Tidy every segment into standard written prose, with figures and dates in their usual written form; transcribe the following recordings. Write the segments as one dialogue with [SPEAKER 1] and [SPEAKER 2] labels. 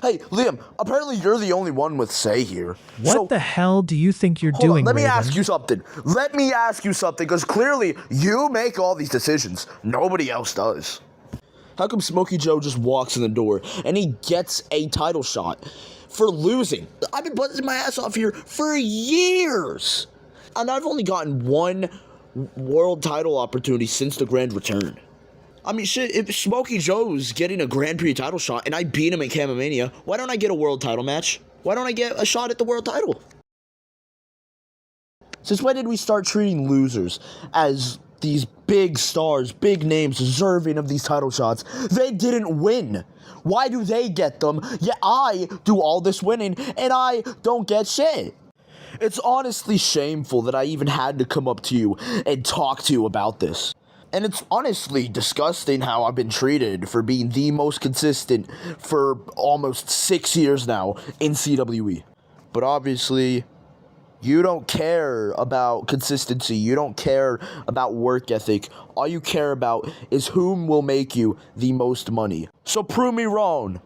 [SPEAKER 1] Hey, Liam, apparently you're the only one with say here.
[SPEAKER 2] What the hell do you think you're
[SPEAKER 1] Hold on,
[SPEAKER 2] doing,
[SPEAKER 1] let me
[SPEAKER 2] Raven?
[SPEAKER 1] ask you something. Let me ask you something, because clearly you make all these decisions. Nobody else does. How come Smokey Joe just walks in the door and he gets a title shot for losing? I've been buzzing my ass off here for years. And I've only gotten one world title opportunity since the Grand Return. I mean, shit, if Smokey Joe's getting a Grand Prix title shot and I beat him in Camomania, why don't I get a world title match? Why don't I get a shot at the world title? Since when did we start treating losers as these big stars, big names, deserving of these title shots? They didn't win. Why do they get them, yet I do all this winning and I don't get shit? It's honestly shameful that I even had to come up to you and talk to you about this. And it's honestly disgusting how I've been treated for being the most consistent for almost 6 years now in CWE. But obviously, you don't care about consistency. You don't care about work ethic. All you care about is whom will make you the most money. So prove me wrong.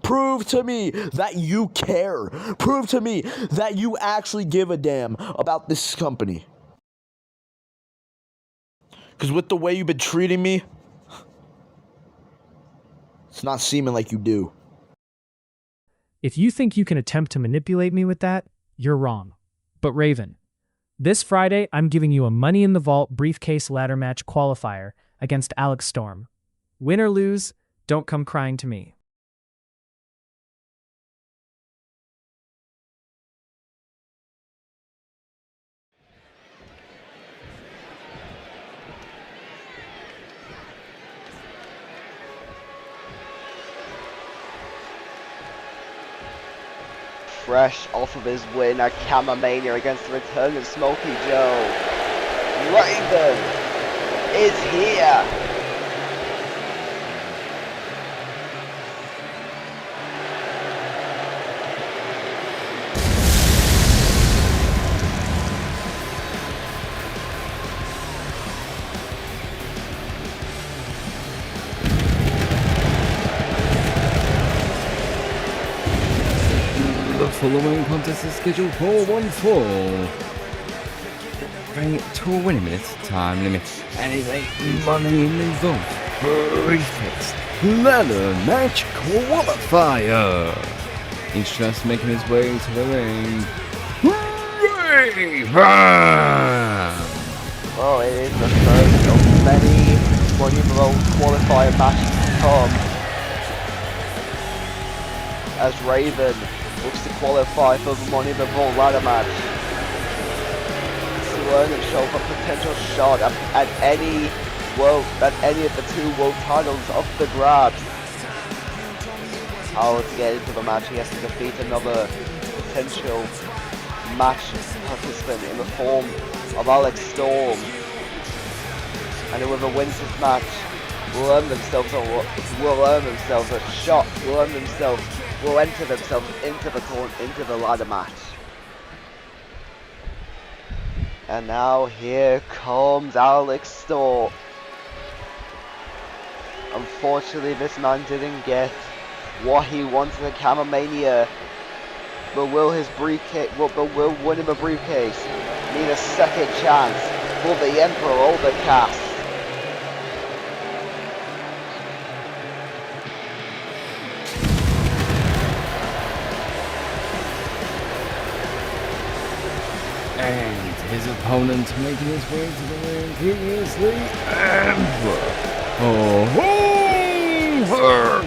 [SPEAKER 1] Prove to me that you care. Prove to me that you actually give a damn about this company. Because with the way you've been treating me, it's not seeming like you do.
[SPEAKER 2] If you think you can attempt to manipulate me with that, you're wrong. But Raven, this Friday, I'm giving you a Money in the Vault briefcase ladder match qualifier against Alex Storm. Win or lose, don't come crying to me.
[SPEAKER 3] Fresh off of his win at Camomania against the return of Smokey Joe, Raven is here.
[SPEAKER 4] The following contest is scheduled for 1-4. Bring it to a winning minute time limit and is a Money in the Vault briefcase ladder match qualifier. Each just making his way to the ring. Raven!
[SPEAKER 3] Well, it is the first of many Money in the Vault qualifier matches to come, as Raven looks to qualify for the Money in the Vault ladder match to earn himself a potential shot at any of the two world titles up the grabs. However, to get into the match, he has to defeat another potential match participant in the form of Alex Storm, and whoever wins this match will enter themselves a shot, will enter themselves into the ladder match. And now here comes Alex Storm. Unfortunately, this man didn't get what he wanted at Camomania, but will winning the briefcase mean a second chance for the Emperor or the cast?
[SPEAKER 4] And his opponent making his way to the ring, he is the Emperor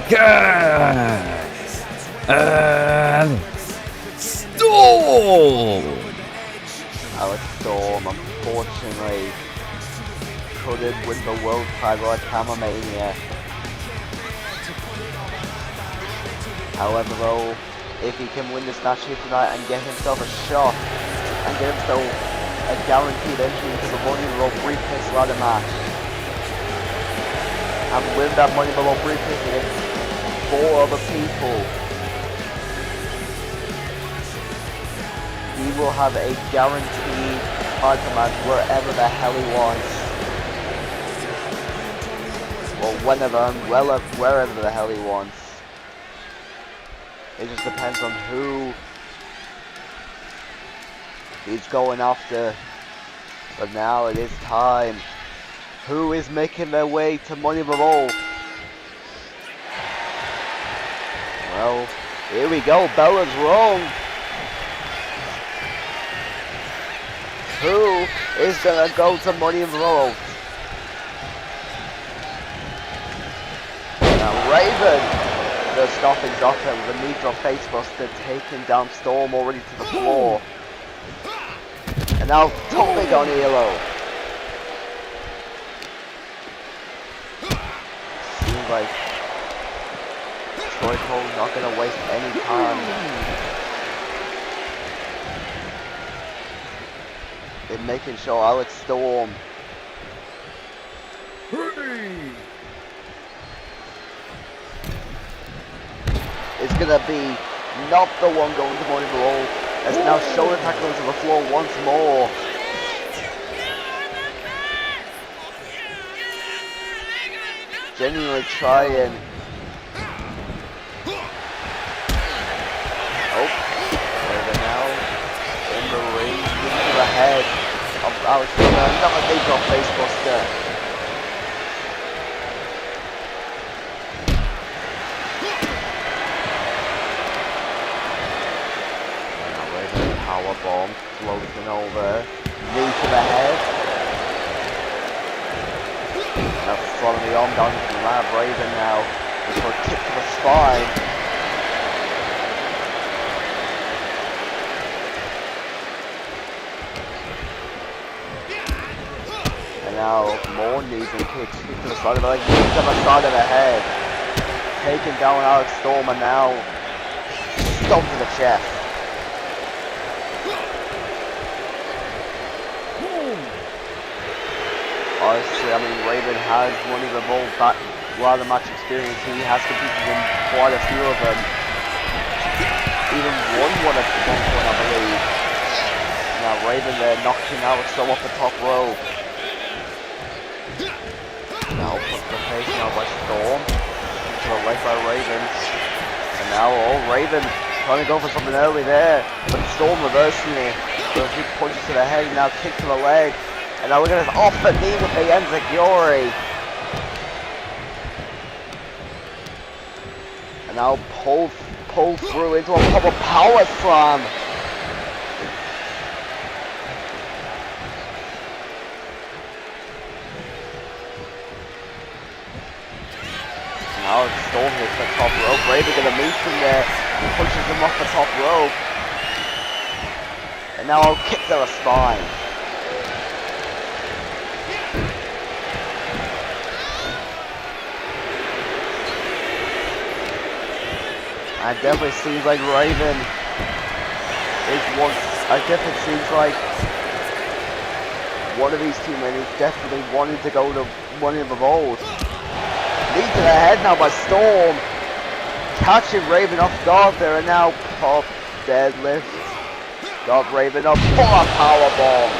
[SPEAKER 4] Briefcase, Alex Storm.
[SPEAKER 3] Alex Storm, unfortunately, couldn't win the world title at Camomania. However, though, if he can win this match here tonight and get himself a shot, and get himself a guaranteed entry into the Money in the Vault briefcase ladder match, and win that Money in the Vault briefcase against 4 other people, he will have a guaranteed title match wherever the hell he wants. Or whenever and wherever the hell he wants. It just depends on who he's going after. But now it is time. Who is making their way to Money in the Vault? Well, here we go. Bella's wrong. Who is gonna go to Money in the Vault? Now Raven, the stopping doctor with a knee drop facebuster, taking down Storm already to the floor. And now Topic on Elo. Seems like Troy Cole's not gonna waste any time in making sure Alex Storm is gonna be not the one going to Money in the Vault. As now shoulder tackle to the floor once more. Genuinely trying. Oh, Raven now in the ring, into the head of Alex Storm. Another big drop facebuster. Power bomb, floating over, knee to the head. Now throwing the arm down from Lab Raven now, for a kick to the spine. And now more knees and kicks, kick to the side of the leg, knee to the side of the head. Taking down Alex Storm and now stomp to the chest. Honestly, I mean, Raven has Money in the Vault, but a lot of the match experience, he has competed in quite a few of them. Even won one at one point, I believe. Now Raven there knocking out Storm off the top rope. Now put the face now by Storm. To the leg by Raven. And now, Raven trying to go for something early there. But Storm reversing it. Those big punches to the head, now kick to the leg. And now look at this off the knee with the Enziguri. And now pull through into a proper power slam. Now Storm hits the top rope. Raven gonna meet him there. Pushes him off the top rope. And now I'll kick to the spine. And it definitely seems like Raven is one. It definitely seems like one of these two men is definitely wanting to go to Money in the Vault. Knee to the head now by Storm. Catching Raven off guard there, and now pop deadlift. Got Raven up for a power bomb.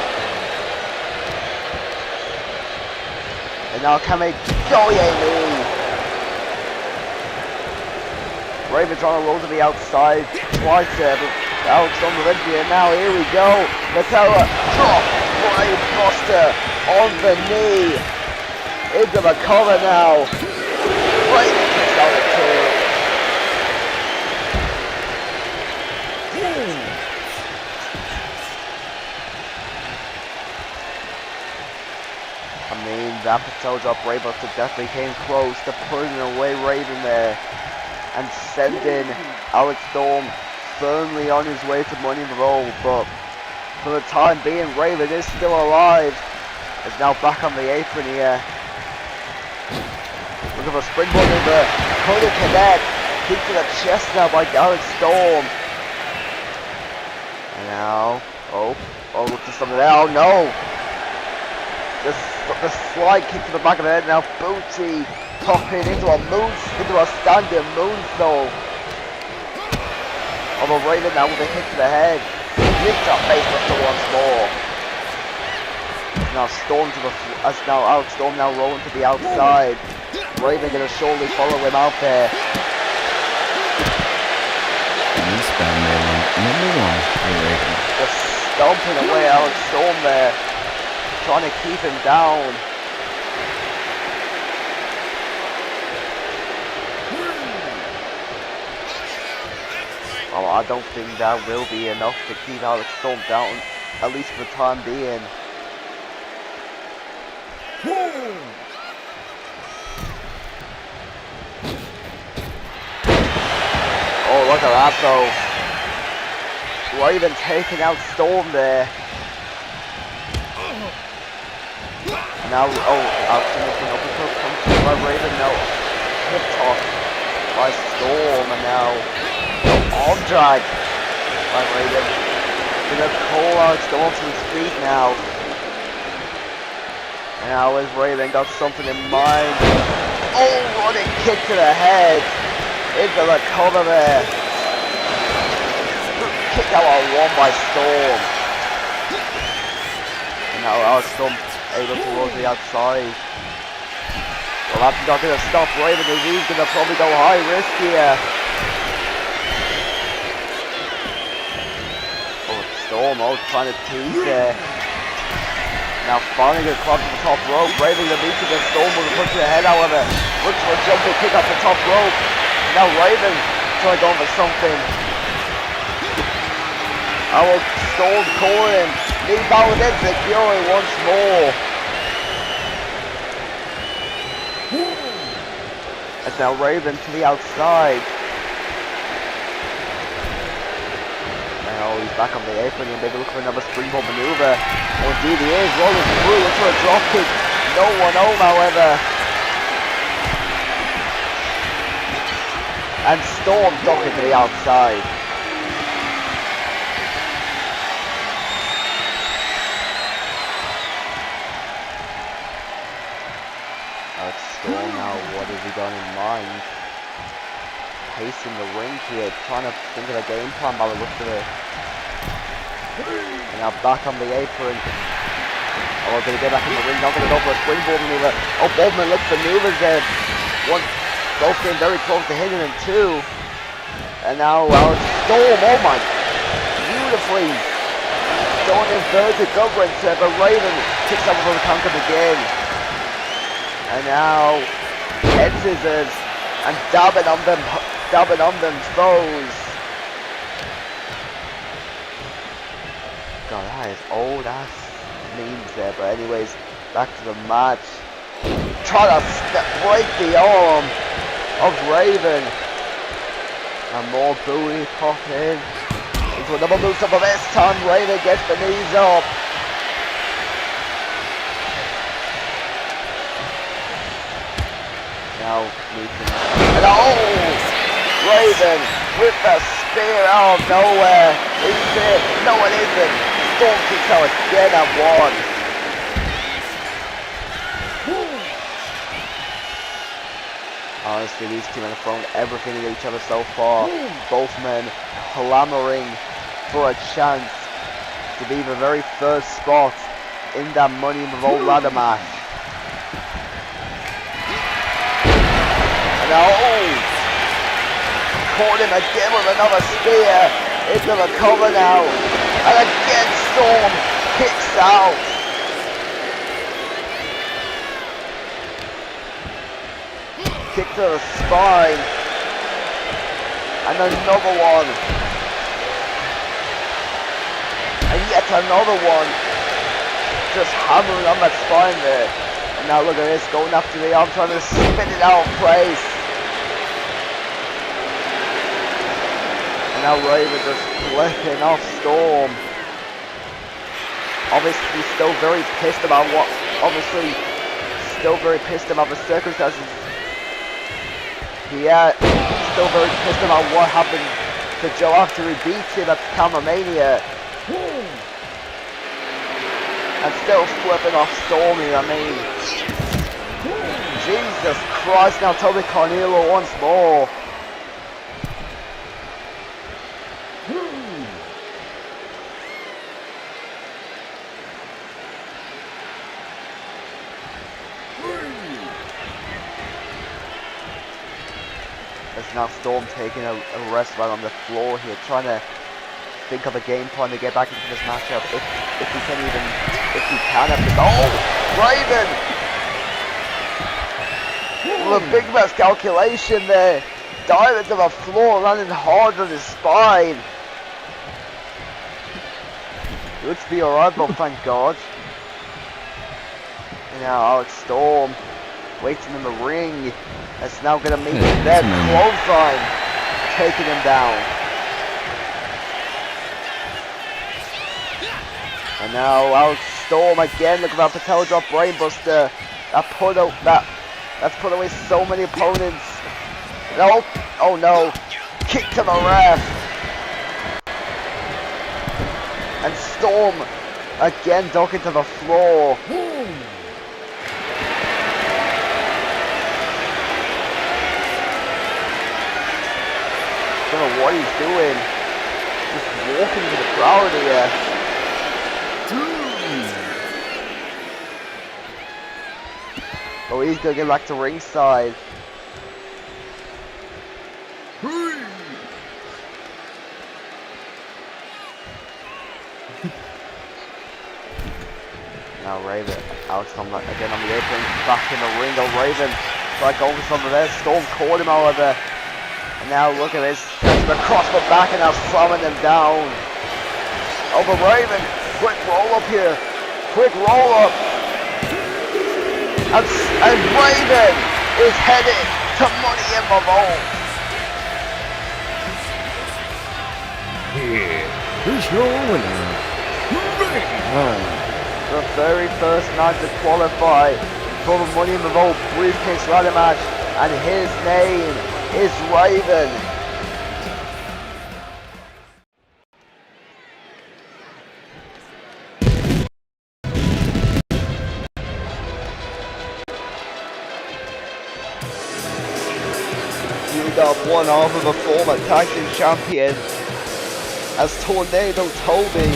[SPEAKER 3] And now Kame Goyemi. Raven's on a roll to the outside, twice there, but Alex on the ready, and now here we go. Nutella drop, Brave Buster on the knee, into the collar now. Raven kicks out the two. I mean, that Patel drop, Brave Buster definitely came close to putting away Raven there. And sending Alex Storm firmly on his way to Money in the Vault, but for the time being, Raven is still alive. Is now back on the apron here. Look at the springboard in the Cody Connect. Kick to the chest now by Alex Storm. And now, look to something there. Oh no! The slide kick to the back of the head now. Booty popping into a standing moonsault. Although Raven now with a kick to the head. Lift up facebuster once more. Now Storm to the now Alex Storm now rolling to the outside. Raven gonna surely follow him out there.
[SPEAKER 4] And spell moment number 1 for Raven.
[SPEAKER 3] Just stomping away Alex Storm there, trying to keep him down. Oh, I don't think that will be enough to keep Alex Storm down, at least for the time being. Oh, look at that though. Raven taking out Storm there. Now, oh, Alex making uppercut comes through by Raven. Now, hip toss by Storm, and now arm drag by Raven. Gonna call Alex Storm to his feet now. Now has Raven got something in mind? Oh, running kick to the head. Into the cover there. Kick out on one by Storm. And now Alex Storm able to run to the outside. Well, that's not going to stop Raven, as he's going to probably go high risk here. Oh, Storm, trying to tease there. Now finally going to climb to the top rope. Raven going to meet the Storm with a punch to the head, however. Looks for a jumping kick off the top rope. Now Raven trying to go for something. Our Storm calling. Knee down with it, securing once more. It's now Raven to the outside. Now he's back on the apron and maybe look for another springboard maneuver. Oh, indeed he is, rolling through, look for a drop kick. No one home, however. And Storm ducking to the outside. Storm now, what has he got in mind? Pacing the ring here, trying to think of a game plan by the look of it. And now back on the apron. Oh, going to get back in the ring, not going to go for a springboard maneuver. Oh, Boldman looks for maneuvers there. One, both getting very close to hitting him too. And now Alex Storm, oh my, beautifully going inverted governance there, but Raven kicks up for the counter again. And now head scissors and dabbing on them foes. God, that is old ass memes there. But anyways, back to the match. Try to break the arm of Raven. And more booty popping into a double move, but this time Raven gets the knees up. Now meeting, and Raven with the spear out of nowhere. He's it. No, it isn't. Storm kicks out again at one. Honestly, these two men have thrown everything at each other so far. Both men clamoring for a chance to be the very first spot in that Money in the Vault ladder match. Now, caught him again with another spear into the cover now, and again Storm kicks out. Kick to the spine, and another one, and yet another one, just hammering on that spine there. And now look at this, going after the arm, trying to spin it out of place. And now Raven just flicking off Storm. Obviously still very pissed about the circumstances. Yeah, still very pissed about what happened to Joe after he beat him at Camomania. And still flipping off Stormy, I mean. Jesus Christ, now Toby Cornelio once more. There's now Storm taking a rest right on the floor here, trying to think of a game plan to get back into this matchup. If he can have this. Oh, Raven! With a big miscalculation there. Diving to the floor, landing hard on his spine. Looks to be alright, but thank God. And now Alex Storm waiting in the ring. That's now going to meet him there. Clothesline, taking him down. And now Alex Storm again. Look at that Patel drop brainbuster. That's put away so many opponents. No, oh no, kick to the ref. And Storm again ducking to the floor. Don't know what he's doing. Just walking to the crowd here. Oh, he's gonna get back to ringside. Now Raven, Alex Storm again on the apron, back in the ring. Oh, Raven tried going for something there. Storm caught him, however. And now look at this, across the back and now slamming them down. Over Raven, quick roll up here, quick roll up. And Raven is headed to Money in the Vault.
[SPEAKER 4] Here is your winner, Raven.
[SPEAKER 3] The very first man to qualify for the Money in the Vault briefcase ladder match, and his name is Raven. You got one half of a former tag team champion, as Tornado Toby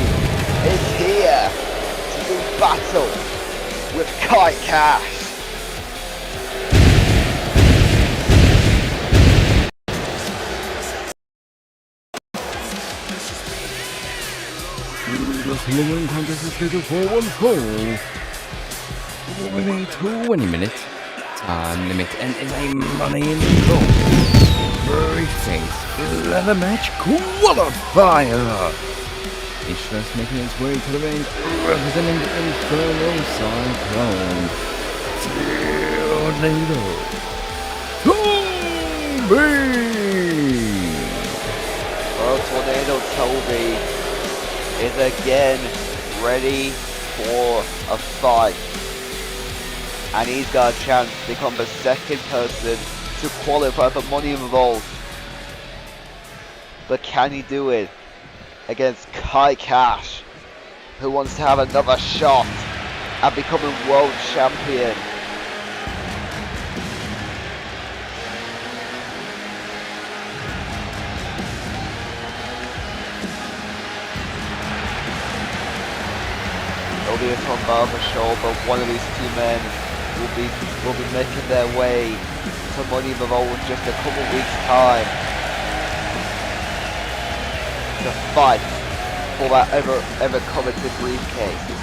[SPEAKER 3] is here to do battle with Kai Cash.
[SPEAKER 4] The following contest is scheduled for one fall. With a 20-minute time limit and is a Money in the Vault briefcase leather match qualifier. Each first making its way to the ring, representing the Infernal Cyclone, Tornado Toby.
[SPEAKER 3] Well, Tornado Toby is again ready for a fight, and he's got a chance to become the second person to qualify for Money in the Vault. But can he do it against Kai Cash, who wants to have another shot at becoming world champion? It'll be a Tom Barber show, but one of these two men will be making their way to Money in the Vault in just a couple weeks' time to fight for that ever coveted briefcase.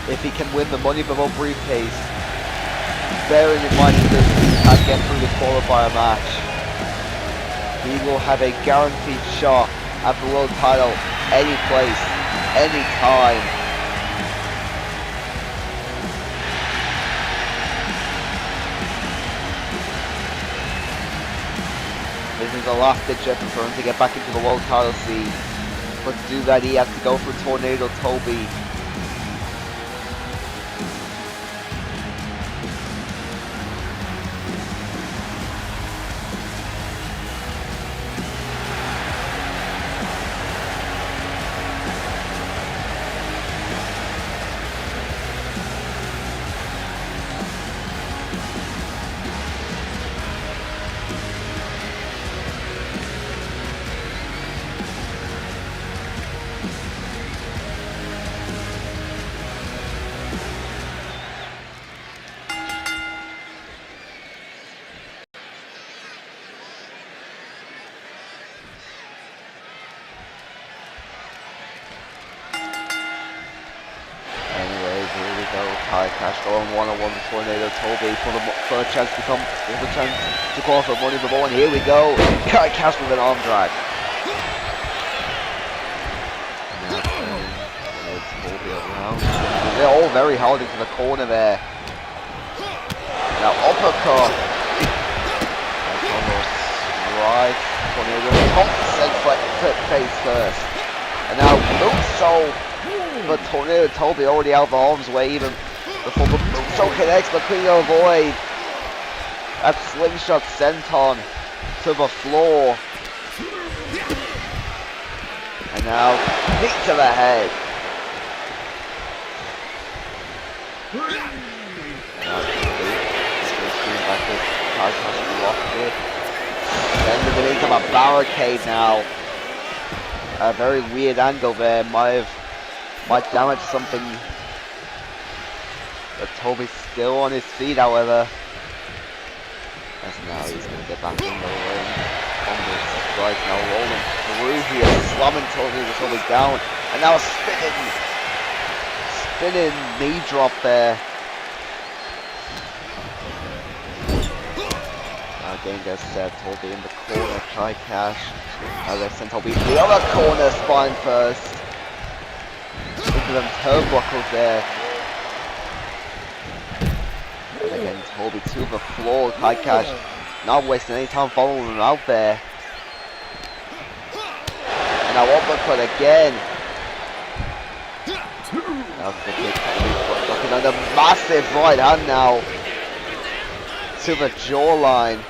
[SPEAKER 3] If he can win the Money in the Vault briefcase, bearing in mind he can't get through the qualifier match, he will have a guaranteed shot at the world title any place, any time. This is the last ditch effort for him to get back into the world title scene. But to do that, he has to go for Tornado Toby. Cash going one-on-one with Tornado Toby for a chance to call for money number one. Here we go. Cash with an arm drag. Now Toby around. They're all very hard into the corner there. Now uppercut. That's almost right. Tornado top face first. And now moonsault. But Tornado Toby already out of arm's way even before the moonsault connects, but couldn't avoid that slingshot senton to the floor. And now knee to the head. Then beneath him a barricade now. A very weird angle there. Might damage something. But Toby's still on his feet, however. As now he's going to get back in the ring. On this strike now rolling through here, slamming Toby down. And now a spinning knee drop there. Now again gets Toby in the corner, try cash. Now they send Toby in the other corner, spine first. Into them turnbuckles there. And again, Toby to the floor. Kai Cash not wasting any time following him out there. And now uppercut again. Now the big Toby looking on the massive right hand now to the jawline.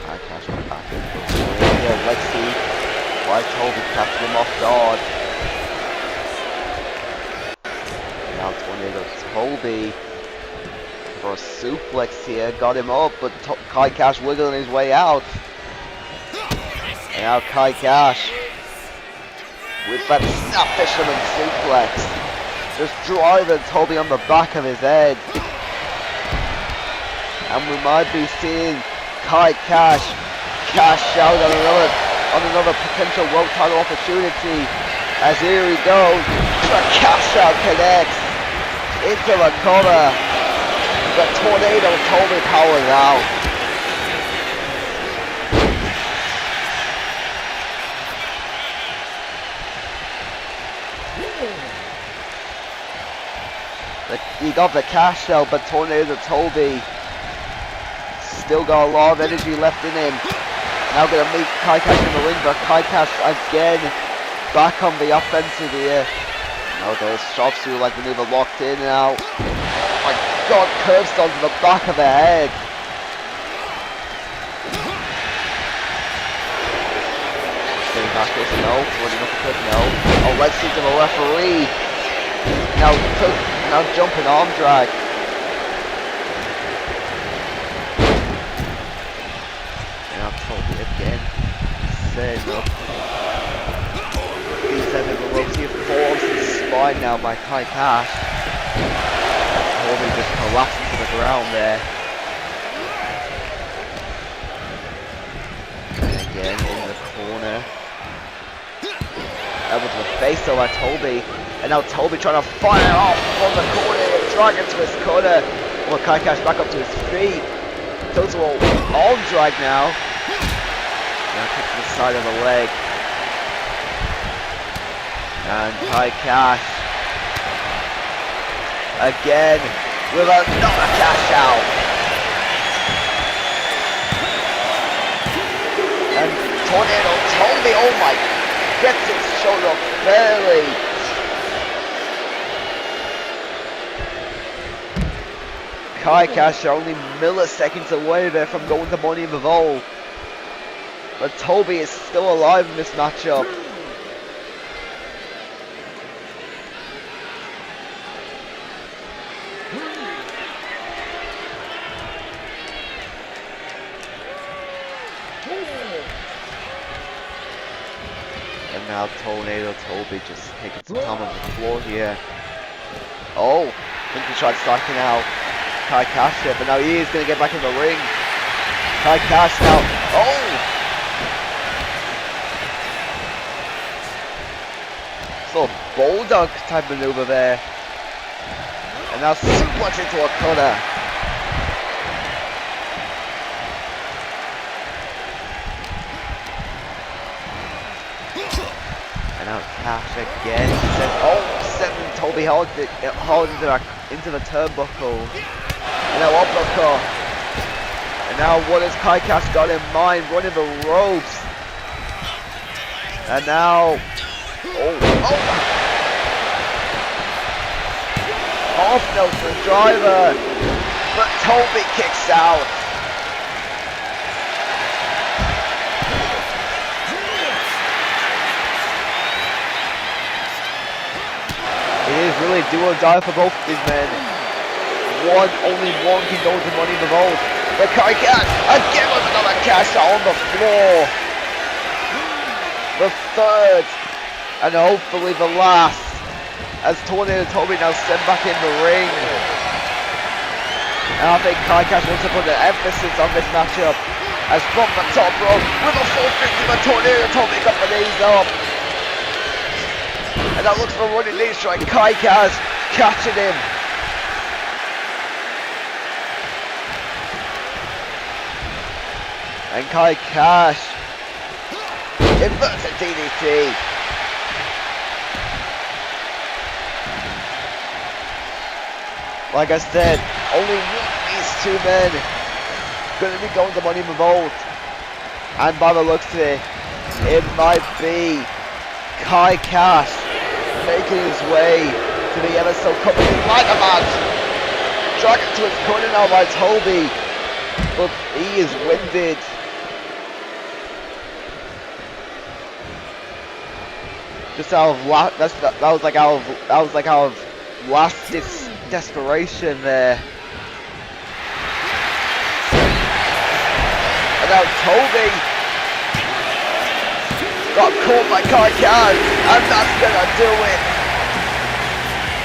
[SPEAKER 3] Kai Cash went back in for yeah, let's see why Toby captured him off guard. Now Tornado Toby for a suplex here, got him up, but Kai Cash wiggling his way out. And now Kai Cash with that snap fisherman suplex, just driving Toby on the back of his head. And we might be seeing Kai Cash cash out on another potential world title opportunity. As here he goes, the cash out connects into the cover. The Tornado Toby powers out. He got the cash out, but Tornado Toby still got a lot of energy left in him. Now going to meet Kai Cash in the ring, but Kai Cash again back on the offensive here. Now there's sharp suit like maneuver locked in now. Oh my god, curves onto the back of the head. Getting back this, no. Running up a clip, no. Oh, let's see to the referee. Now jumping arm drag. Toby again, setting up. He's setting the ropes here, falls to the spine now by Kai Cash. Toby just collapsing to the ground there. And again in the corner. Elbow to the face though by Toby. And now Toby trying to fire off from the corner, drag into his corner. Well, Kai Cash back up to his feet. Those are all arm drag now. Now kick to the side of the leg. And Kai Cash. Again with another cash out. And Tornado Toby, oh my, gets his shoulder up fairly. Kai Cash only milliseconds away there from going to Money in the Vault. But Toby is still alive in this matchup. And now Tornado Toby just taking some time on the floor here. Oh, I think he tried striking out Kai Cash here, but now he is going to get back in the ring. Kai Cash now. Oh! Sort of bulldog type maneuver there. And now suplex into a cutter. And now Cash again. Sending Toby hard into the turnbuckle. And now uppercut. And now what has Kai Cash got in mind? Running the ropes. And now, half Nelson driver, but Toby kicks out. It is really do or die for both of these men. Only one can go into Money in the Vault. But Kai Cash again with another cash out on the floor. The third, and hopefully the last, as Tornado Toby now sent back in the ring. And I think Kai Cash wants to put an emphasis on this matchup, as from the top rope with a 450, but Tornado Toby got the knees up. And that looks for a running knee strike. Kai Cash catching him. And Kai Cash inverted DDT. Like I said, only one of these two men going to be going to Money in the Vault. And by the looks of it, it might be Kai Cash making his way to the NSL Cup in ladder match. Dragged to his corner now by Toby, but he is winded. Just out of that was like out of last desperation there. And now Toby got caught by Kai Cash, and that's gonna do it.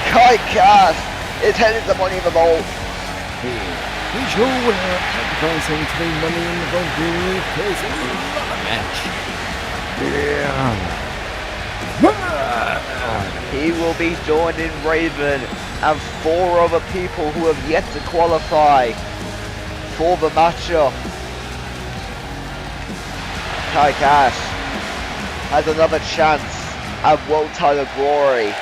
[SPEAKER 3] Kai Cash is headed to Money in the Vault.
[SPEAKER 4] He's your winner, advancing to the Money in the Vault Briefcase match. Yeah.
[SPEAKER 3] He will be joining Raven and 4 other people who have yet to qualify for the matchup. Kai Cash has another chance at World Title glory.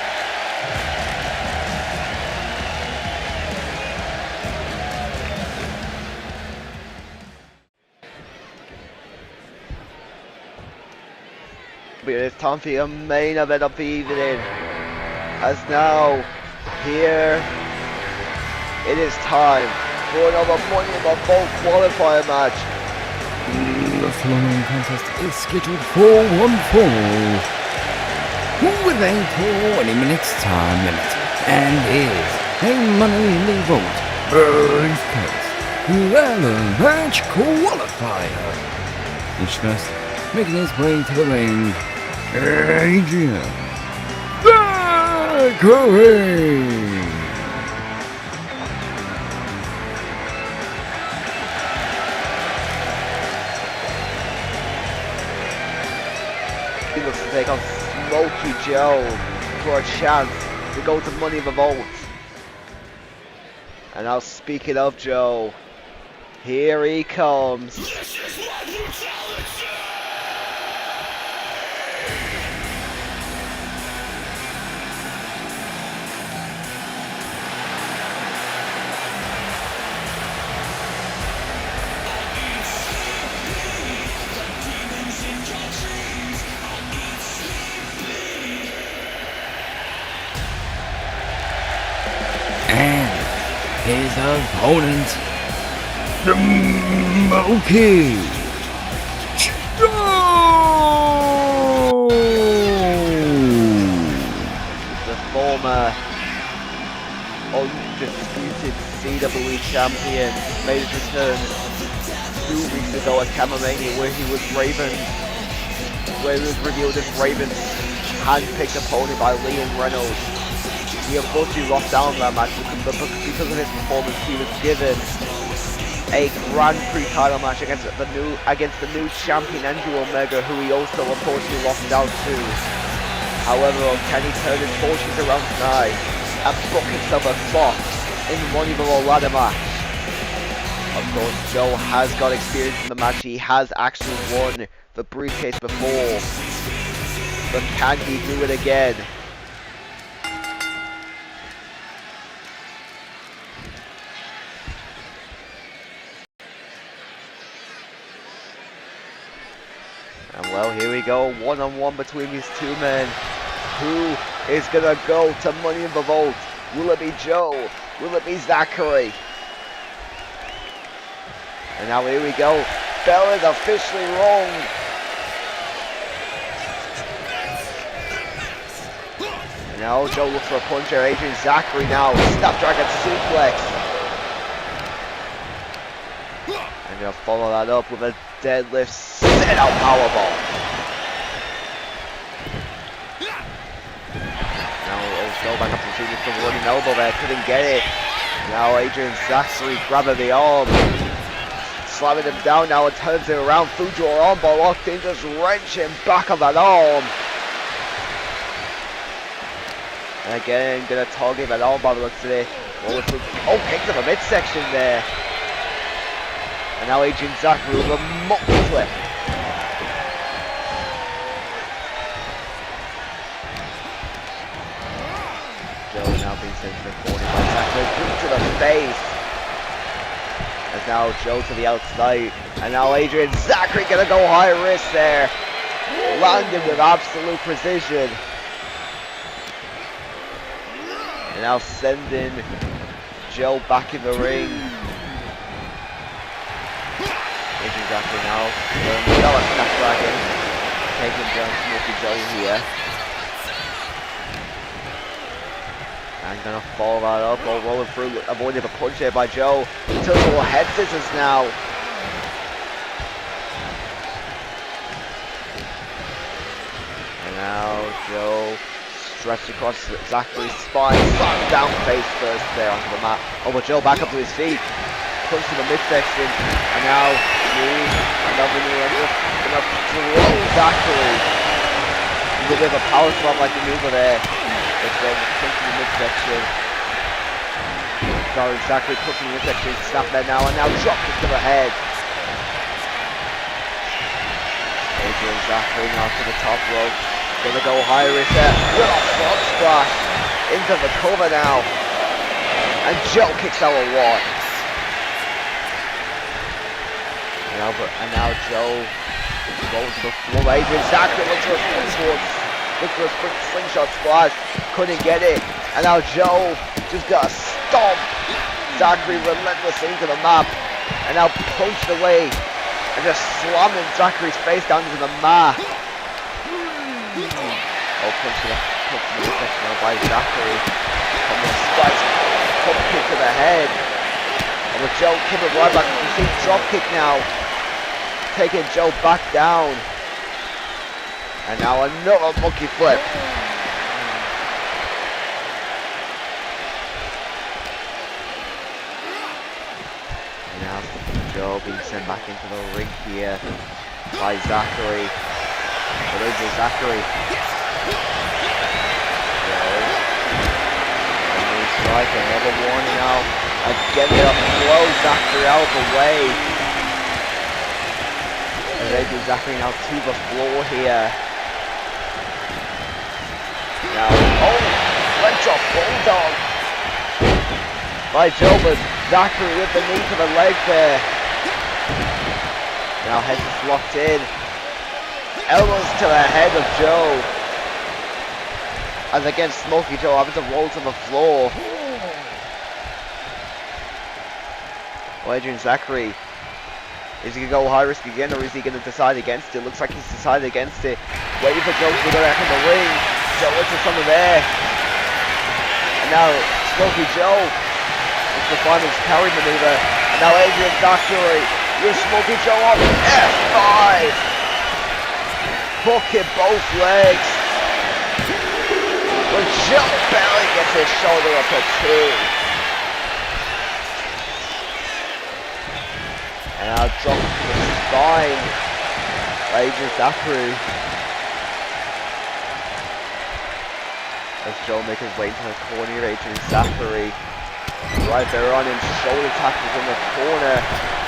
[SPEAKER 3] But it's time for your main event of the evening. As now, here, it is time for another Money in the Vault qualifier match.
[SPEAKER 4] The following contest is scheduled for one fall with a 20 minutes time limit and is a Money in the Vault Briefcase ladder match qualifier. Each first making his way to the ring, Adrian Thackeray.
[SPEAKER 3] He looks to take on Smokey Joe for a chance to go to Money in the Vault. And now speaking of Joe, Here he comes.
[SPEAKER 4] And his opponent, Smokey Joe!
[SPEAKER 3] The former undisputed CWE champion made his return 2 weeks ago at Camomania, where he was revealed as Raven's hand-picked opponent by Liam Reynolds. He unfortunately lost down that match, but because of his performance, he was given a Grand Prix title match against the new champion Andrew Omega, who he also unfortunately lost down to. However, can he turn his fortunes around tonight and book himself a spot in the Money in the Bank ladder match? Of course, Joe has got experience in the match. He has actually won the briefcase before, but can he do it again? And well, here we go, one-on-one between these two men. Who is gonna go to Money in the Vault? Will it be Joe? Will it be Zachary? And now here we go. Bell is officially wrong. And now Joe looks for a puncher. Adrian Zachary now. Snapdragon suplex. And gonna follow that up with a deadlift sit out powerbomb. Now Joe back up to shoot with the running elbow there. Couldn't get it. Now Adrian Zachary grabbing the arm. Slamming him down now and turns it around. Fujo armbar locked in, just wrenching back on that arm. And again, gonna target that arm by the looks of it. Oh, kick to the midsection there. And now Adrian Zachary with a motley flip. Joe now being sent to the corner by Zachary. Boot to the face. As now Joe to the outside. And now Adrian Zachary gonna go high risk there. Landing with absolute precision. And now sending Joe back in the ring. Adrian Zachary now. Another Snapdragon. Taking down Smokey Joe here. And gonna follow that up, all rolling through, avoiding a punch here by Joe. Total head scissors now. And now Joe stretched across Zachary's spine, slams down face first there onto the mat. Oh, but Joe back up to his feet, punch to the midsection, and now another knee, and gonna throw Zachary. A bit of a power slam like maneuver there. It's then pushing the midsection. Sorry, Zachary pushing the midsection, snap there now, and now drop it to the head. Adrian Zachary now to the top rope. Gonna go high risk there. With a frog splash into the cover now. And Joe kicks out a one. And now Joe goes to the floor. Adrian Zachary looks for a slingshot splash, couldn't get it, and now Joe just got a stomp. Zachary relentlessly into the map, and now punched away, and just slamming Zachary's face down into the mat. Oh, punch to the midsection now by Zachary, and then spikes, pump kick to the head, and with Joe coming right back, you see drop kick now, taking Joe back down. And now another monkey flip. And now Joe being sent back into the ring here by Zachary. But Adrian Zachary. Joe. And we strike another one now. And getting it up, throw Zachary out of the way. And Adrian Zachary now to the floor here. Now, oh, leg drop, bulldog. By Joe, but Zachary with the knee to the leg there. Now head is locked in. Elbows to the head of Joe. As again, Smoky Joe having to roll to the floor. Well, Adrian Zachary, is he going to go high risk again, or is he going to decide against it? Looks like he's decided against it. Waiting for Joe to go back in the ring. Joe into something there. And now Smoky Joe is the final carry maneuver. And now Adrian Zachary with Smoky Joe up. F5. Hook in both legs. But Joe barely gets his shoulder up at 2. And now drop to the spine by Adrian Zachary. As Joe makes his way into the corner of Adrian Zachary. Right there on him, shoulder tackles in the corner.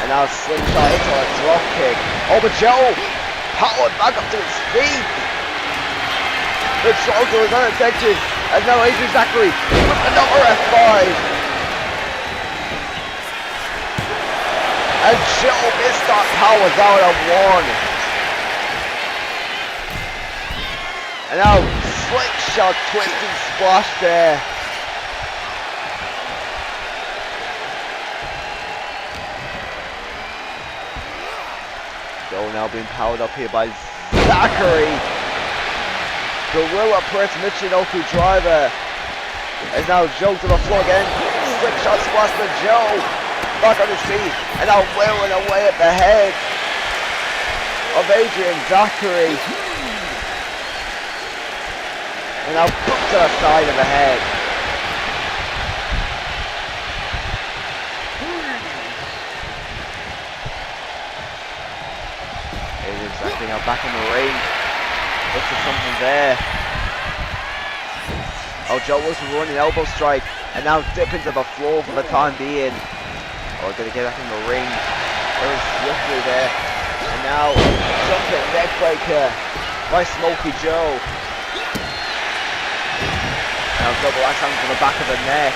[SPEAKER 3] And now slingshot into a drop kick. Oh, but Joe powered back up to his feet. The shoulder was unattended. And now Adrian Zachary with another F5. And Joe missed that powers out at 1. And now slingshot twisting splash there. Joe now being powered up here by Zachary. Gorilla press Michinoku driver. And now Joe to the floor again. Slingshot splash to Joe. Back on his feet. And now wailing away at the head of Adrian Zachary. And now put to the side of the head. Adrian Zachary now back in the ring. Looks for something there. Oh, Joe was running elbow strike. And now dipping to the floor for the time being. Oh, gonna get back in the ring. Very swiftly there. And now jumping neck breaker by Smoky Joe. Now double axe handle to the back of the neck.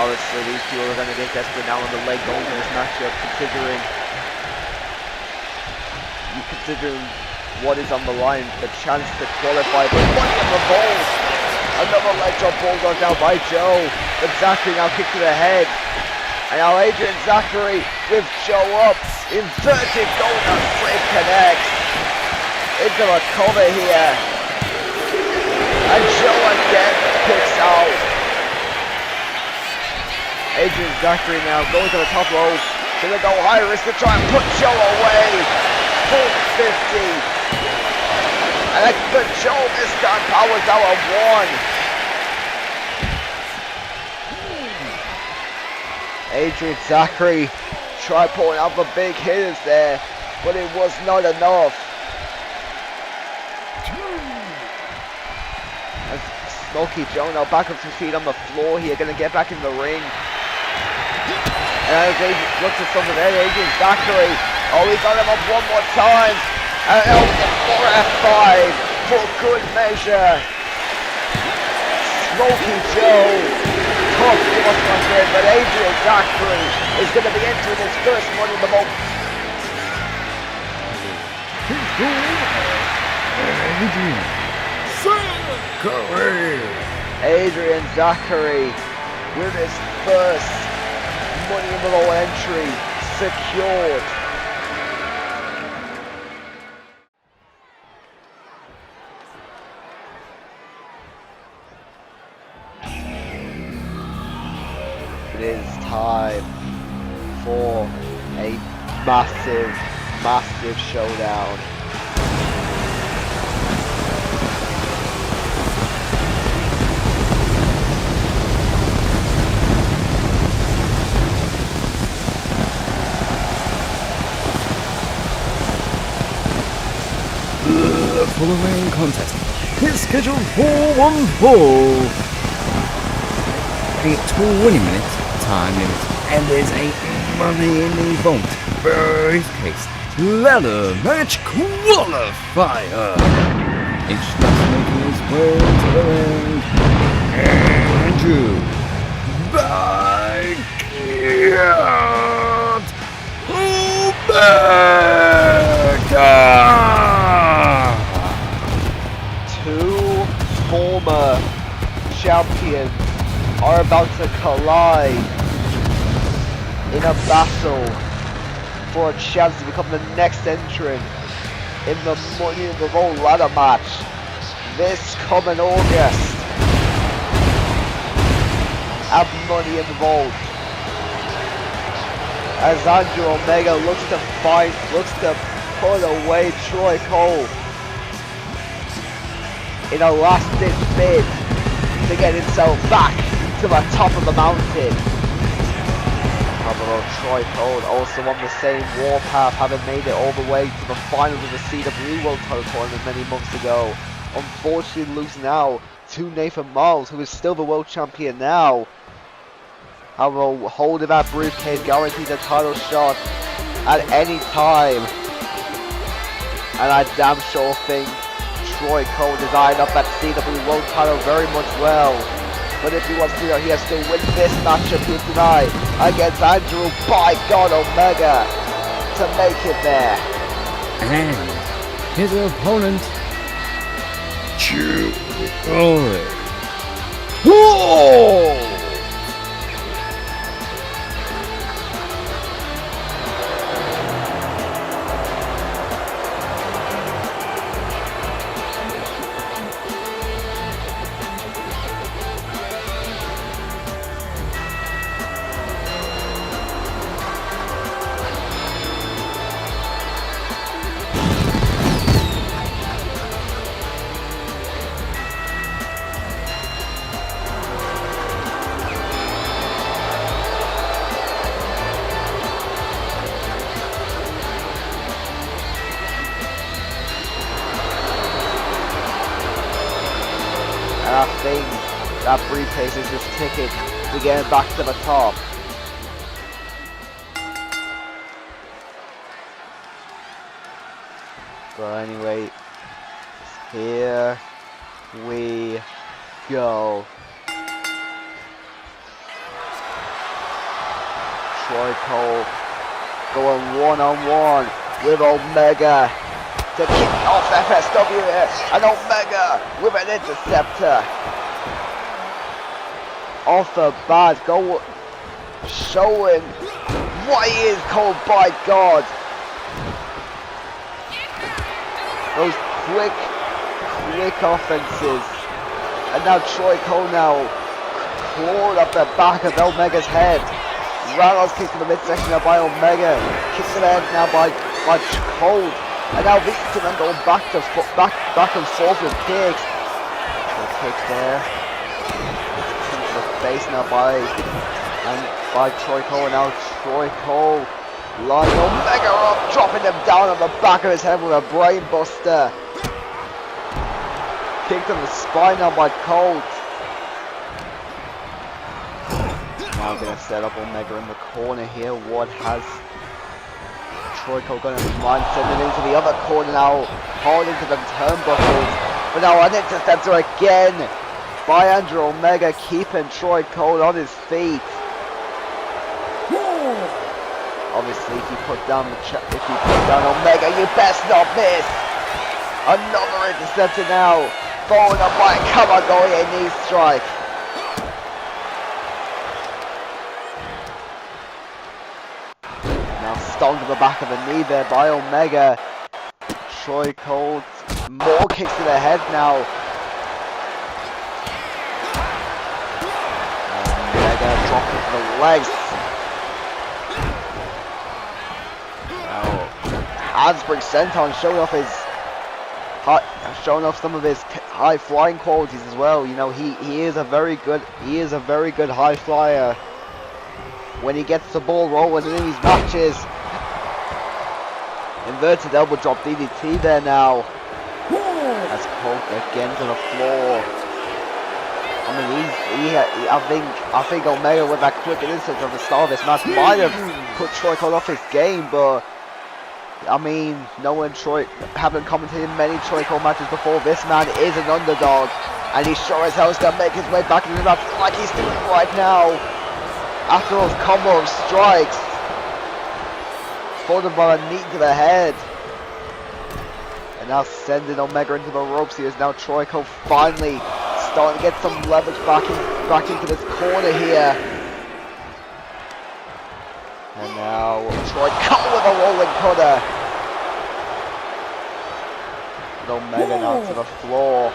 [SPEAKER 3] Obviously these two are going to get desperate now on the leg going to this matchup, considering what is on the line, the chance to qualify for money in the vault. Another leg drop bulldog now by Joe. But Zachary now kicked to the head. And now Adrian Zachary with Joe up. Inverted golden slave connects into a cover here. And Joe again kicks out. Adrian Zachary now going to the top rope. Gonna go high risk to try and put Joe away. Full 50. And but Joe this time powers out of 1. Adrian Zachary tried pulling out the big hitters there, but it was not enough. Smoky Joe now back up to his feet on the floor here, gonna get back in the ring. And as Adrian looks at something there, Adrian Zachary. Oh, he got him up one more time. And now we get 4 F5 for good measure. Smoky Joe. Tough loss on there, but Adrian Zachary is gonna be entering his first Money in the Vault. Adrian Zachary with his first Money in the Vault entry secured. It is time for a massive, massive showdown.
[SPEAKER 4] The following contest is scheduled for 1 fall. A 20 minute time limit, and there's a money in the vault briefcase ladder match qualifier. Each last making his way to the ring. Andrew Backyard Omega!
[SPEAKER 3] Two former champions are about to collide in a battle for a chance to become the next entrant in the Money in the Vault ladder match this coming August at Money in the Vault. As Andrew Omega looks to put away Troy Cole in a last-ditch bid to get himself back to the top of the mountain. However, Troy Cole also on the same warpath, having made it all the way to the finals of the CW World Title Tournament many months ago. Unfortunately losing now to Nathan Miles, who is still the world champion now. However, holding that briefcase guarantees a title shot at any time. And I damn sure think Troy Cole designed up that CW World title very much well. But if he wants to, he has to win this matchup here tonight against Andrew by God Omega to make it there.
[SPEAKER 4] And his opponent, Troy.
[SPEAKER 3] Whoa! And I think that briefcase is his ticket to get back to the top. But anyway, here we go. Troy Cole going one-on-one with Omega to kick off FSW here, and Omega with an interceptor. Off the bat, showing why he is Cole by God. Those quick offenses. And now Troy Cole now clawed up the back of Omega's head. Roundhouse kick to the midsection now by Omega. Kicks to the head now by Cole. And now these two men going back and forth with kicks. Good kick there. Kick to the face now by Troy Cole. And now Troy Cole lining Omega up, dropping him down on the back of his head with a brain buster. Kicked on the spine now by Cole. Now going to set up Omega in the corner here. What has Troy Cole going to run, sending him into the other corner now, holding to the turnbuckles. But now an interceptor again by Andrew Omega, keeping Troy Cole on his feet. Obviously, if you put down Omega, you best not miss. Another interceptor now, followed up by a Kamagoye knee strike. Now stung to the back of the knee there by Omega. Troy Cole, more kicks to the head now. Omega dropping to the legs. Hansberg senton showing off some of his high flying qualities as well. You know, he is a very good high flyer when he gets the ball rolling in these matches. Inverted elbow drop DDT there now. As Cole again to the floor. I mean, I think Omega with that quick instinct at the start of this match might have put Troy Cole off his game, but I mean, knowing Troy, having commentated many Troy Cole matches before, this man is an underdog, and he sure as hell is gonna make his way back into the match like he's doing right now. After those combo of strikes, followed by a knee to the head. And now sending Omega into the ropes. Here is now Troy Cole finally starting to get some leverage back into this corner here. And now Troy Cole with a rolling cutter. And Omega now to the floor.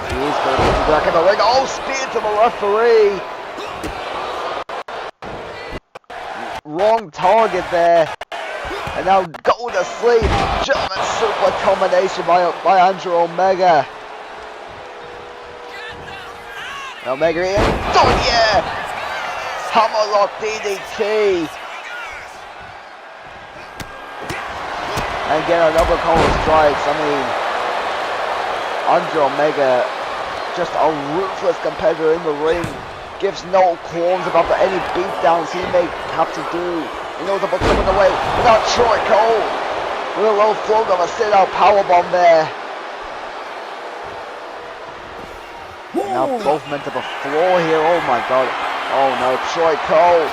[SPEAKER 3] He is going to be back in the ring. Oh, spear to the referee. Wrong target there. And now go to sleep. German super combination by Andrew Omega. Omega in. Oh yeah! Hammerlock DDT. And get another couple of strikes. I mean, Andrew Omega, just a ruthless competitor in the ring. Gives no qualms about any beatdowns he may have to do. He knows about coming away without Troy Cole. With a low float of a sit-out powerbomb there. Now both men to the floor here. Oh my god. Oh no, Troy Cole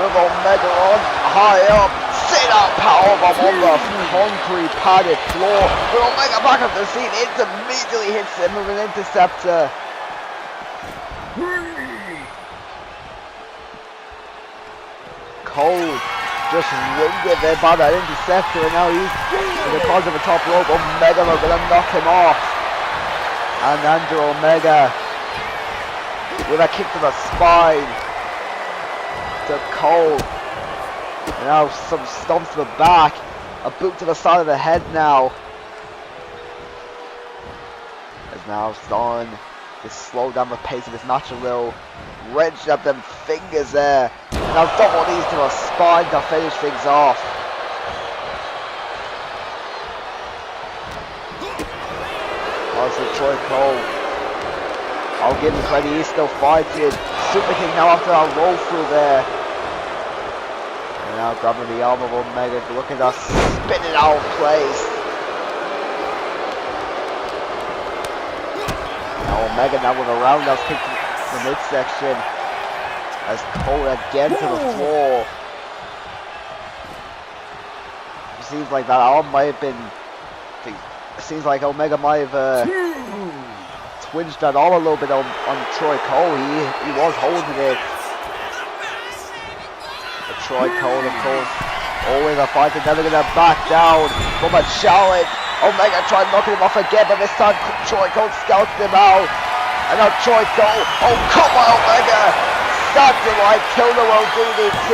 [SPEAKER 3] with Omega on high up. Sit-out powerbomb on the concrete padded floor. With Omega back up the scene, it immediately hits him with an interceptor. Cole just winged it there by that interceptor, and now he's in the corner of the top rope. Omega are going to knock him off. And Andrew Omega with a kick to the spine to Cole. And now some stomps to the back. A boot to the side of the head now. As now starting to slow down the pace of this match a little. Wrenching up them fingers there. Now double knees to the spine to finish things off. Honestly, Troy Cole, I'll give him credit, he's still fighting. Super kick now after that roll through there. And now grabbing the arm of Omega, look at that spinning out of place. Now Omega now with a roundhouse kick to the midsection. As Cole again to the floor. It seems like that arm might have been. It seems like Omega might have twinged that arm a little bit on Troy Cole. He was holding it. But Troy Cole, of course, always a fighter, never gonna back down from a challenge. Omega tried knocking him off again, but this time Troy Cole scouted him out. And now Troy Cole. Oh, come on, Omega! Something like Killer DDT.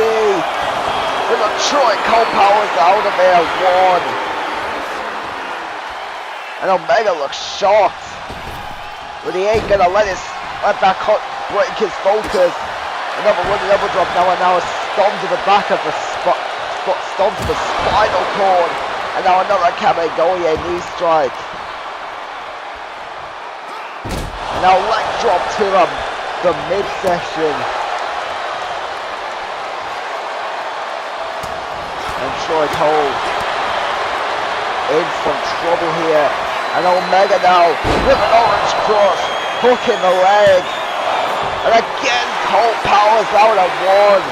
[SPEAKER 3] But the Troy Cole powers out of there, one. And Omega looks shocked. But he ain't gonna let that cut break his focus. Another running elbow drop now, and now a stomp to the back of the stomp to the spinal cord. And now another Kamigoye knee strike. And now leg drop to the midsection. And Troy Cole in some trouble here. And Omega now with an orange cross, hook in the leg. And again Cole powers out at one.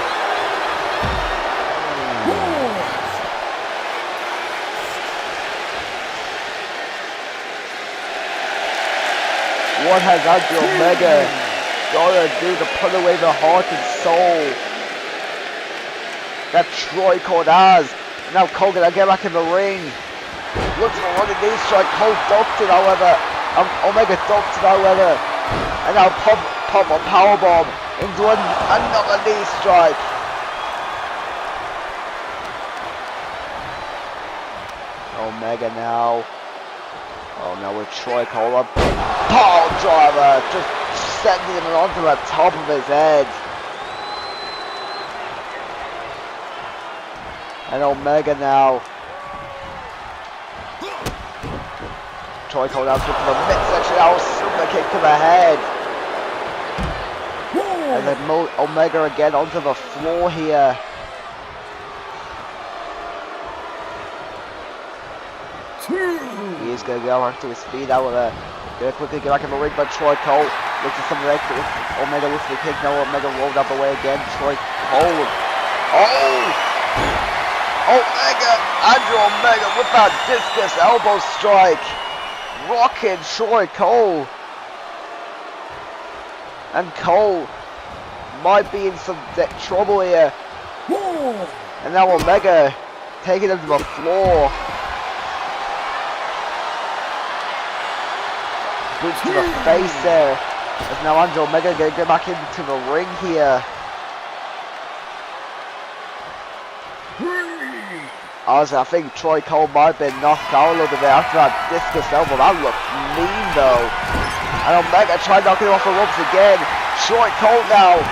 [SPEAKER 3] What has Andrew Omega gotta do to put away the heart and soul that Troy Cole has? Now Cole gonna get back in the ring. Looks for running knee strike. Cole ducked it, however. Omega ducked it, however. And now pop a powerbomb into another knee strike. Omega now. Oh no, with Troy Cole up. Power driver, just sending him onto the top of his head. And Omega now Troy Cole now to the midsection. Now super kick to the head. And then Omega again onto the floor here. He is going to go back to his feet now with a... Going to quickly get back in the ring, but Troy Cole looks at some of the exit with Omega with the kick. Now Omega rolled out the way again. Troy Cole. Oh! Omega! Andrew Omega with that discus elbow strike. Rocking Troy Cole. And Cole might be in some trouble here. And now Omega taking him to the floor. Boots to the face there. As now Andrew Omega going to get back into the ring here. Honestly, I think Troy Cole might have been knocked out a little bit after that discus elbow. That looked mean though. And Omega tried knocking him off the ropes again. Troy Cole now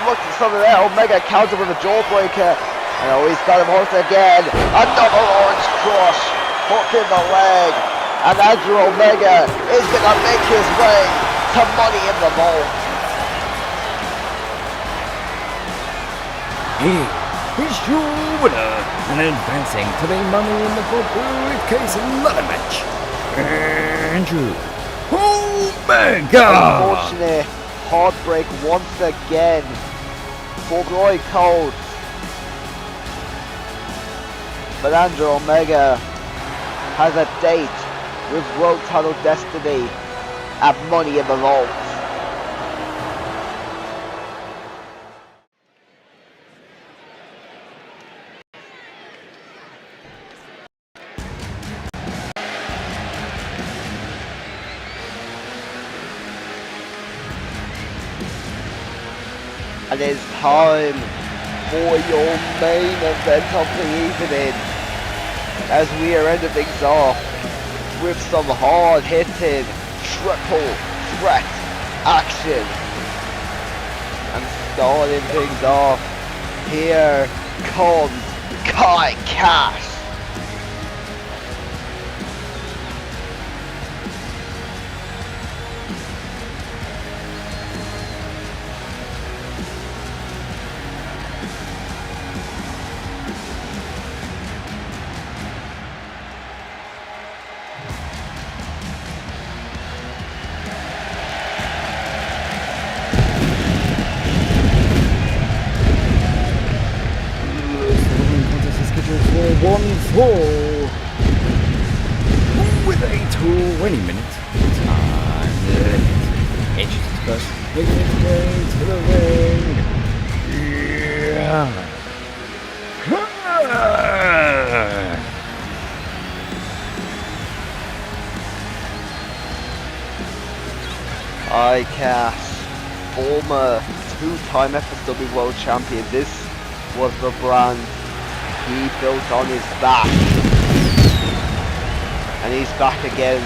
[SPEAKER 3] looks at something there. Omega countered with a jawbreaker. And oh, he's got him hooked again. Another orange crush. Hook in the leg. And Andrew Omega is going to make his way to Money in the Vault.
[SPEAKER 4] Here's your winner and advancing to the Money in the Vault Briefcase ladder match, Andrew Omega.
[SPEAKER 3] Unfortunate heartbreak once again for Troy Cole. But Andrew Omega has a date with World Title Destiny at Money in the Vault. And it's time for your main event of the evening, as we are ending things off with some hard-hitting triple threat action. And starting things off, here comes Kai Cash.
[SPEAKER 4] One fall with a 20-minute time limit. Edges first, making his way to the ring. Yeah.
[SPEAKER 3] Cash, former two-time FSW World Champion. This was the brand he built on his back, and he's back again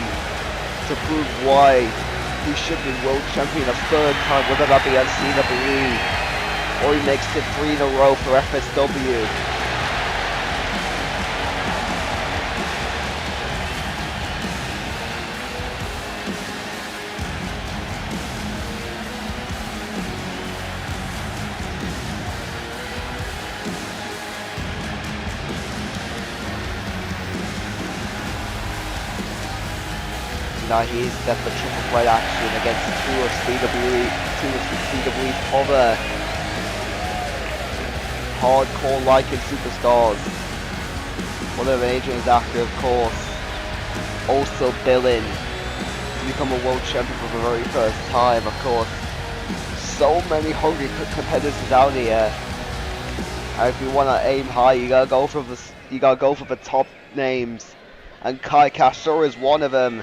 [SPEAKER 3] to prove why he should be world champion a third time, whether that be on CWE or he makes it 3 in a row for FSW. Now he's set the triple threat action against two of CWE's other hardcore liking superstars. One of Adrian's after, of course, also billing to become a world champion for the very first time. Of course, so many hungry competitors out here. And if you want to aim high, you gotta go for the top names, and Kai Cash sure is one of them.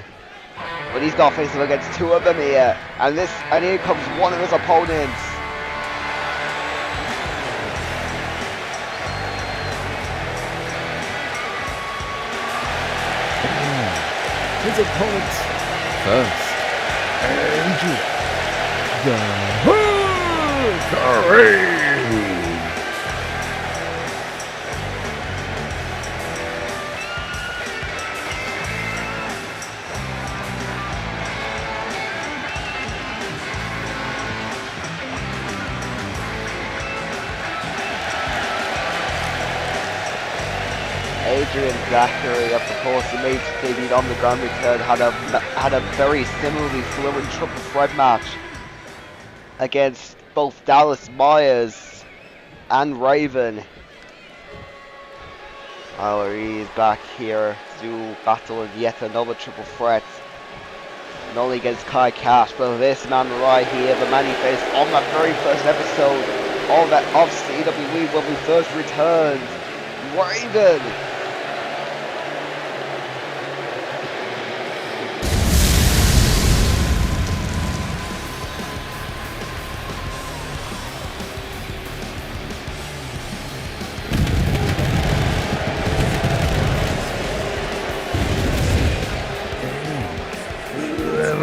[SPEAKER 3] But he's got to face him against two of them here. And here comes one of his opponents.
[SPEAKER 4] His opponent first, Andrew the
[SPEAKER 3] Adrian Zachary, of course, he made his debut on the ground return, had a very similarly fluent triple threat match against both Dallas Myers and Raven. Mallory is back here to battle in yet another triple threat. Not only against Kai Cash, but this man right here, the man he faced on that very first episode of CWE when we first returned, Raven.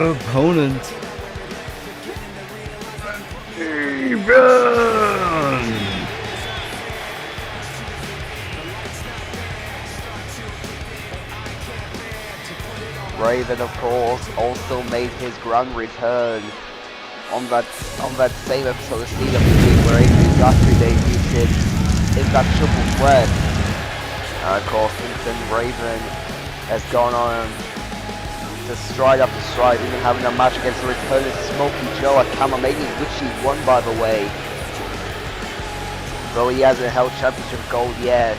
[SPEAKER 4] Opponent.
[SPEAKER 3] Raven, of course, also made his grand return on that same episode of CWE where Adrian Zachary debuted in that triple threat. Of course, since then Raven has gone on to stride after stride, even having a match against the returning Smokey Joe at Kamamania, which he won, by the way. Though he hasn't held championship gold yet,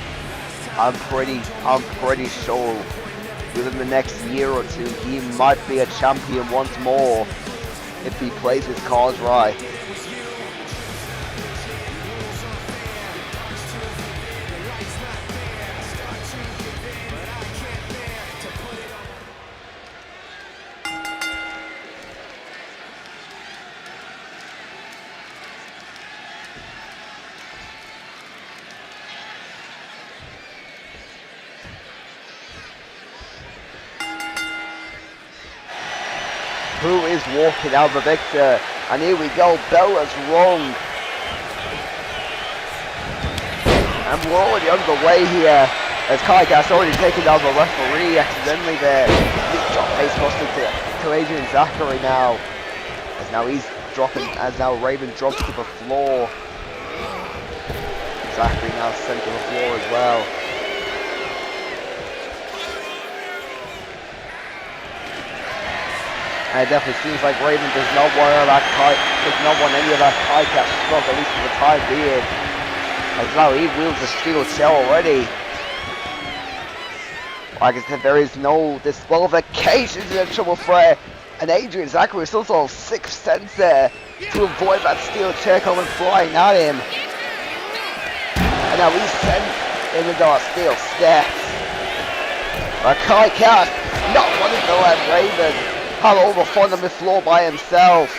[SPEAKER 3] I'm pretty sure within the next year or two he might be a champion once more if he plays his cards right. Who is walking out the victor? And here we go, Bella's rung. And we're already underway here as Kai Gas already taken down the referee accidentally there. Big drop face busted to Adrian Zachary now. As now Raven drops to the floor. Zachary now sent to the floor as well. And it definitely seems like Raven does not want any of that Kai Cash smoke, at least for the time being. As now he wields a steel chair already. Like I said, there is no disqualifications in a triple threat. And Adrian Zachary still sort of sixth sense there to avoid that steel chair coming flying at him. And now he's sent into our steel steps. But Kai Cash not wanting to let Raven have all the fun on the floor by himself.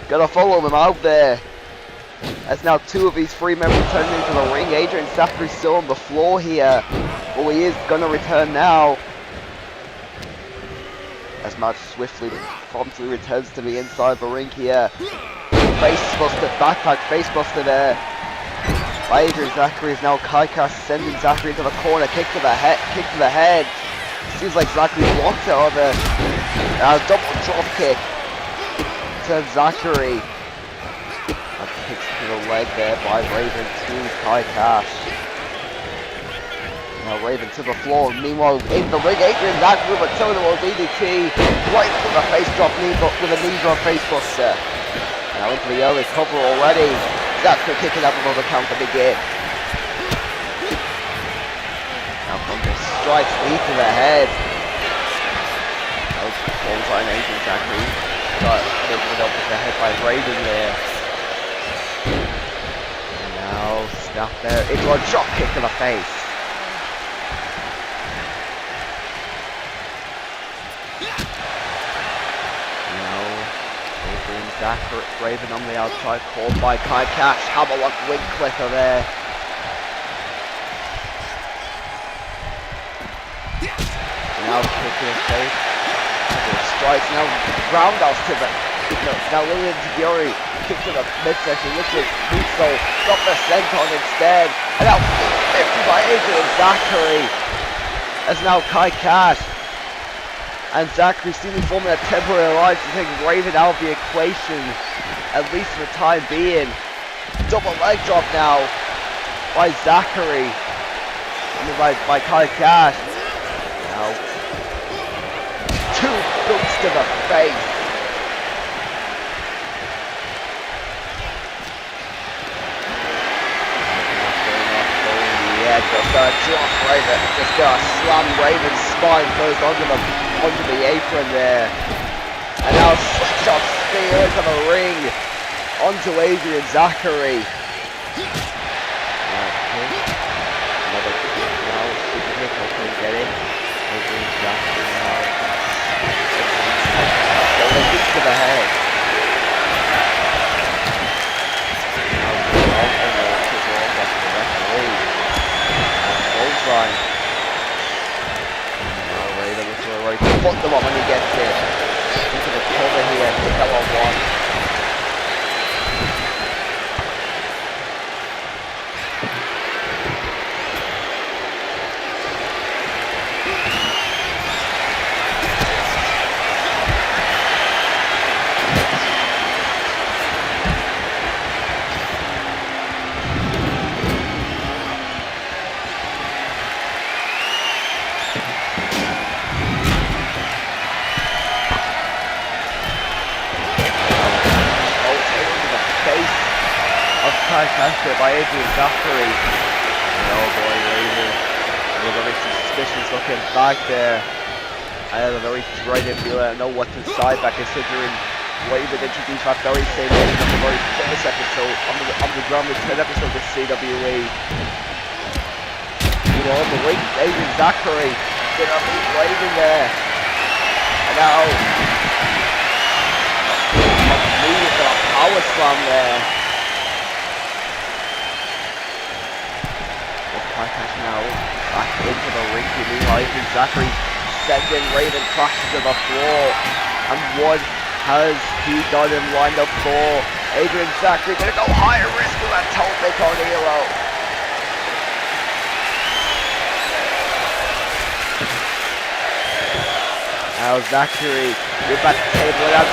[SPEAKER 3] Gotta follow him out there. As now two of these three men returning into the ring. Adrian Zachary's still on the floor here. Well, he is gonna return now. As March swiftly, promptly returns to the inside the ring here. Facebuster, backpack facebuster there. By Adrian Zachary is now Kai Cash sending Zachary into the corner. Kick to the head. Seems like Zachary blocked it on the double drop kick to Zachary. That kicks to the leg there by Raven to Kai Cash. Now Raven to the floor. Meanwhile, in the ring, Adrian Zachary with a total DDT right to the face drop with a knee drop face buster. Now into the early cover already. Zachary kicking up above the count to begin. Now from the strikes knee to the head. That was falls by Adrian Zachary. Got taken it up with the head by Raven there. And now snap there into a drop kick to the face. Now Adrian Zachary, Raven on the outside, called by Kai Cash. Hammerlock wing clicker there. Now kicking his face. Strikes now roundhouse to the now Lillian Fury kick to the midsection, looks like Muso got the senton instead. And now 50 by Adrian Zachary. As now Kai Cash and Zachary seemingly forming a temporary alliance to take Raven out of the equation, at least for the time being. Double leg drop now by Zachary. by Kai Cash. Now, 2 boots to the face. Yeah, just gonna drop Raven, just gonna slam Raven's spine first onto the apron there. And now slingshot spear into the ring, onto Adrian Zachary. Another super kick, I couldn't get it. Adrian Zachary now. Going deep to the head. Line. Now Raven looks for a way to put them up when he gets it. Into the cover here, pick up on 1. Pressure by Adrian Zachary. Oh boy, Raven with a very suspicious looking back there. I had a very dreaded feel. I don't know what to decide back considering Raven introduced that very same name in the very first episode on the Drama 10 episode of CWE. You know, the way Adrian Zachary did not beat Raven there. And now with a power slam there. Podcast now back into the ring. Meanwhile, Adrian Zachary sending Raven crashing to the floor. And what has he got him lined up for? Adrian Zachary gonna go higher risk with that toe pick on Hero. Now Zachary with that table and that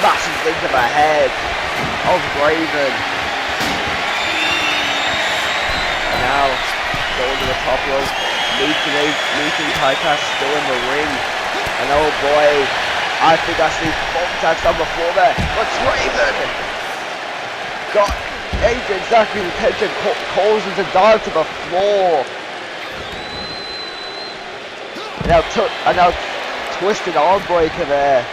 [SPEAKER 3] smashes into the head of Raven. Now going to the top rope, meeting Tycast still in the ring, and oh boy, I think I see thumbtacks on the floor there, but Raven got Adrian Zachary's attention, calls him to dive to the floor, and now twisted arm breaker there.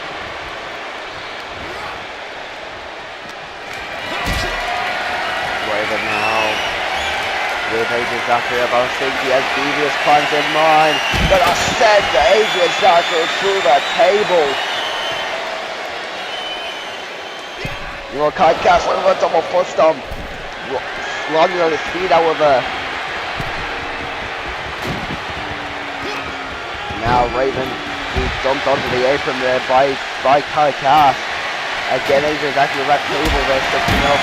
[SPEAKER 3] Raven now with Adrian Zachary about think he has devious plans in mind. Gonna send Adrian Zachary through the table. You know, Kai Cass with a double foot stomp. Landing on his feet, however. Now Raven being dumped onto the apron there by Kai Cass. Again, Adrian Zachary with that table there sticking up.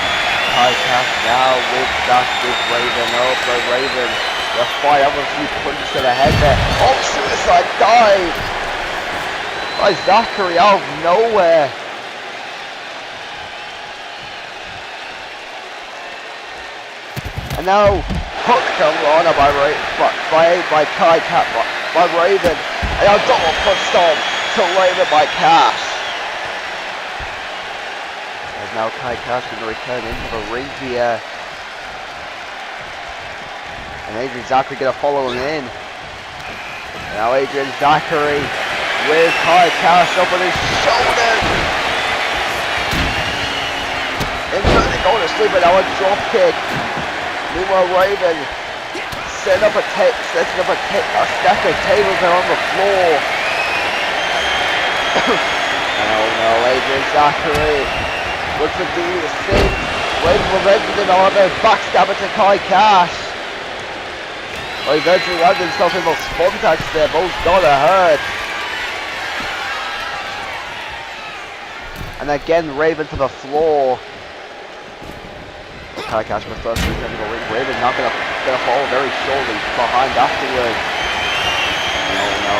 [SPEAKER 3] Kai Cass now with Raven up, but Raven will fire up a few punches to the head there. Oh, suicide dive by Zachary out of nowhere. And now hook comes on by Kai Cass by Raven, and now double foot stomp to Raven by Cass. Now Kai Cass going to return into the ring here. And Adrian Zachary going to follow him in. Now Adrian Zachary with Kai Cass up on his shoulders. Instantly going to sleep, and now a drop kick. Meanwhile Raven setting up a stack of tables there on the floor. No, Adrian Zachary looks to do the same. Raven prevented him, however, backstabber to Kai Cass. Well, he eventually landed himself in those thumbtacks there, both gonna hurt. And again, Raven to the floor. Kai Cass with first return to the ring. Raven not gonna fall very shortly behind afterwards. No.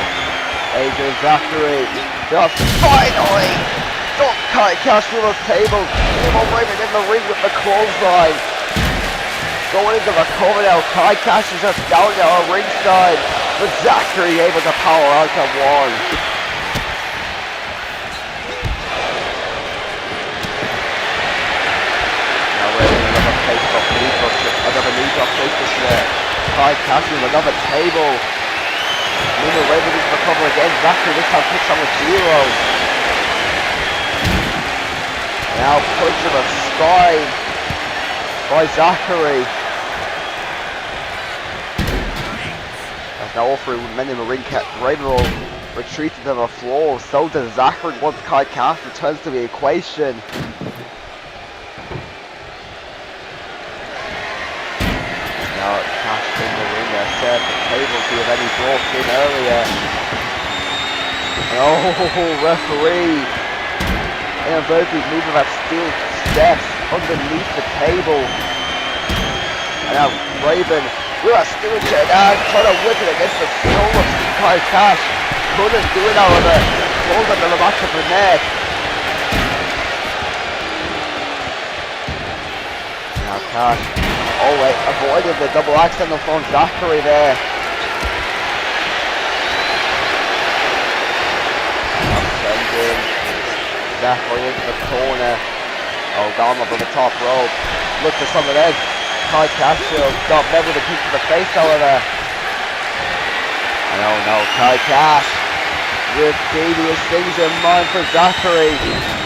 [SPEAKER 3] Adrian Zachary just finally got Kai Cass through those tables. Meanwhile, Raven in the ring with the clothesline. Going into the cover now. Kai Cash is just down there on ringside. But Zachary able to power out to one. Now we're in another place for another knee drop place this Kai Cash with another table. Nina Raven is recover again. Zachary this time picks on with zero. Now punch to the spine by Zachary. As now all three men in the ring, Raven will retreat to the floor. So does Zachary once Kai Cash returns to the equation. Now Cash in the ring there, set the table to have any brought in earlier. Oh, referee! Inadvertently moving that steel steps underneath the table. And now Raven with a steel chair now trying to whip it against the skull of Kai Cash. Couldn't do it however. Pulled under the back of the neck. Now Cash, oh wait, avoided the double accidental from Zachary there. Now sending Zachary into the corner. Oh, gone over the top rope. Look for some of that. Kai Cash got met with a kick to the face, however. Oh no, Kai Cash with devious things in mind for Zachary.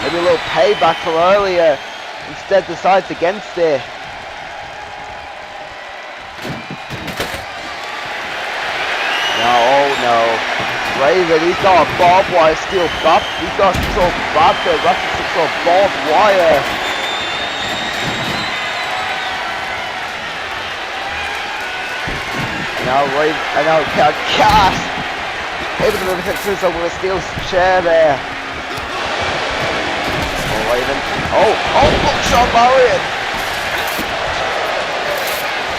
[SPEAKER 3] Maybe a little payback from earlier. Instead decides against it. No, oh no. Raven, he's got a barbed wire steel bat. He's got some sort of bat there, wrapped in some sort of barbed wire. Now Raven, and now Cash able to move it through with a steel chair there. Oh Raven, oh buckshot Marion.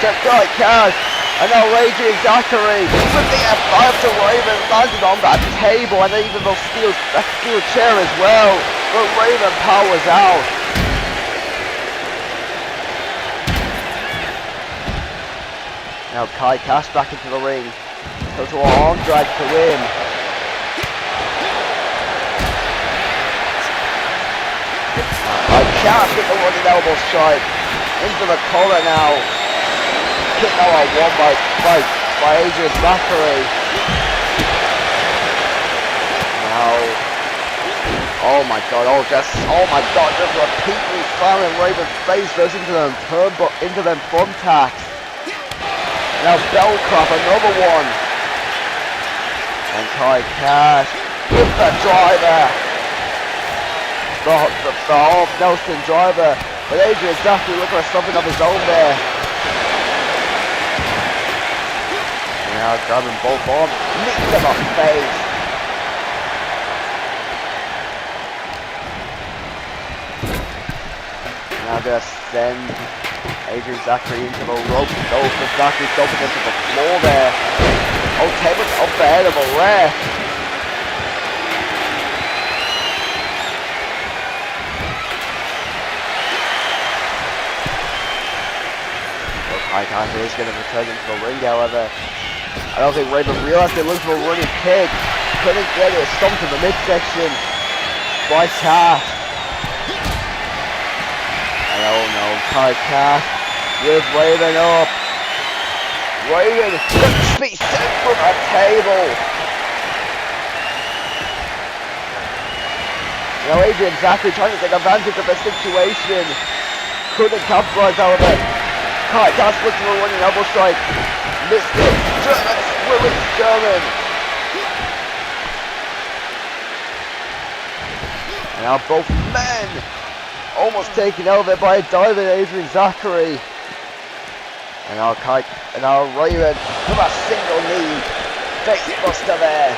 [SPEAKER 3] Check out Cash. And now Raging Zachary with the F5 to Raven, landed on that table, and even those that steel chair as well. But Raven powers out. Now Kai Cash back into the ring. Total arm drag to win. Kai Cash with the running elbow strike into the collar now. Kick now on one by Adrian Zachary. Now, oh my god, just repeatedly slamming Raven's face goes into them thumbtacks. Now bell crop, another one. And Kai Cash with the driver. The half Nelson driver. But Adrian Zachary looking for something of his own there. Now grabbing both arms, nicks them off face. Now gonna send Adrian Zachary into the rope. Goes for Zachary dumping into the floor there. Oh, table's up ahead of a ref. Kai Cash is going to return into the ring, however. I don't think Raven realized they looked for a running kick. Couldn't get it. Stumped in the midsection by Cash. And oh no, Kai Cash with Raven up. Raven looks to be sent from a table. Now Adrian Zachary trying to take advantage of the situation. Couldn't capitalize, however. Kai Cash looking for a running elbow strike. Missed it. German, Willis German. Now both men almost taken over by a diving Adrian Zachary. And now Raven with a single knee. Face buster there.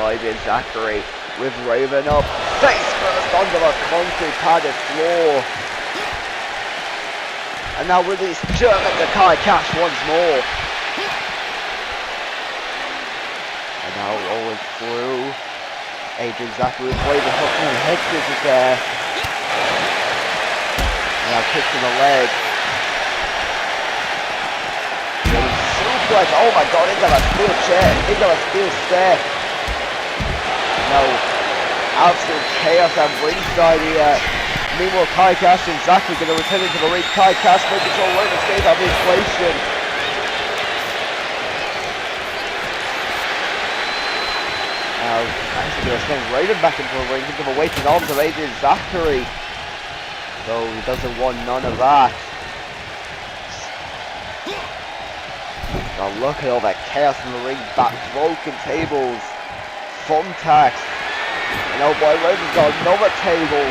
[SPEAKER 3] Adrian Zachary with Raven up. Face first onto the concrete padded floor. And now release German to Kai Cash once more. And now rolling through. Adrian Zachary with Raven hooking and head scissors there. And now kicks in the leg. suplex. Oh my god, into a steel chair, into a steel stair. No, absolute chaos at ringside here. Meanwhile, Kai Cash and Zachary going to return into the ring. Kai Cash making sure Raven stays out of the equation. Now, actually, they're sending Raven back into the ring, into the waiting arms of Adrian Zachary. So he doesn't want none of that. Now look at all that chaos in the ring, back broken tables, thumbtacks. And oh boy, Raven's got another table.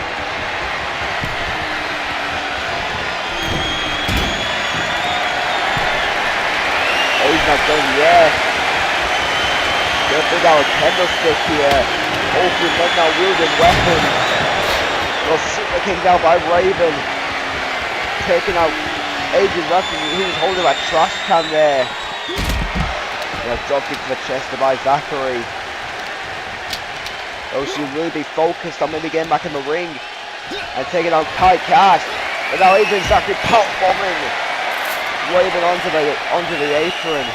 [SPEAKER 3] Oh, he's not done yet. Got a big old candlestick here. Hopefully men now wielding weapons. Well, super kicked out by Raven. Taking out Adrian Zachary, who was holding that trash can there. Dropped into the chest by Zachary. Oh, she'll really be focused on maybe getting back in the ring and taking on Kai Cash. But now Adrian Zachary pop bombing Raven onto the apron.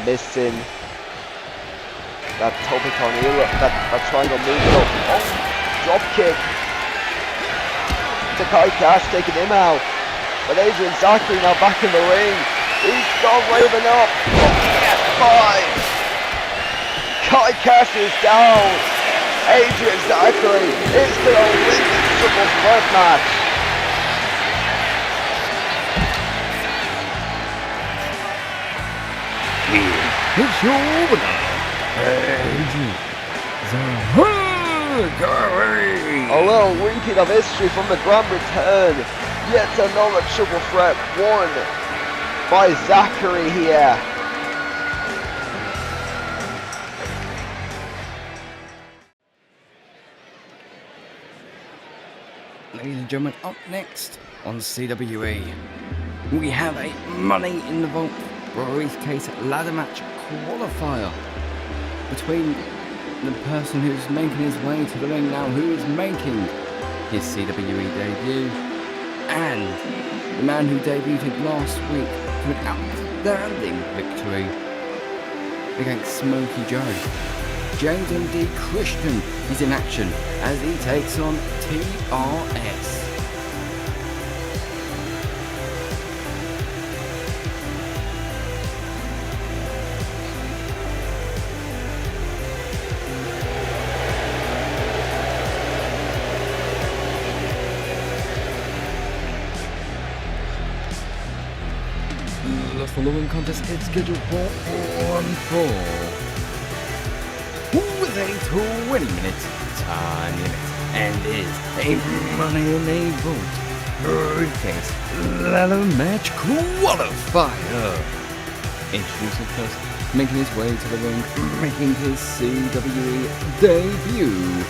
[SPEAKER 3] Missing that topic on here, that triangle move. Oh, drop kick to Kai Cash, taking him out. But Adrian Zachary now back in the ring. He's got Raven up. F5. Kai Cash is down. Adrian Zachary is going to win this triple threat match.
[SPEAKER 4] It's your winner, Adrian Zachary.
[SPEAKER 3] A little repeat of history from the Grand Return. Yet another triple threat won by Zachary here.
[SPEAKER 4] Ladies and gentlemen, up next on CWE, we have a Money in the Vault Briefcase ladder match qualifier between the person who's making his way to the ring now, who is making his CWE debut, and the man who debuted last week to an outstanding victory against Smokey Joe. James M.D. Christian is in action as he takes on TRS. The following contest is scheduled for 1 fall with a 20-minute time limit and is a Money in the Vault Briefcase ladder match qualifier. Introducing first, making his way to the ring, making his CWE debut,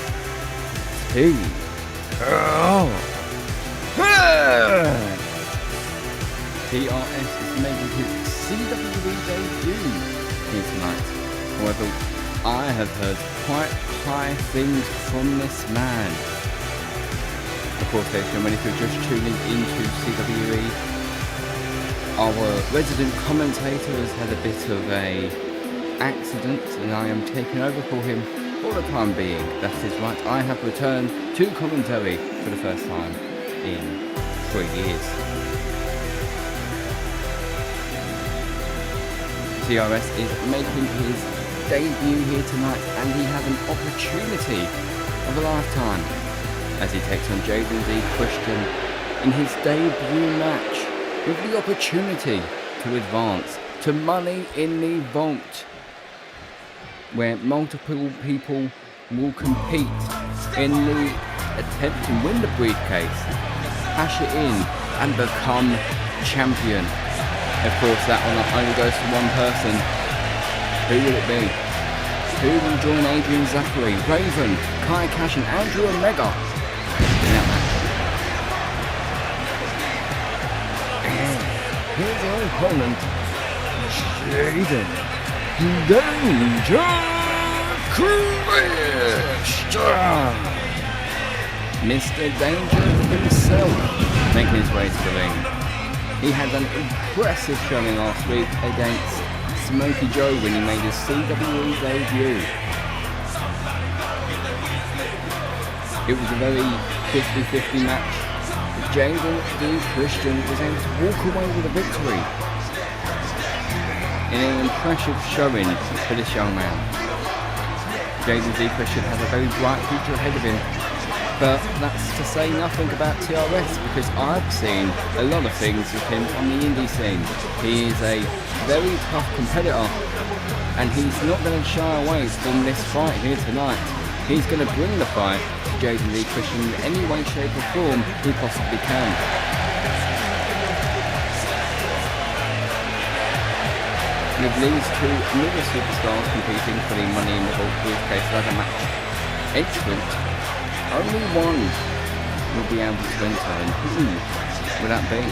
[SPEAKER 4] TRS is making his CWE debut here tonight. However, I have heard quite high things from this man. Of course, ladies and gentlemen, if you're just tuning into CWE, our resident commentator has had a bit of a accident and I am taking over for him for the time being. That is right, I have returned to commentary for the first time in 3 years. TRS is making his debut here tonight and he has an opportunity of a lifetime as he takes on Jaden D. Christian in his debut match with the opportunity to advance to Money in the Vault, where multiple people will compete in the attempt to win the briefcase, cash it in and become champion. Of course, that one only goes to one person. Who will it be? Who will join Adrian Zachary, Raven, Kai Cash and Andrew Omega in that match? And here's our opponent, Jaden Danger Christian. Mr. Danger himself making his way to the ring. He had an impressive showing last week against Smokey Joe when he made his CWE debut. It was a very 50-50 match. Jaden D. Christian was able to walk away with a victory in an impressive showing for this young man. Jaden D. Christian has a very bright future ahead of him, but that's to say nothing about TRS, because I've seen a lot of things with him on the indie scene. He is a very tough competitor, and he's not going to shy away from this fight here tonight. He's going to bring the fight to Jaden D. Christian in any way, shape or form he possibly can. With these two newer superstars competing for the Money in the Vault Briefcase ladder match entrant, only one will be able to enter, and who will that be?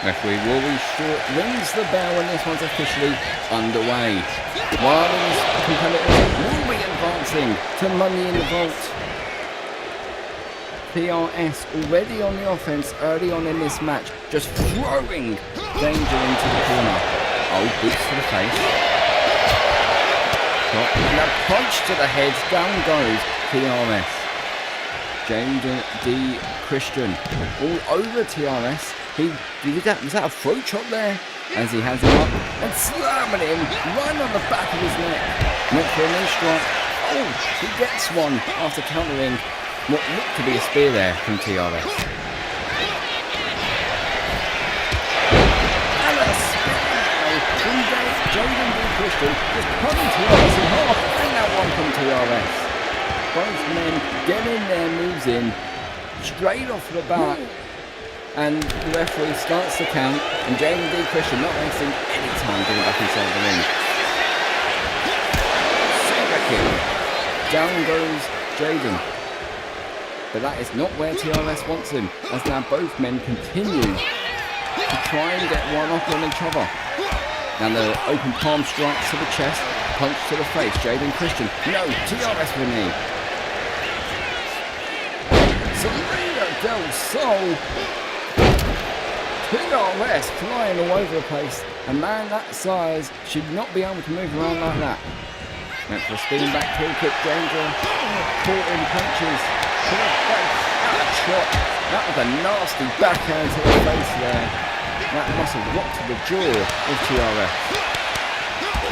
[SPEAKER 4] Referee Rory Stewart rings the bell when this one's officially underway. Marlon's competitors will be advancing to Money in the Vault. PRS already on the offense early on in this match, just throwing danger into the corner. Oh, boots to the face. And a punch to the head, down goes TRS. Jaden D. Christian all over TRS. Was that a throat chop there? As he has him up and slamming him right on the back of his neck. Went for a knee strike. Oh, he gets one after countering what looked to be a spear there from TRS. And a spear from Jaden D. Christian, just putting TRS in half, and that one from TRS. Both men getting their moves in straight off the bat. And the referee starts the count, and Jaden D. Christian not wasting any time getting back inside the ring. Super kick. Down goes Jaden. But that is not where TRS wants him, as now both men continue to try and get one up on each other. Now the open palm strikes to the chest, punch to the face. Jaden Christian. No, TRS with a knee. Serena Del Sol. TRS flying all over the place. A man that size should not be able to move around like that. Went for a spinning back toe kick, danger. Caught in punches. To the face. And a chop. That was a nasty backhand to the face there. That must have rocked to the jaw of TRS.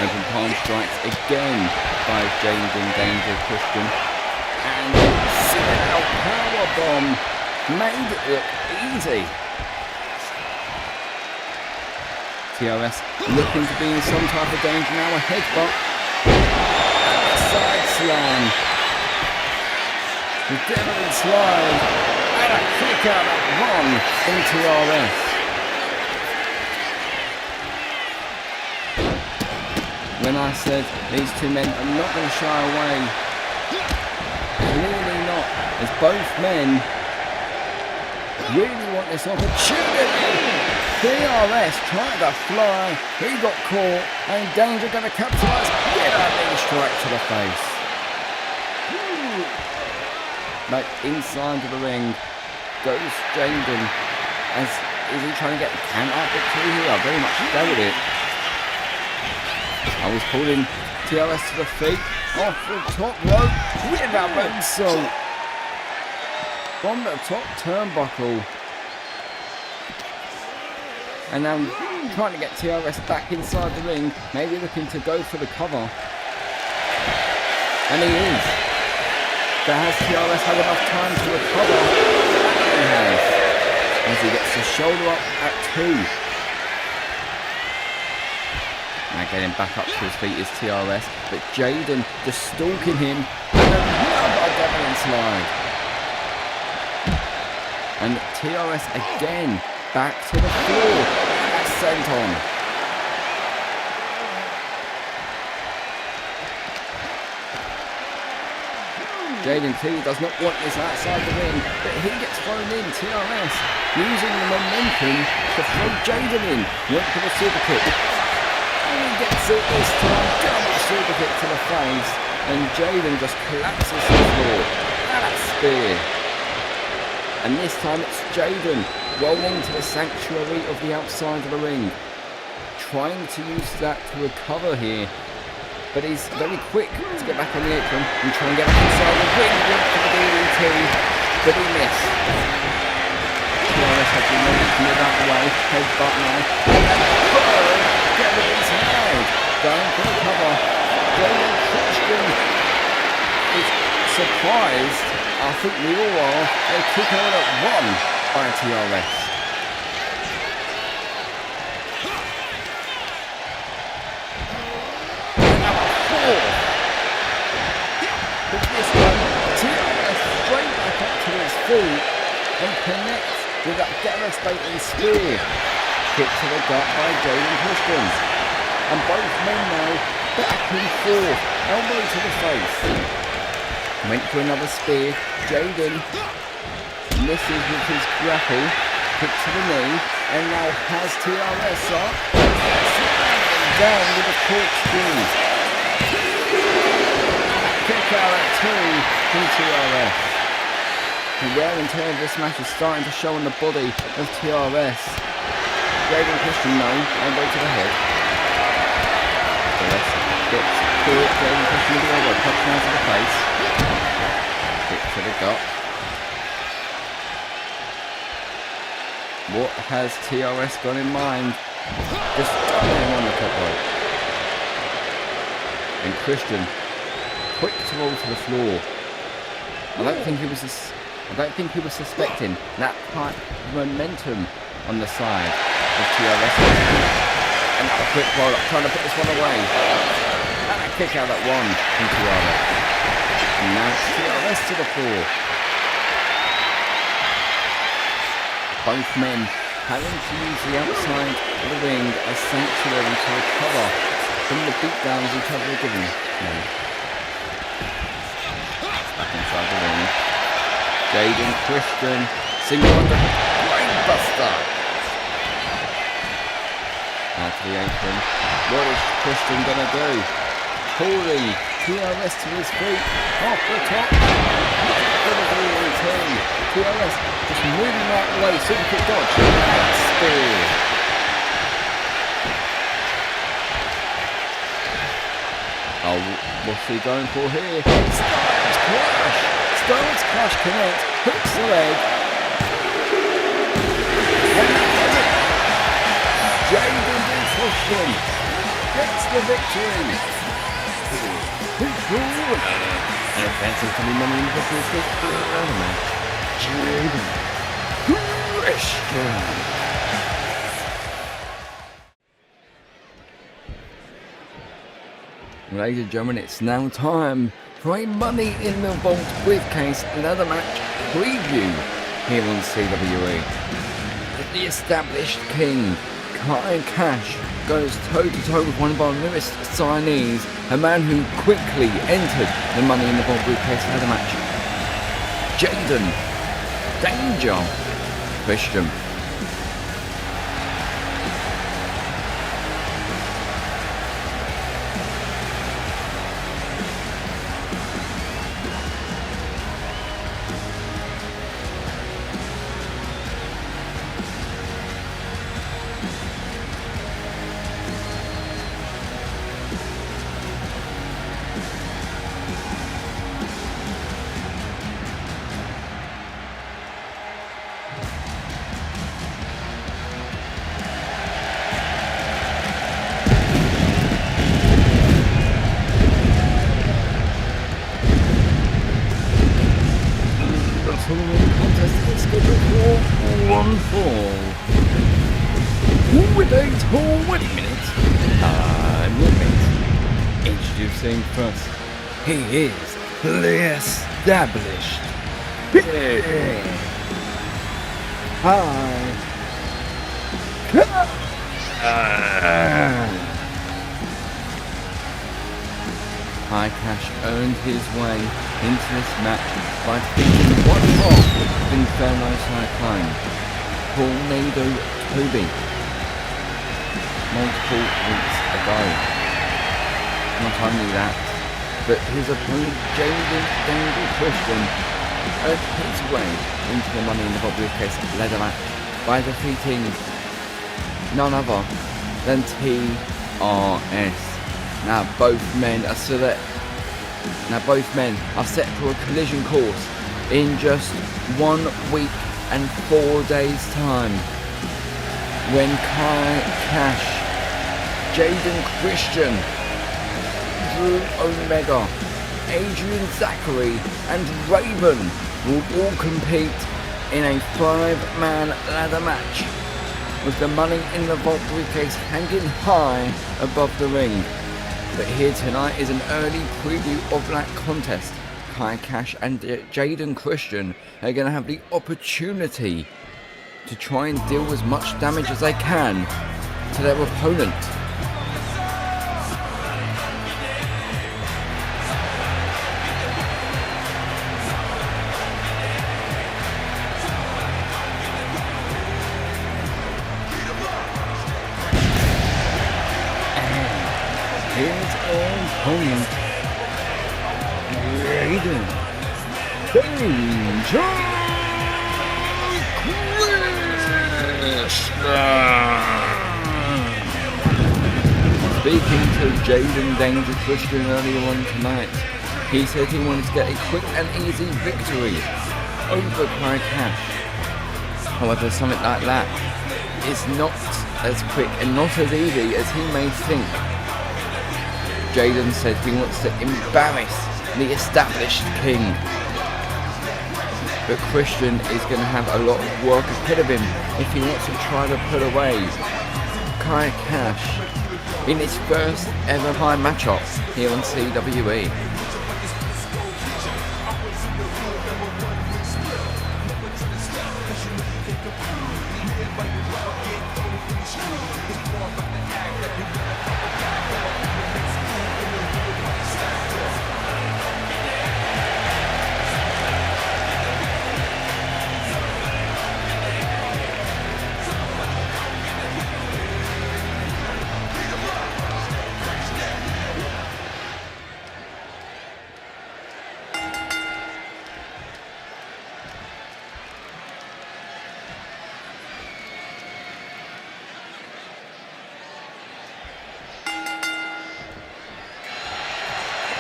[SPEAKER 4] Open palm strikes again by James in danger, Christian. And sit out powerbomb made it look easy. TRS looking to be in some type of danger now. A headbutt. And a side slam. The devil slide. And a kick out at one from TRS. When I said these two men are not going to shy away, clearly not, as both men really want this opportunity. TRS trying to fly, he got caught, and Danger going to capitalise. Get a knee strike to the face. Back inside of the ring goes Jaden. Is he trying to get the count out victory here? I very much doubt it. I was pulling TRS to the feet, off the top rope, with a moonsault from the top turnbuckle. And now trying to get TRS back inside the ring, maybe looking to go for the cover. And he is. But has TRS had enough time to recover? He has. as he gets the shoulder up at 2. Now getting back up to his feet is TRS, but Jaden just stalking him, and another Devlin slide. And TRS again back to the floor. That's sent on. Jaden clearly does not want this outside the ring, but he gets thrown in. TRS using the momentum to throw Jaden in. Went for the super kick. And he gets it this time. Double super kick to the face. And Jaden just collapses to the floor. And a spear. And this time it's Jaden rolling to the sanctuary of the outside of the ring. Trying to use that to recover here. But he's very quick to get back on the apron and try and get back inside the ring. Went for the DDT, but he missed. TRS had been ready to move out the way. Headbutt now. And Devin's head. Going for the cover. David Christian is surprised. I think we all are. They kick out at 1 by TRS. And connects with that devastating spear. Kick to the gut by Jaden Christian. And both men now back and forth, elbow to the face. Went for another spear. Jaden misses with his grapple. Kick to the knee. And now has TRS up. Down with a corkscrew. Kick out at 2 from TRS. The wear and tear of this match is starting to show on the body of TRS. Jaden Christian now, elbow to the head. TRS gets caught, Jaden Christian with the elbow, punch down to the face. Kick to the gut. What has TRS got in mind? Just him on the top rope. And Christian, quick to roll to the floor. I don't think he was suspecting that part of momentum on the side of TRS. And a quick roll up, trying to put this one away. And a kick out at 1 from TRS. And now it's TRS to the floor. Both men having to use the outside of the ring as sanctuary to recover from the beatdowns each other are giving them. Back inside the ring. Jaden Christian, single under, brainbuster. Out to the apron. What is Christian gonna do? Pulling TRS to his feet, off the top. For the DDT. TRS just moving right away, super kick dodge. Spear. Oh, what's he going for here? Styles Clash! Styles Clash connect, hooks the leg. Jaden Christian gets the victory. And advancing to the money in the fifth round match. Jaden Christian. Ladies and gentlemen, it's now time for a Money in the Vault Briefcase leather match preview here on CWE. The established king, Kai Cash, goes toe-to-toe with one of our newest signees, a man who quickly entered the Money in the Vault Briefcase leather match. Jaden Danger Christian. with a 20 minutes time limit. Introducing first, he is the established Big High High Cash earned his way into this match by defeating one half of Inferno Cyclone, Tornado Toby, multiple weeks ago. Not only that, but his opponent Jaden Dangle Christian earned his way into the Money in the Vault Briefcase ladder match by defeating none other than TRS. Now both men are set for a collision course in just 1 week and 4 days time, when Kai Cash, Jaden Christian, Drew Omega, Adrian Zachary and Raven will all compete in a 5-man ladder match, with the Money in the Vault Briefcase hanging high above the ring. But here tonight is an early preview of that contest. Kai Cash and Jaden Christian are going to have the opportunity to try and deal as much damage as they can to their opponent. His opponent, Raiden Danger Speaking to Jaden Danger Christian earlier on tonight, he said he wanted to get a quick and easy victory over Kai Cash. However, something like that is not as quick and not as easy as he may think. Jaden said he wants to embarrass the established king. But Christian is going to have a lot of work ahead of him if he wants to try to put away Kai Cash in his first ever high matchup here on CWE.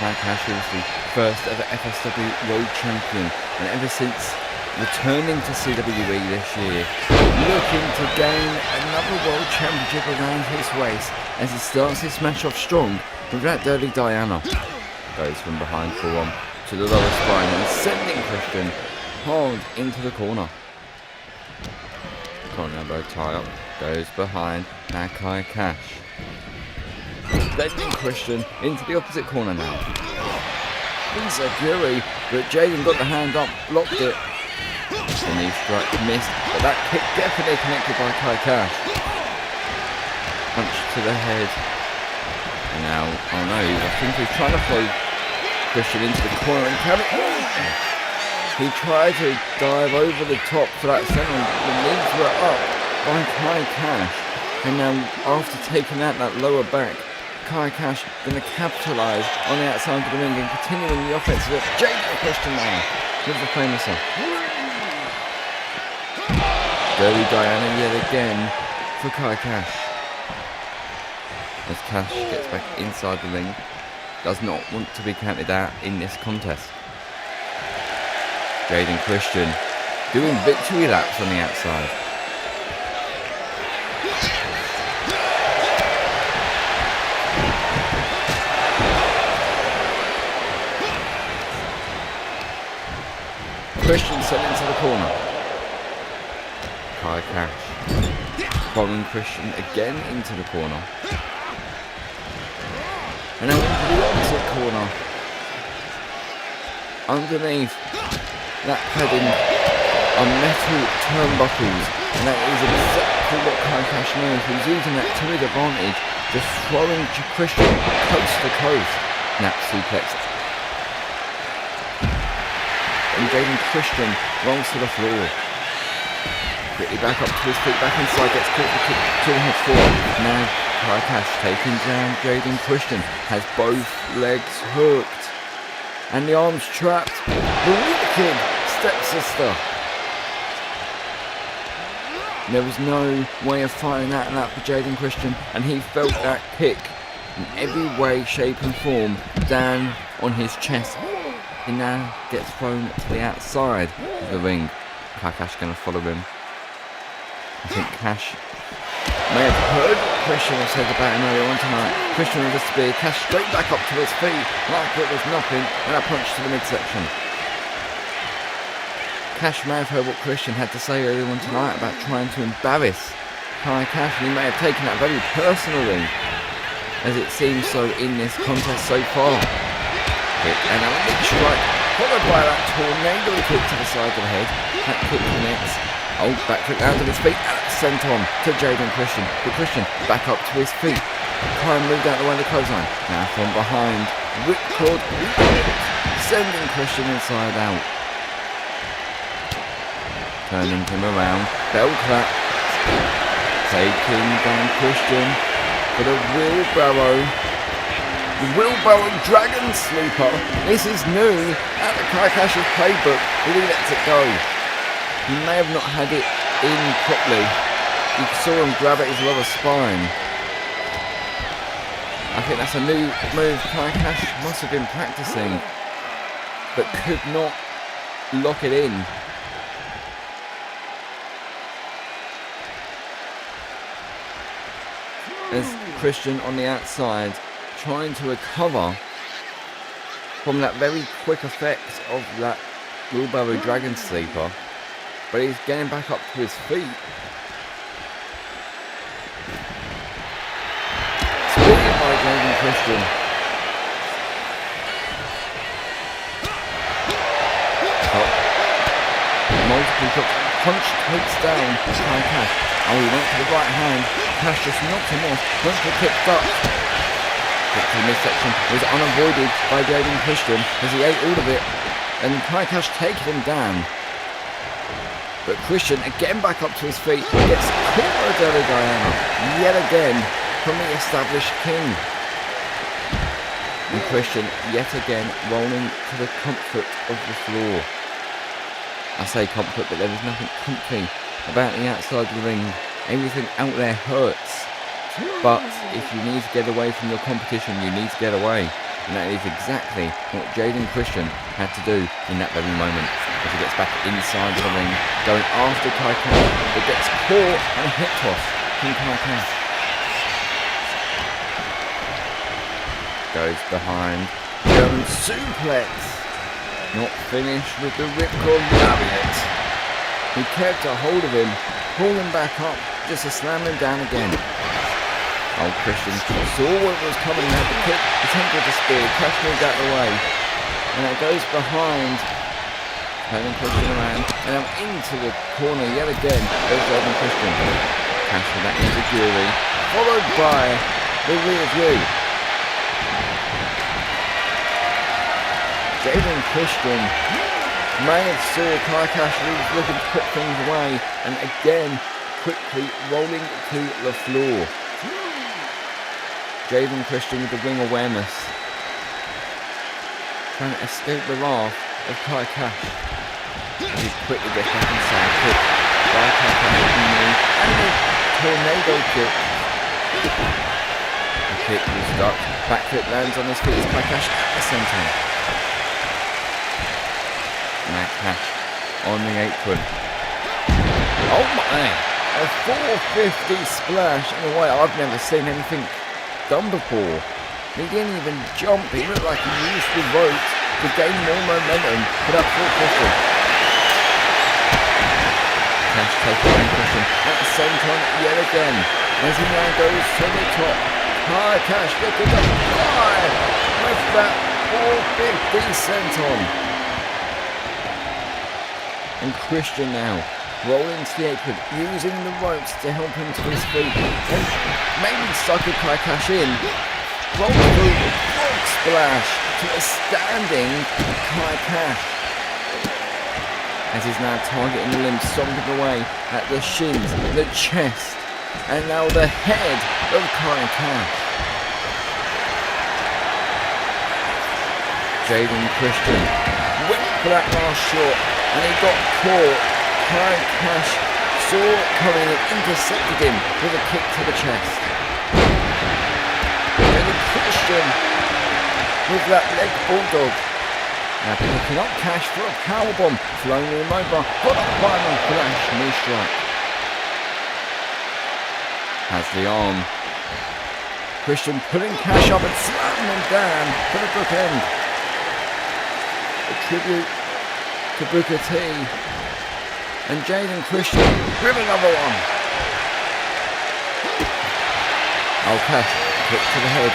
[SPEAKER 4] Kai Cash is the first ever FSW World Champion, and ever since returning to CWE this year, looking to gain another World Championship around his waist as he starts this match off strong with that Dirty Diana. Goes from behind forearm to the lower spine and sending Christian hard into the corner. Corner elbow tie up, goes behind, now Kai Cash. Sending Christian into the opposite corner now. Insecurity, but Jaden got the hand up, blocked it. The knee strike missed, but that kick definitely connected by Kai Cash. Punch to the head. And now, oh no, I think he's trying to throw Christian into the corner and carry. He tried to dive over the top for that center, the knees were up by Kai Cash. And now, after taking out that lower back, Kai Cash going to capitalise on the outside of the ring and continuing the offense with Jaden Christian now with the famous one. Dirty Diana yet again for Kai Cash. As Cash gets back inside the ring, does not want to be counted out in this contest. Jaden Christian doing victory laps on the outside. Christian sent into the corner. Kai Cash Throwing Christian again into the corner. And now into the opposite corner. Underneath that padding are metal turnbuckles. And that is exactly what Kyle knows. He's using that to his advantage. Just throwing Christian coast to coast. Snap suplex. And Jaden Christian rolls to the floor. Quickly back up to his feet, back inside, gets caught the kick to the head forward. Now Kyle taking down Jaden Christian, has both legs hooked. And the arms trapped. The wicked stepsister. There was no way of fighting that and that for Jaden Christian, and he felt that kick in every way, shape and form down on his chest. He now gets thrown to the outside of the ring. Cash going to follow him. I think Cash may have heard what Christian has said about him earlier on tonight. Christian with a spear, Cash straight back up to his feet, like it was nothing, and a punch to the midsection. Cash may have heard what Christian had to say earlier on tonight about trying to embarrass Kai Cash, and he may have taken that very personally, as it seems so in this contest so far. Kick and a big strike, followed by that tornado kick to the side of the head. That kick connects. Oh, back foot down to his feet, and sent on to Jaden Christian. But Christian back up to his feet. Kai moved out the way of the clothesline. Now from behind, whipcord, sending Christian inside out. Turning him around, bell clap, taking down Christian for the wheelbarrow. The wheelbarrow dragon sleeper. This is new out of Kai Cash's playbook, but he lets it go. He may have not had it in properly. You saw him grab at his lower spine. I think that's a new move Kai Cash must have been practicing, but could not lock it in. As Christian on the outside trying to recover from that very quick effect of that wheelbarrow dragon sleeper, but he's getting back up to his feet. Spotted by Jaden Christian. Multiple shots. Punch takes down Kai Cash. Oh, he went to the right hand. Cash just knocked him off. Went for a kick up. Kick to the midsection was unavoided by Jaden Christian as he ate all of it. And Kai Cash takes him down. But Christian again back up to his feet. Gets caught by Deli Diana. Yet again from the established king. And Christian yet again rolling to the comfort of the floor. I say comfort, but there is nothing comfy about the outside of the ring. Everything out there hurts. But if you need to get away from your competition, you need to get away. And that is exactly what Jaden Christian had to do in that very moment. As he gets back inside the ring, going after Kai Cash, but gets caught and a hip toss from Kai Cash. Goes behind, German suplex. Not finished with the ripcord lariat. He kept a hold of him, pulled him back up, just to slam him down again. Oh, Christian saw what was coming, had the kick, attempted to spear, Cash moved out of the way. And it goes behind, turning Christian around, and I'm into the corner yet again. There's Jaden Christian. Cash with that enziguri, followed by the rear view. Jaden Christian may have saw Kai Cash looking to put things away, and again quickly rolling to the floor. Jaden Christian with the ring awareness, trying to escape the wrath of Kai Cash. He quickly gets back inside, kick by Kai Cash with the knee, and the tornado kick. The kick was stuck, back foot lands on his feet as Kai Cash at the centre. Now Cash on the apron. Oh my! A 450 splash in a way I've never seen anything done before. He didn't even jump. He looked like he used the rope to gain more momentum for that 450. Cash taking on Christian at the same time yet again. As he now goes to the top. Cash looking to fly with that 450 senton. And Christian now rolling to the apron, using the ropes to help him to his feet. And maybe sucker Cash in. Roll through, frog splash to a standing Cash. As he's now targeting the limbs, stomping away at the shins, the chest, and now the head of Cash. Jaden Christian went for that last shot, and he got caught. Cash saw it coming and intercepted him with a kick to the chest. Jaden Christian with that leg bulldog. Now picking up Cash for a powerbomb, flowing in the mobile, got a final flash knee strike. Has the arm. Christian pulling Cash up and slamming him down for the bookend. A tribute to Booker T. And Jaden Christian with another one. Oh, Cash, kick to the head.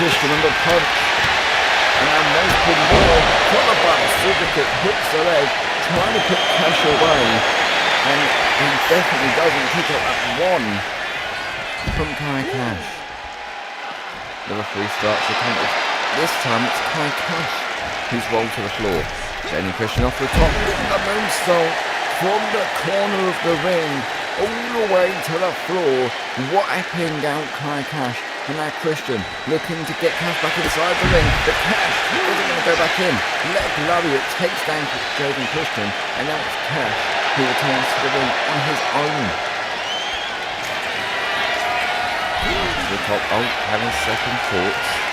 [SPEAKER 4] Christian under punch. And now multiple more. Follow by a super kick, hooks the leg, trying to put Cash away. And he definitely doesn't pick up that one from Cash. The referee starts the count. This time it's Cash who's rolled to the floor. Jaden Christian off the top, the moonsault from the corner of the ring, all the way to the floor, wiping out Cash. And now Christian looking to get Cash back inside the ring, but Cash isn't going to go back in. Leg lariat takes down Jaden Christian, and now it's Cash who returns to the ring on his own. To the top, having second thoughts.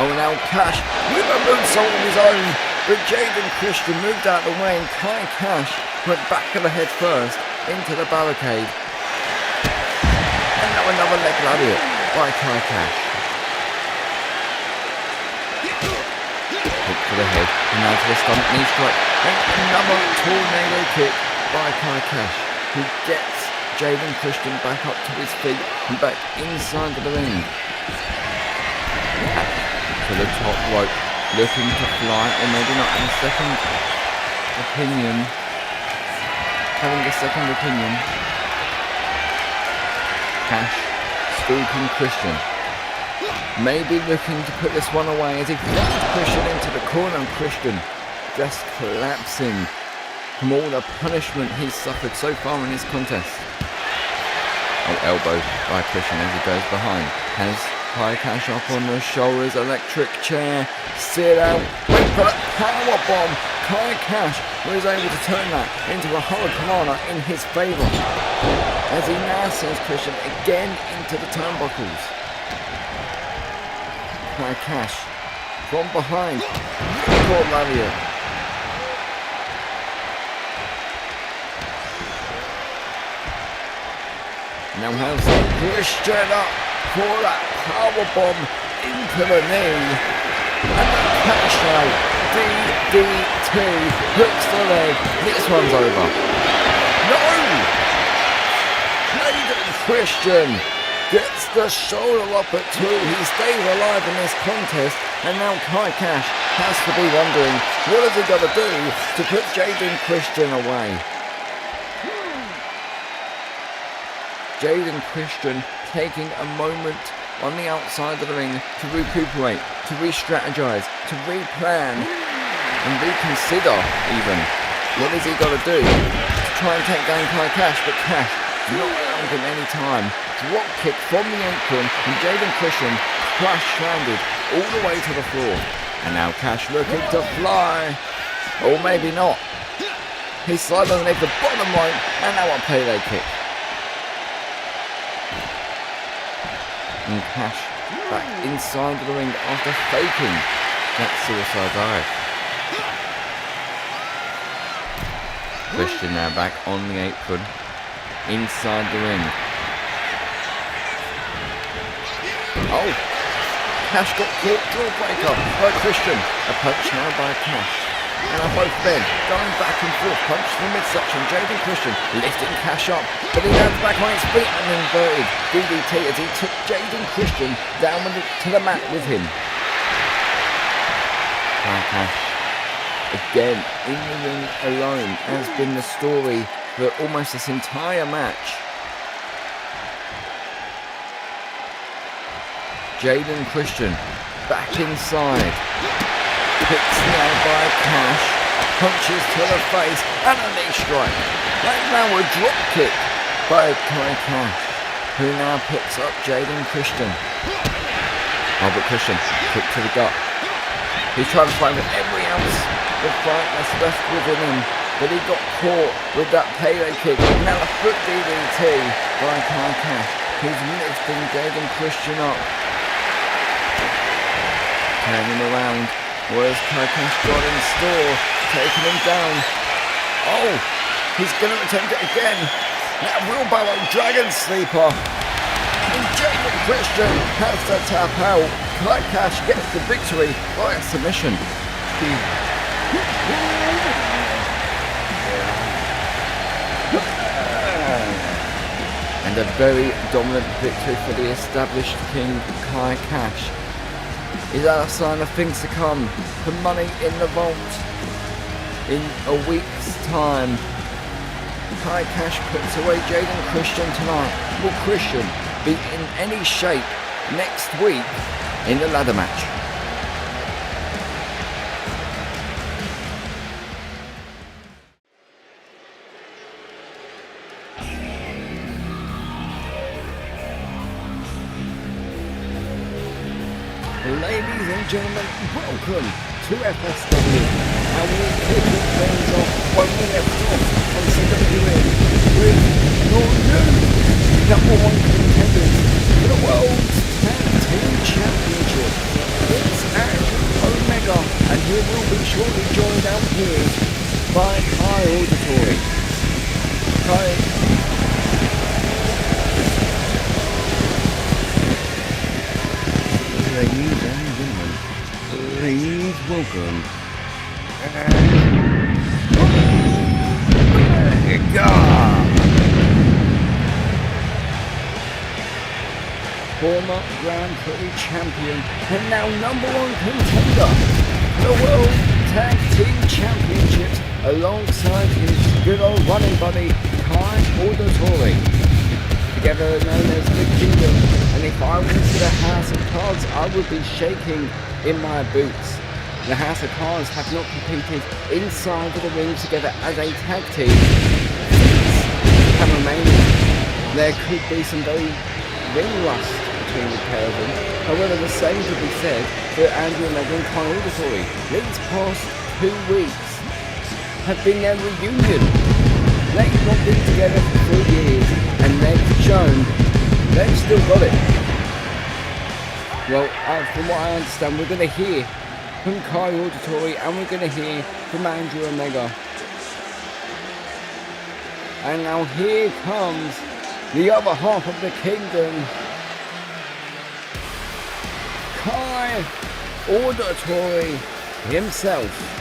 [SPEAKER 4] Now Cash with a moonsault of his own, but Jaden Christian moved out of the way and Cash went back of the head first into the barricade. And now another leg lariat by Cash. Hook to the head and now to the stomach knee strike. And another tornado kick by Cash, who gets Jaden Christian back up to his feet and back inside of the ring. To the top rope, looking to fly, or maybe not, in a second opinion. Having a second opinion. Cash stalking Christian. Maybe looking to put this one away as he flips Christian into the corner, and Christian just collapsing from all the punishment he's suffered so far in this contest. Elbow by Christian as he goes behind. Has Cash up on the shoulders, electric chair, sit out, wait for that power bomb. Cash was able to turn that into a hurricanrana in his favour, as he now sends Christian again into the turnbuckles. Cash from behind, ripcord lariat. Now has Christian up for that powerbomb into the knee. And the Cash out. DDT hooks the leg. This one's over. No! Jaden Christian gets the shoulder up at 2. He stays alive in this contest. And now Cash has to be wondering, what has he got to do to put Jaden Christian away? Jaden Christian taking a moment on the outside of the ring to recuperate, to re-strategize, to re-plan, and reconsider even. What has he got to do to try and take down Cash? But Cash not allowing him any time. Drop kick from the apron, and Jaden Christian crash landed all the way to the floor. And now Cash looking to fly. Or maybe not. He slides underneath the bottom line, and now a payday kick. And Cash back inside the ring after faking that suicide dive. Christian now back on the apron, inside the ring. Cash got caught, jawbreaker by Christian. A punch now by Cash. And are both men going back and forth, punch to the midsection. Jaden Christian lifting Cash up, but he lands back on his feet and inverted DDT as he took Jaden Christian down to the mat with him. Cash again in the ring alone has been the story for almost this entire match. Jaden Christian back inside. Picks now by Cash. Punches to the face and a knee strike. Right now a drop kick by Cash, who now picks up Jaden Christian. Albert Christian, kick to the gut. He's trying to find with every ounce of fight that's left within him, but he got caught with that Pele kick. Now a foot DDT by Cash. He's lifting Jaden Christian up. Turning him around. Where's Cash got in store? Taking him down. Oh, he's going to attempt it again. That wheelbarrow dragon sleeper. And Jaden Christian has to tap out. Cash gets the victory by a submission. And a very dominant victory for the established king, Cash. Is that a sign of things to come for Money in the Vault in a week's time? Cash puts away Jaden Christian tonight. Will Christian be in any shape next week in the ladder match? Ladies and gentlemen, welcome to FSW. And we're kicking things off when we left off on CWA with your new number one contenders for the World's Tag Team Championship. It's Andrew Omega, and he will be shortly joined out here by Kai Auditory. Ladies and gentlemen, please welcome Omega, former Grand Prix champion and now number one contender for the World Tag Team Championships alongside his good old running buddy Kai Auditory, together known as the Kingdom. And if I went to the House of Cards, I would be shaking in my boots. The House of Cards have not competed inside of the ring together as a tag team since Hammermania. There could be some very ring rust between the pair of them. However, the same could be said for Andrew Omega and Kai Auditory. These past 2 weeks have been their reunion. They've not been together for 3 years, and they've shown they've still got it. Well, from what I understand, we're going to hear from Kai Auditory and we're going to hear from Andrew Omega. And now here comes the other half of the kingdom, Kai Auditory himself.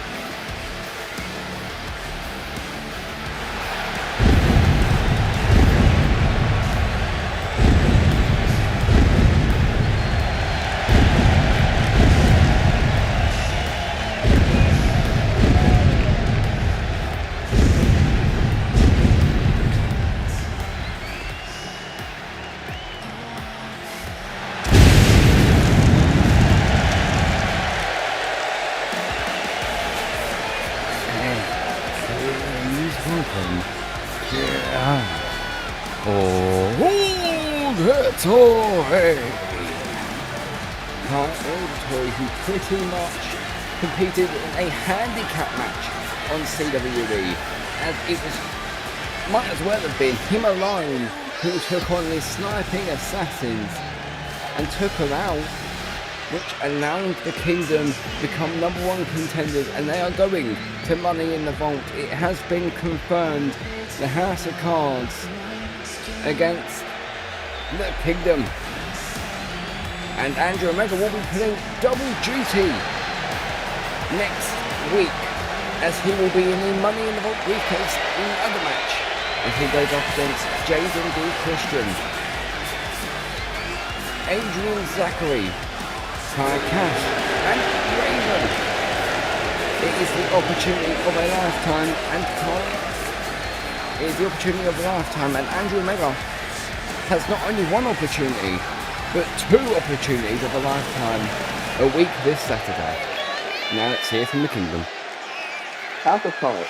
[SPEAKER 4] Auditory! Kai Auditory, who pretty much competed in a handicap match on CWE, as it might as well have been him alone who took on the sniping assassins and took them out, which allowed the Kingdom become number one contenders, and they are going to Money in the Vault. It has been confirmed, the House of Cards against the Kingdom, and Andrew Omega will be playing double duty next week as he will be in the Money in the Vault briefcase ladder match as he goes up against Jaden D. Christian, Adrian Zachary, Ty Cash, and Raven. It is the opportunity of a lifetime, and Ty is the opportunity of a lifetime, and Andrew Omega has not only one opportunity, but 2 opportunities of a lifetime a week this Saturday. Now let's hear from the Kingdom.
[SPEAKER 5] House of Cards,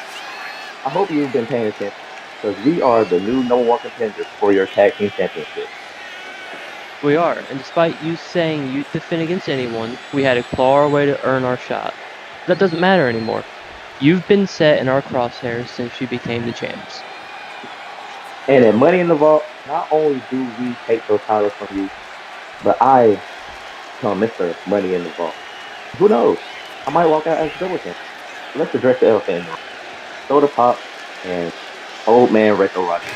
[SPEAKER 5] I hope you've been paying attention, because we are the new #1 contenders for your tag team championship.
[SPEAKER 6] We are, and despite you saying you'd defend against anyone, we had to claw our way to earn our shot. That doesn't matter anymore. You've been set in our crosshairs since you became the champs.
[SPEAKER 5] And at Money in the Vault, not only do we take those titles from you, but I become Mr. Money in the Vault. Who knows? I might walk out as double champ. Let's address the elephant in the room. Soda Pop and Old Man Retro Roger.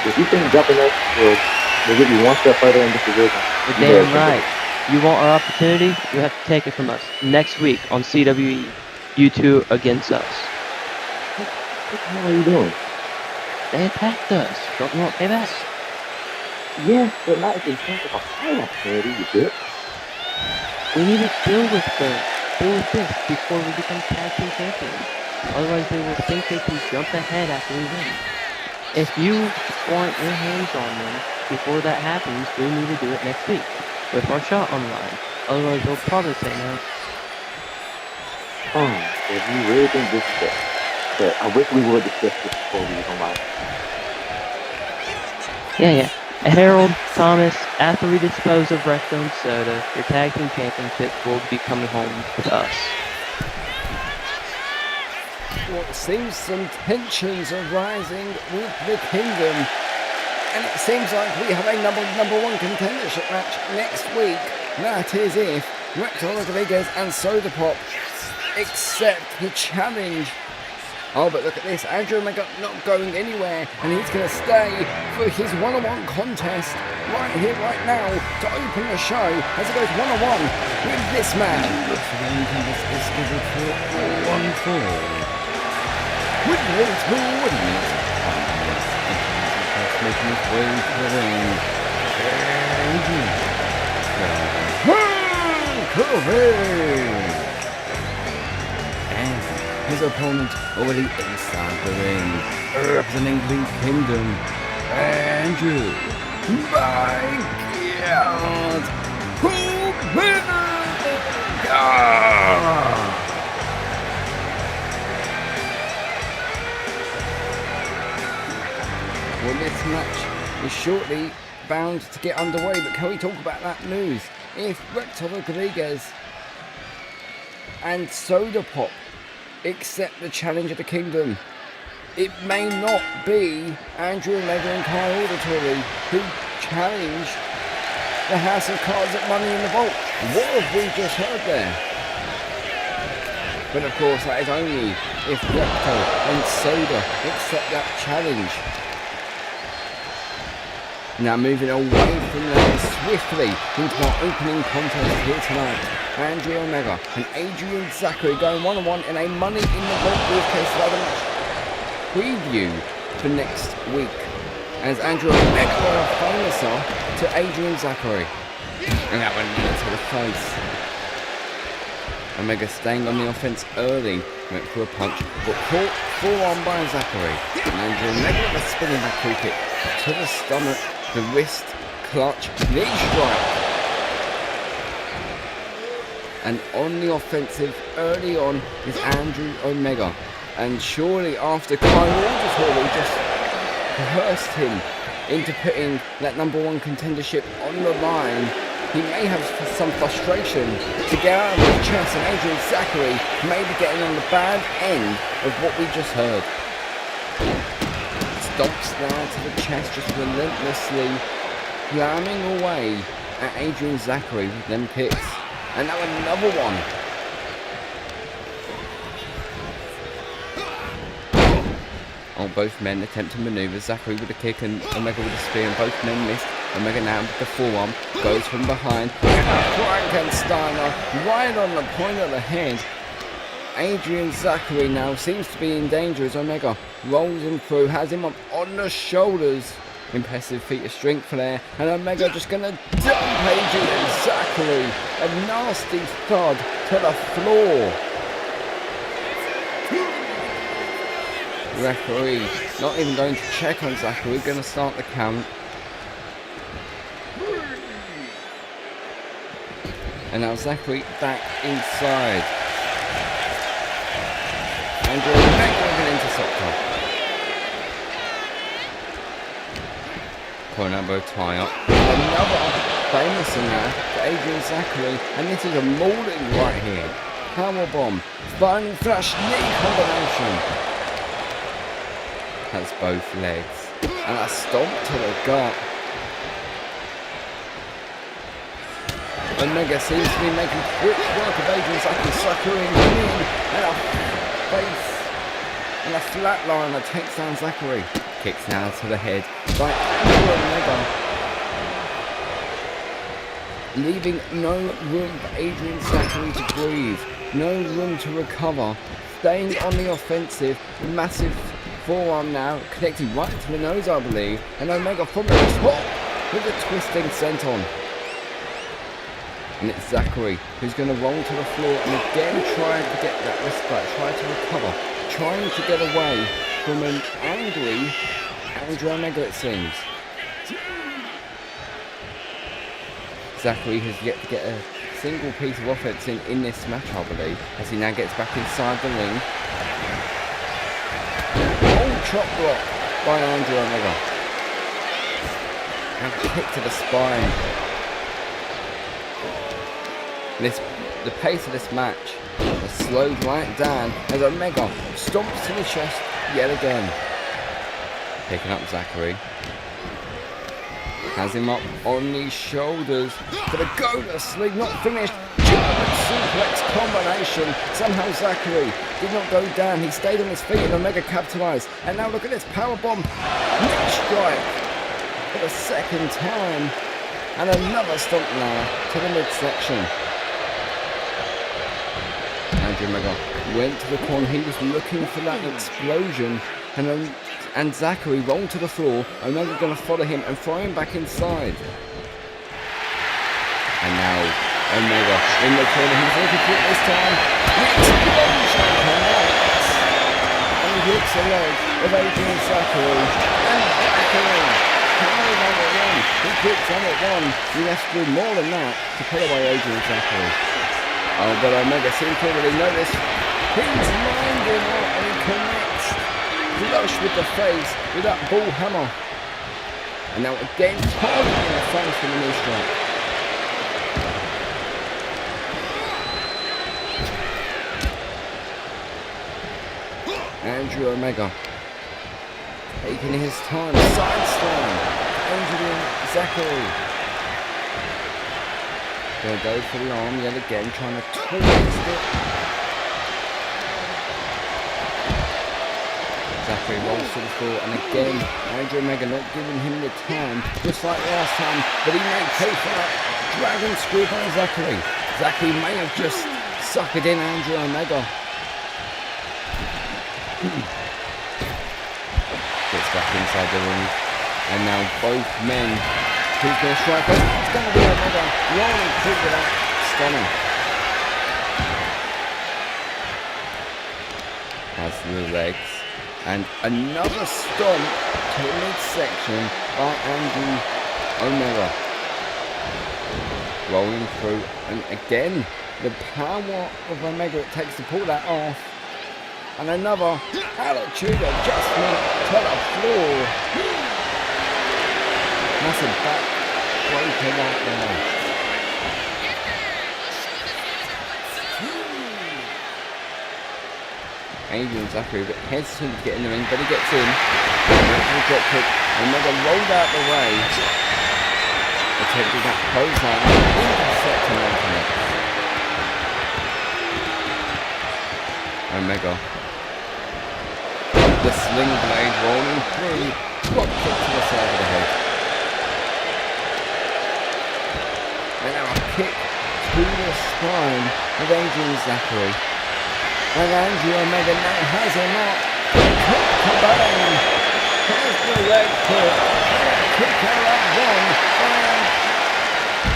[SPEAKER 5] If you think jumping us will get you one step further in this division,
[SPEAKER 6] You're damn right. You want our opportunity? You have to take it from us. Next week on CWE, you 2 against us.
[SPEAKER 5] What the hell are you doing?
[SPEAKER 6] They attacked us. Don't you want payback?
[SPEAKER 5] Yes, but not if you think of a fight opportunity, you did.
[SPEAKER 6] We need to deal with this before we become tag team champions. Otherwise they will think they can jump ahead after we win. If you want your hands on them before that happens, we need to do it next week, with our shot on the line. Otherwise they'll probably say no.
[SPEAKER 5] If you really think this is it, but I wish we would discuss this before we go live.
[SPEAKER 6] Yeah. Harold, Thomas, after we dispose of Recto and Soda, your tag team championship will be coming home with us.
[SPEAKER 4] What seems some tensions are rising with the Kingdom, and it seems like we have a number 1 contendership match next week. That is if Recto Rodriguez and Soda Pop accept the challenge. Oh, but look at this, Andrew Omega not going anywhere, and he's going to stay for his one-on-one contest right here, right now, to open the show as he goes one-on-one with this man. Looks like is scheduled for 1-4. With the 2 minutes. Making his way to the ring. And his opponent already inside the ring, representing the Kingdom, Andrew. My God! Well, this match is shortly bound to get underway, but can we talk about that news? If Recto Rodriguez and Soda Pop accept the challenge of the Kingdom, it may not be Andrew Omega and Kyle Auditory who challenge the House of Cards at Money in the Vault. What have we just heard there? But of course that is only if Recto and Soda accept that challenge. Now moving away from that swiftly into our opening contest here tonight. Andrew Omega and Adrian Zachary going one-on-one in a Money in the Vault briefcase ladder match preview for next week, as Andrew Omega will famous to Adrian Zachary. And that went to the face. Omega staying on the offense early, went for a punch, but caught full-on by Zachary. And Andrew Omega with a spinning back free kick to the stomach, the wrist, clutch, knee strike. And on the offensive early on is Andrew Omega. And surely after Kyle Auditory just coerced him into putting that #1 contendership on the line, he may have some frustration to get out of his chest, and Adrian Zachary may be getting on the bad end of what we just heard. Stomps now to the chest, just relentlessly slamming away at Adrian Zachary with them kicks. And now another one. Oh, both men attempt to maneuver. Zachary with a kick and Omega with a spear, and both men missed. Omega now with the forearm, goes from behind. Frankensteiner right on the point of the head. Adrian Zachary now seems to be in danger as Omega rolls him through, has him up on the shoulders. Impressive feat of strength there, and Omega just gonna dump Adrian Zachary. A nasty thud to the floor. Referee not even going to check on Zachary, gonna start the count. And now Zachary back inside. Andrew Omega with an interceptor. Cornabo tie up. Another famous in there for Adrian Zachary. And this is a mauling right here. Powerbomb. Spine flash knee combination. Has both legs. And a stomp to the gut. Omega seems to be making quick work of Adrian Zachary, suckering him in, and a face and a flatliner takes down Zachary. Kicks now to the head by Andrew Omega, leaving no room for Adrian Zachary to breathe, no room to recover, staying on the offensive. Massive forearm now, connecting right to the nose, I believe, and Omega from the top with a twisting senton. And it's Zachary who's going to roll to the floor and again try to get that respite, try to recover, trying to get away from an angry Andrew Omega, it seems. Zachary has yet to get a single piece of offense in this match, I believe, as he now gets back inside the ring. Old chop block by Andrew Omega. And a kick to the spine. The pace of this match has slowed right down as Omega stomps to the chest yet again. Picking up Zachary. Has him up on his shoulders for the go-to sleep, not finished. German suplex combination. Somehow Zachary did not go down. He stayed on his feet and Omega capitalized. And now look at this powerbomb. Neck strike for the second time. And another stomp now to the midsection. Andrew Omega went to the corner. He was looking for that explosion, and Zachary rolled to the floor. Omega going to follow him and throw him back inside. And now Omega in the corner. He's looking for it this time. The explosion connects, and he hits the leg of Adrian Zachary. And Zachary carried on at one. He kicks on at one. He has to do more than that to put away Adrian Zachary. Oh, but Omega seems to already know this. He's lined him up and he connects flush with the face with that bull hammer. And now again, targeting the face for the knee strike. Andrew Omega taking his time, side slam, Adrian Zachary. Gonna go for the arm yet again, trying to twist it. Zachary rolls to the floor, and again, Andrew Omega not giving him the time, just like last time, but he may pay for that dragon scoop on Zachary. Zachary may have just suckered in Andrew Omega. Gets back inside the ring, and now both men. Who's going to strike us? It's going to be Omega rolling through with that stunning. Has the legs. And another stomp to the midsection by Andrew Omega. Rolling through. And again, the power of Omega it takes to pull that off. And another attitude adjustment to the floor. Massive back breaker right there. Adrian Zachary a bit hesitant to get in the ring, but he gets in. Drop kick. Another rolled out the way. Attempting that clothesline. Intercepting Omega. The sling blade rolling through. Drop kick to the side of the head. And now a kick to the spine of Adrian Zachary. And Andrew Omega now has him up. Kabang! Has the leg hook. Kick out at one.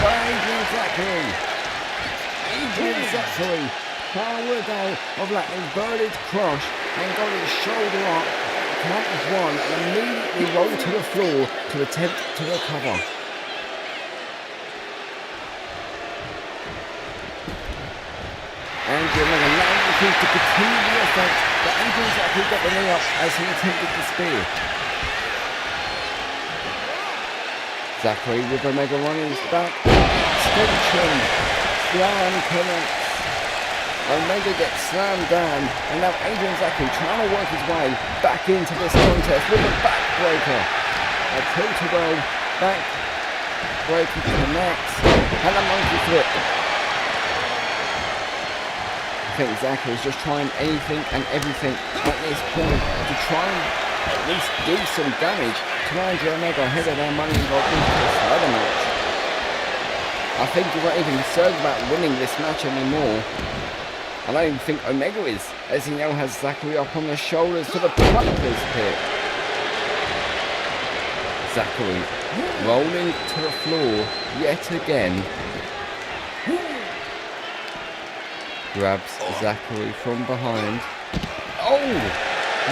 [SPEAKER 4] By Adrian Zachary. Adrian Zachary powered out of that inverted crush and got his shoulder up. Count of one and immediately rolled to the floor to attempt to recover. Andrew Omega now looking to continue the offense, but Adrian Zachary got the knee up as he attempted the spear. Zachary with Omega running his back. Extension. Slam connects. Omega gets slammed down, and now Adrian Zachary trying to work his way back into this contest with a backbreaker. A tilt-a-whirl backbreaker connects, and a monkey flip. I think Zachary's just trying anything and everything at this point to try and at least do some damage to Andrew Omega ahead of their Money Involved Briefcase ladder match. I think he's not even concerned about winning this match anymore. I don't even think Omega is, as he now has Zachary up on the shoulders to the puncher's pit. Zachary rolling to the floor yet again. Grabs Zachary from behind. Oh!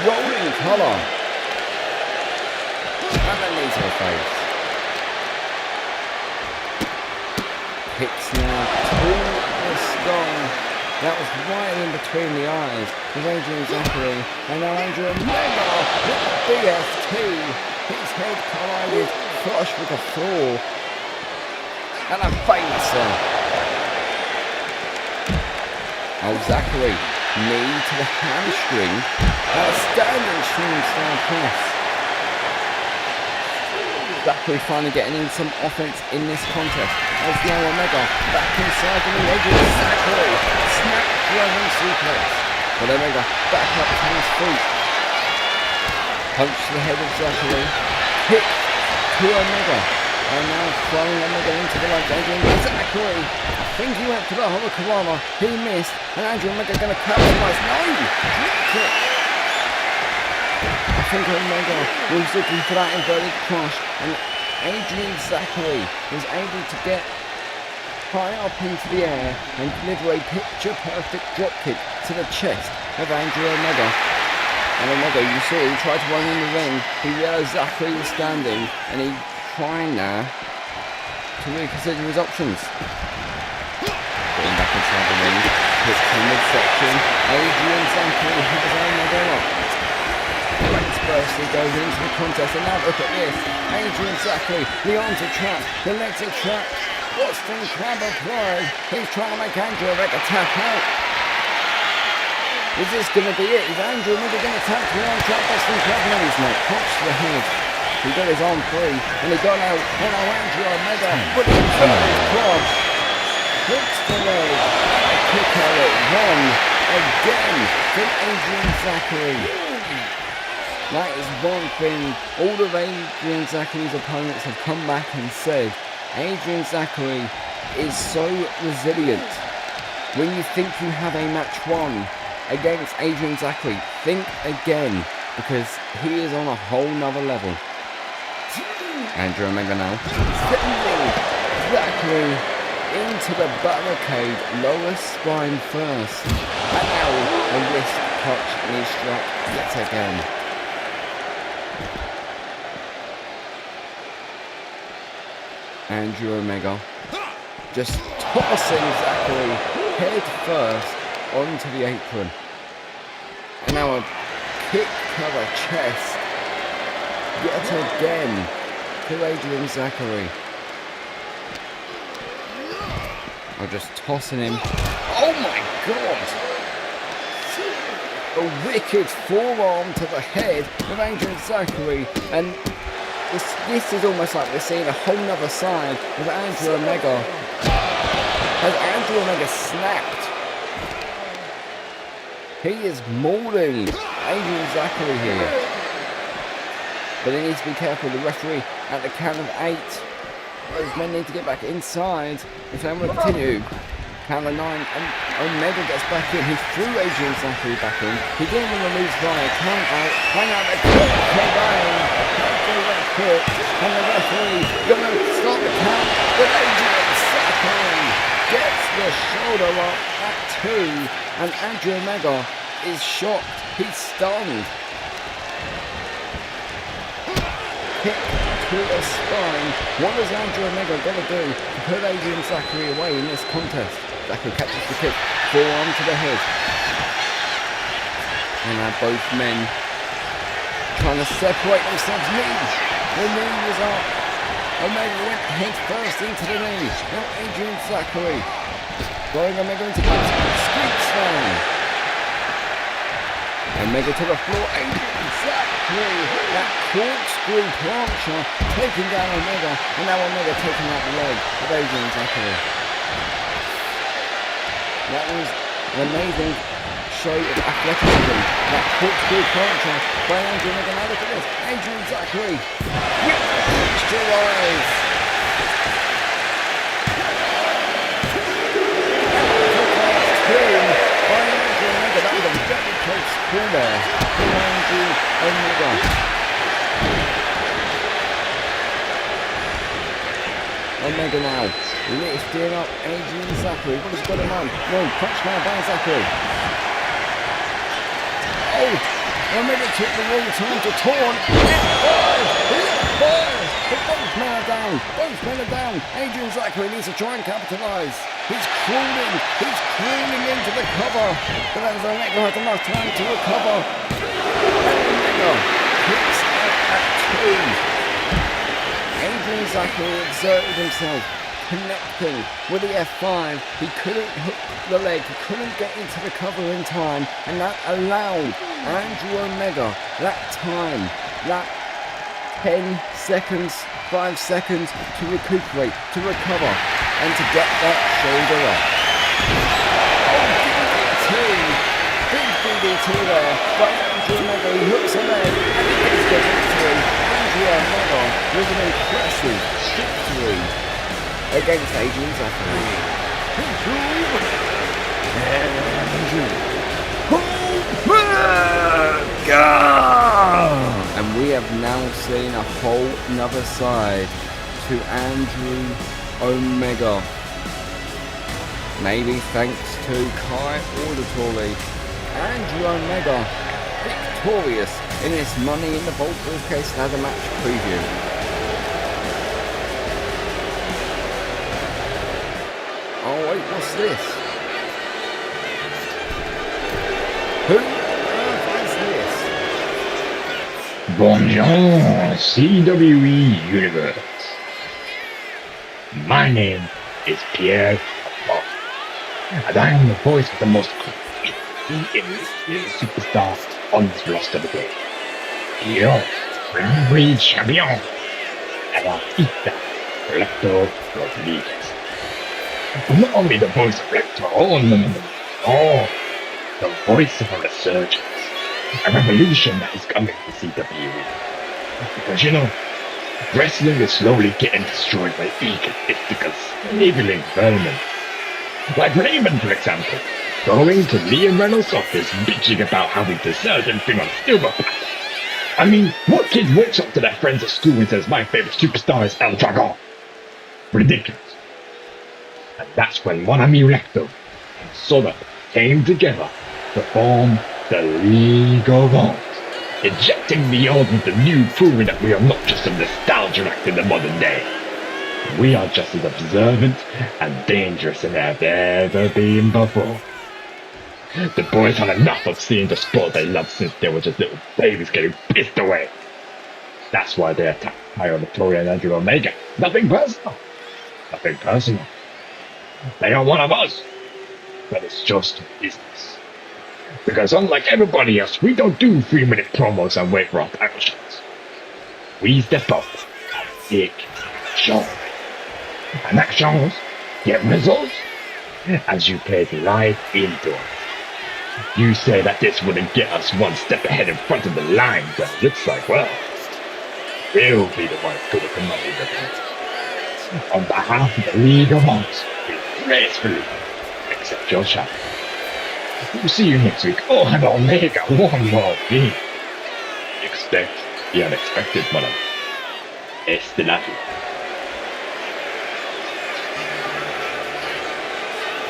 [SPEAKER 4] Rolling collar. And a knee to the face. Kicks now to the skull. That was right in between the eyes of Adrian Zachary. And now Andrew Omega with the BFT. His head collided flush with the floor. And a facer. Oh, Zachary, knee to the hamstring. And a standing shooting star press. Zachary finally getting in some offense in this contest. As now Omega back inside the ring. Adrian Zachary snap German suplex. But Omega back up to his feet. Punch to the head of Zachary. Kick to Omega. And now throwing Omega into the leg. Adrian Zachary. I think he went for the Hurricanrana. He missed. And Andrew Omega going to capitalize. No! Drop kick. I think Omega was looking for that inverted crush, and Adrian Zachary was able to get high up into the air and deliver a picture-perfect dropkick to the chest of Andrew Omega. And Omega, you saw, he tried to run in the ring, he realised Zachary was standing, and he trying now to reconsider his options. Getting back inside the ring, hit to the midsection, Adrian Zachary has Omega up. Reigns Bursley goes into the contest, and now look at this. Adrian Zachary, the arms are trapped, the legs are trapped. Boston Crab applied. He's trying to make Andrew Omega tap out. Is this going to be it? Is Andrew Omega going to tap the arm trap Boston Crab? No, he's not. Punch to the head. He got his arm free, and he got out. And now Andrew Omega with a cross. Hits the leg. A kick out at one. Again from Adrian Zachary. That is one thing all of Adrian Zachary's opponents have come back and said. Adrian Zachary is so resilient. When you think you have a match won against Adrian Zachary, think again, because he is on a whole nother level. Andrew Omega now sending Zachary into the barricade, lower spine first. And now a wrist touch knee strike yet again. Andrew Omega just tossing Zachary head first onto the apron. And now a kick to the chest yet again to Adrian Zachary. I'm just tossing him. Oh my god! A wicked forearm to the head of Adrian Zachary, and this is almost like we're seeing a whole nother side of Andrew Omega. Has Andrew Omega snapped? He is mauling Adrian Zachary here. But he needs to be careful. The referee at the count of 8. Those men need to get back inside if they want to continue. Count of 9, and Omega gets back in. He threw Adrian Zachary back in. He didn't want to lose by a count out. Hang out the kick, and the referee gonna stop the count, but Adrian Zachary gets the shoulder lock at 2, and Andrew Omega is shocked. He's stunned. Kick to the spine. What has Andrew Omega got to do to put Adrian Zachary away in this contest? Zachary catches the kick, forearm to the head. And now both men trying to separate themselves. Knees. The knee was up. Omega went head first into the knee. Now Adrian Zachary throwing Omega into the street slam. Omega to the floor. Adrian Zachary. That corkscrew plancher taking down Omega. And now Omega taking out the leg of Adrian Zachary. That was an amazing show of athleticism. That corkscrew plancher by Andrew Omega. Now look at this. Adrian Zachary. Extra rise. By Andrew Omega. That was a very close call there from Andrew Omega. Omega now lifting up Adrian Zachary. What has got him on? No, punch now by Zachary. Oh, Omega took the wrong time to taunt. Both men are down. Both men are down. Adrian Zachary needs to try and capitalise. He's crawling into the cover. But as Omega had enough time to recover. Omega kicks out at 2. Adrian Zachary exerted himself, connecting with the F5. He couldn't hook the leg, he couldn't get into the cover in time, and that allowed Andrew Omega that time, that 10 seconds, 5 seconds to recuperate, to recover, and to get that shoulder up. Oh, DDT! Big DDT there by Andrew Omega. He hooks a leg, and he gets the victory. Andrew Omega with an impressive victory against Adrian Zachary. And we have now seen a whole nother side to Andrew Omega. Maybe thanks to Kai Auditory. Andrew Omega victorious in this Money in the Vault Briefcase ladder match preview. Oh wait, what's this? Who on earth is this?
[SPEAKER 7] Bonjour, CWE Universe. My name is Pierre Bob, and I am the voice of the most superstar on this roster today. Yo, Grand Prix Champion, Artista Recto Rodriguez. But not only the voice of Recto, oh, the voice of a resurgence, a revolution that is coming to CWE. Because you know, wrestling is slowly getting destroyed by egotistical, sniveling vermin. Like Raven, for example, going to Liam Reynolds' office bitching about how he deserves everything on silver platter. I mean, what kid walks up to their friends at school and says, my favorite superstar is El Dragon? Ridiculous. And that's when Mon Ami Recto and Soda came together to form the League of Honor, injecting the old with the new, proving that we are not just a nostalgia act in the modern day. We are just as observant and dangerous than they've ever been before. The boys had enough of seeing the sport they loved since they were just little babies getting pissed away. That's why they attacked Hiro Victoria and Andrew Omega. Nothing personal. Nothing personal. They are one of us. But it's just business. Because unlike everybody else, we don't do 3-minute promos and wait for our title shots. We step up and take shows. And actions get results as you play the live indoors. You say that this wouldn't get us one step ahead in front of the line, but it looks like, well, we'll be the ones to the command of the on behalf of the League of Honor, we gracefully accept your challenge. We'll see you next week on Omega One More Thing. Expect the unexpected, madam. Estenato.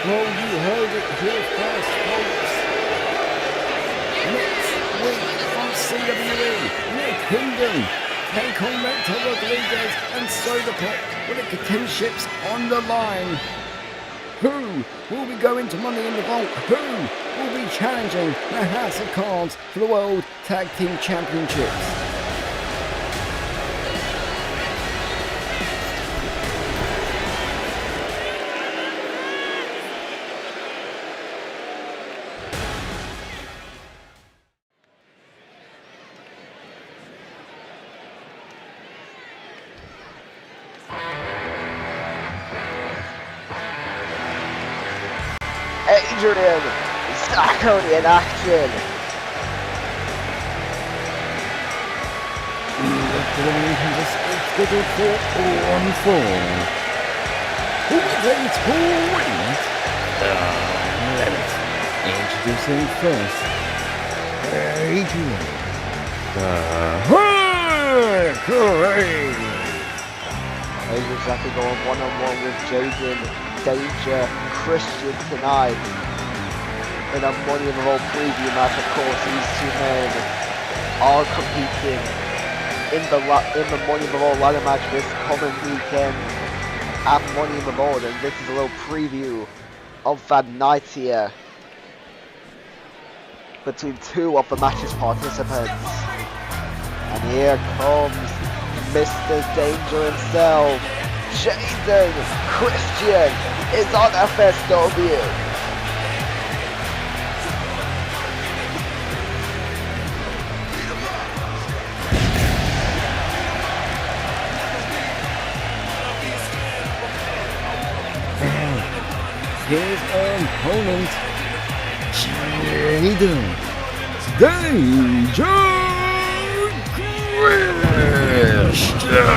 [SPEAKER 4] Well, you heard it here first, folks. Next week on CWE, Nick Hinden take on Recto Rodriguez and Soda with the contenders on the line. Who will be going to Money in the Vault? Who will be challenging the House of Cards for the World Tag Team Championships?
[SPEAKER 3] Adrian Zachary in action.
[SPEAKER 4] The following contest is scheduled for 4-on-4. With a tournament, let's introduce him first. Adrian.
[SPEAKER 3] Adrian Zachary going one-on-one with Jaden Danger Christian tonight in a Money in the Vault preview match. Of course, these two men are competing in the Money in the Vault ladder match this coming weekend at Money in the Vault, and this is a little preview of that night here between two of the match's participants. And here comes Mr. Danger himself. Jaden Christian is on FSW.
[SPEAKER 4] His opponent, Jaden Danger Christian.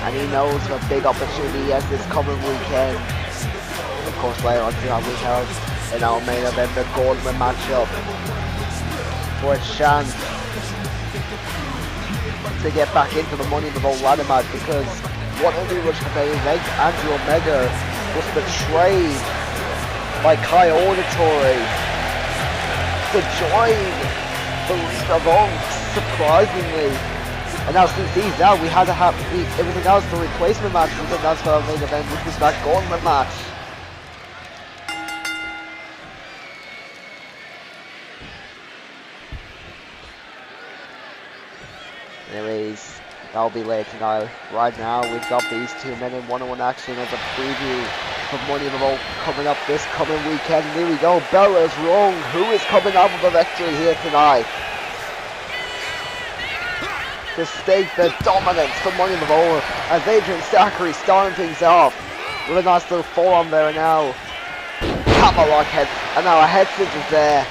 [SPEAKER 3] And he knows what big opportunity he has this coming weekend. Of course, later on tonight we held in our main event the Gauntlet matchup for a chance to get back into the Money in the Vault ladder match, because what only was the main event, Andrew Omega was betrayed by Kai Auditory to join the League of Oaks, surprisingly. And now since he's out, we had to have it was announced the replacement match was announced for our main event, which was that Gauntlet match. Anyways, that'll be later tonight. Right now, we've got these two men in one-on-one action as a preview for Money in the Vault coming up this coming weekend. And here we go, Bella's Wrong. Who is coming out with a victory here tonight to stake their dominance for Money in the Vault, as Adrian Zachary starting things off with a nice little forearm there, and now Hammerlock head, and now a head scissors there,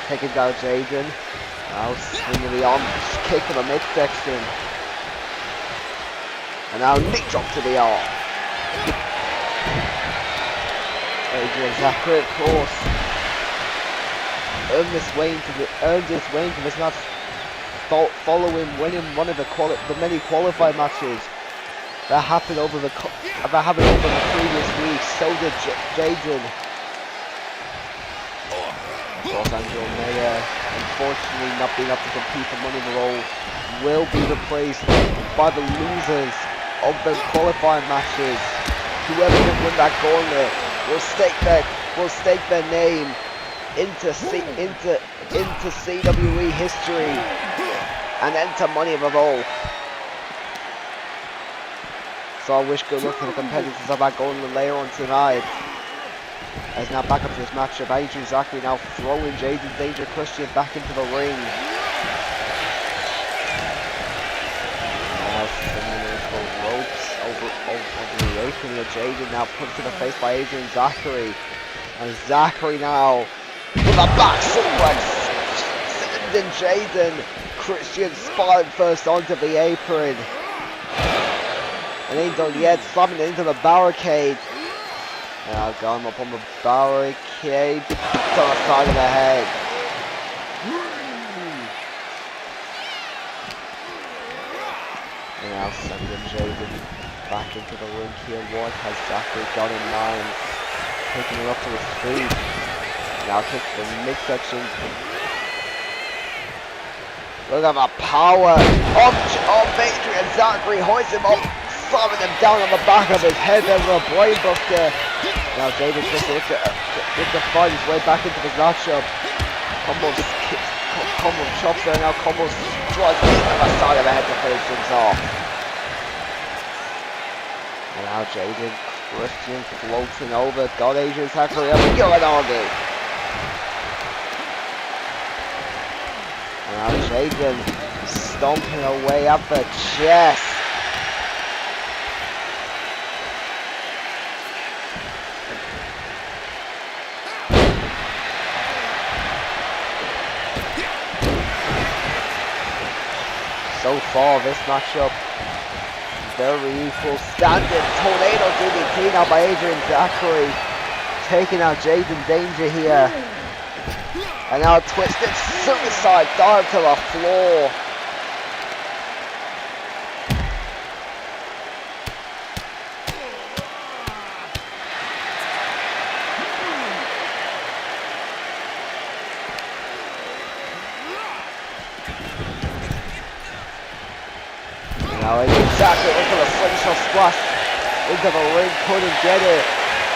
[SPEAKER 3] taking down Adrian. Now swinging the arm kick to the midsection, and now knee drop to the arm. Adrian Zachary, of course, earned his way into this match following winning one of the many qualified matches that happened over the previous week. So did Jaden. Los Angeles Omega, unfortunately not being able to compete for Money in the Vault, will be replaced by the losers of the qualifying matches. Whoever can win that gauntlet will stake their name into CWE history and enter Money in the Vault. So I wish good luck to the competitors of that gauntlet later on tonight. As now back up to this matchup, Adrian Zachary now throwing Jaden Danger Christian back into the ring. Now sending into the ropes over the apron here. Jaden now put to the face by Adrian Zachary. And Zachary now with a back suplex, sending Jaden Christian spine first onto the apron. And ain't done yet, slamming it into the barricade. Now going up on the barricade, to the side of the head. And now sending Jaden back into the ring here. What has Zachary got in mind? Taking him up to his feet. Now kick the midsection. Look at the power of Adrian Zachary. Hoists him up, slamming him down on the back of his head there with a brainbuster. Now Jaden Christian looks to fight his way back into the matchup. Combo chops there now. Combo strikes into the side of the head to finish things off. And now Jaden Christian floating over. Got Adrian Zachary up. Uranagi. And now Jaden stomping away at the chest. So far, this matchup very equal. Standing tornado DDT now by Adrian Zachary, taking out Jaden Danger here, and now a twisted suicide dive to the floor. Now exactly into the slingshot splash into the ring, couldn't get it.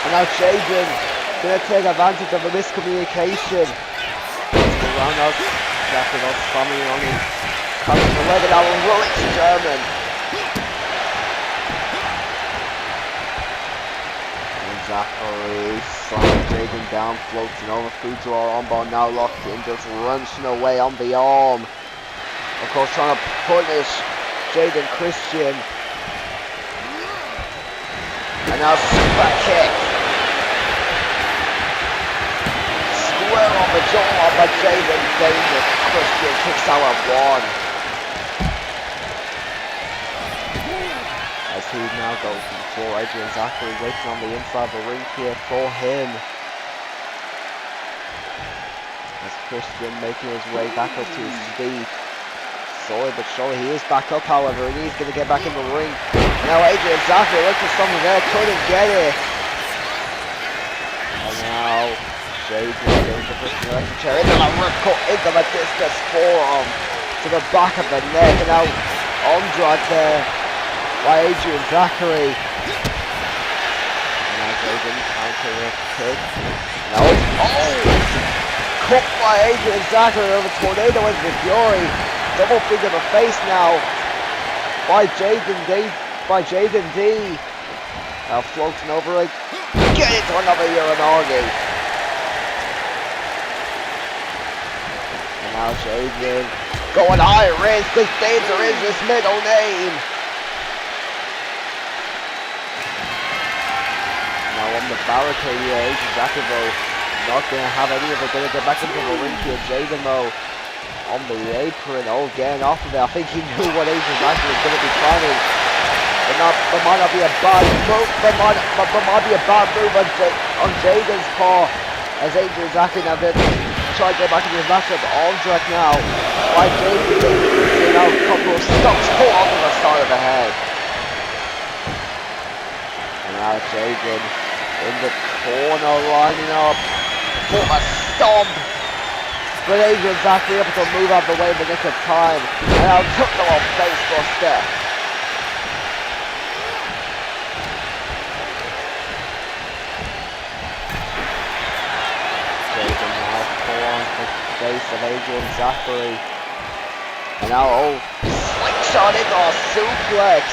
[SPEAKER 3] And now Jaden gonna take advantage of the miscommunication. Around us, Zachary not slamming on him. Coming to 11 now, Rolex German. And Zachary slamming Jaden down, floating over through to our armbar, now locked in, just wrenching away on the arm. Of course, trying to punish Jaden Christian. And now super kick. Square on the jaw by Jaden Danger Christian, kicks out at one. As he now goes to the floor, Adrian Zachary waiting on the inside of the ring here for him. As Christian making his way back up to his feet. Sorry but surely he is back up, however, and he's going to get back in the ring. Now Adrian Zachary looks for something there, couldn't get it. And now Jaden going to push the electric chair into the ripcord, into the discus forearm to the back of the neck, and now arm drag there by Adrian Zachary. And now Jaden counter kick. Now it's cut by Adrian Zachary over tornado into the fury. Double figure to the face now by Jaden D. Now floating over it. Get into another Uranagi. And now Jaden going high risk because Danger is his middle name. Now on the barricade here, Adrian Zachary not going to have any of it. Going to get back into the ring here. Jaden though on the apron, getting off of it. I think he knew what Adrian Zachary was going to be planning. There might not be a bad move, there might be a bad move on Jaden's part, as Adrian Zachary now did try to get back into his matchup. Arm drag now by Jaden. Now a couple of stops pull off on the side of the head. And now Jaden in the corner lining up for a stomp. But Adrian Zachary able to move out of the way in the nick of time. And now took the off face buster. Jaden now pull on the face of Adrian Zachary. And now slingshot into a suplex.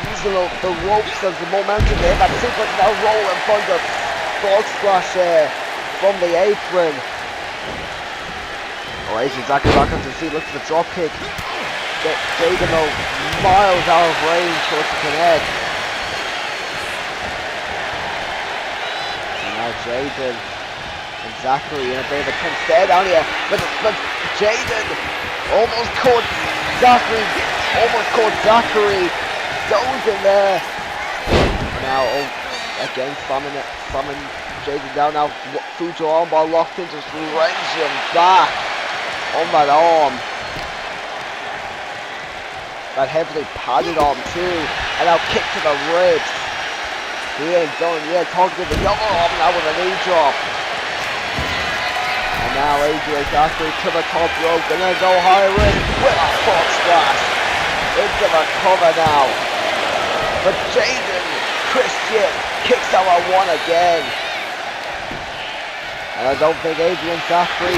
[SPEAKER 3] using the ropes as the momentum there. That suplex now roll in front of frog splash from the apron. Oh, Adrian Zachary back onto the seat, looks for the drop kick. Jaden though miles out of range towards the connect. And now Jaden and Zachary in a bit of a tense stare down here. But Jaden almost caught Zachary. Dozing there. Now, again, slamming Jaden down. Now, Fujo armbar locked in, just wrench him back on that arm. That heavily padded arm too. And now kick to the ribs. He ain't done yet. Targeting the other arm now with a knee drop. And now Adrian Zachary to the top rope. Gonna go high risk with a frog splash. Into the cover now. But Jaden Christian kicks out at one again. And I don't think Adrian Zachary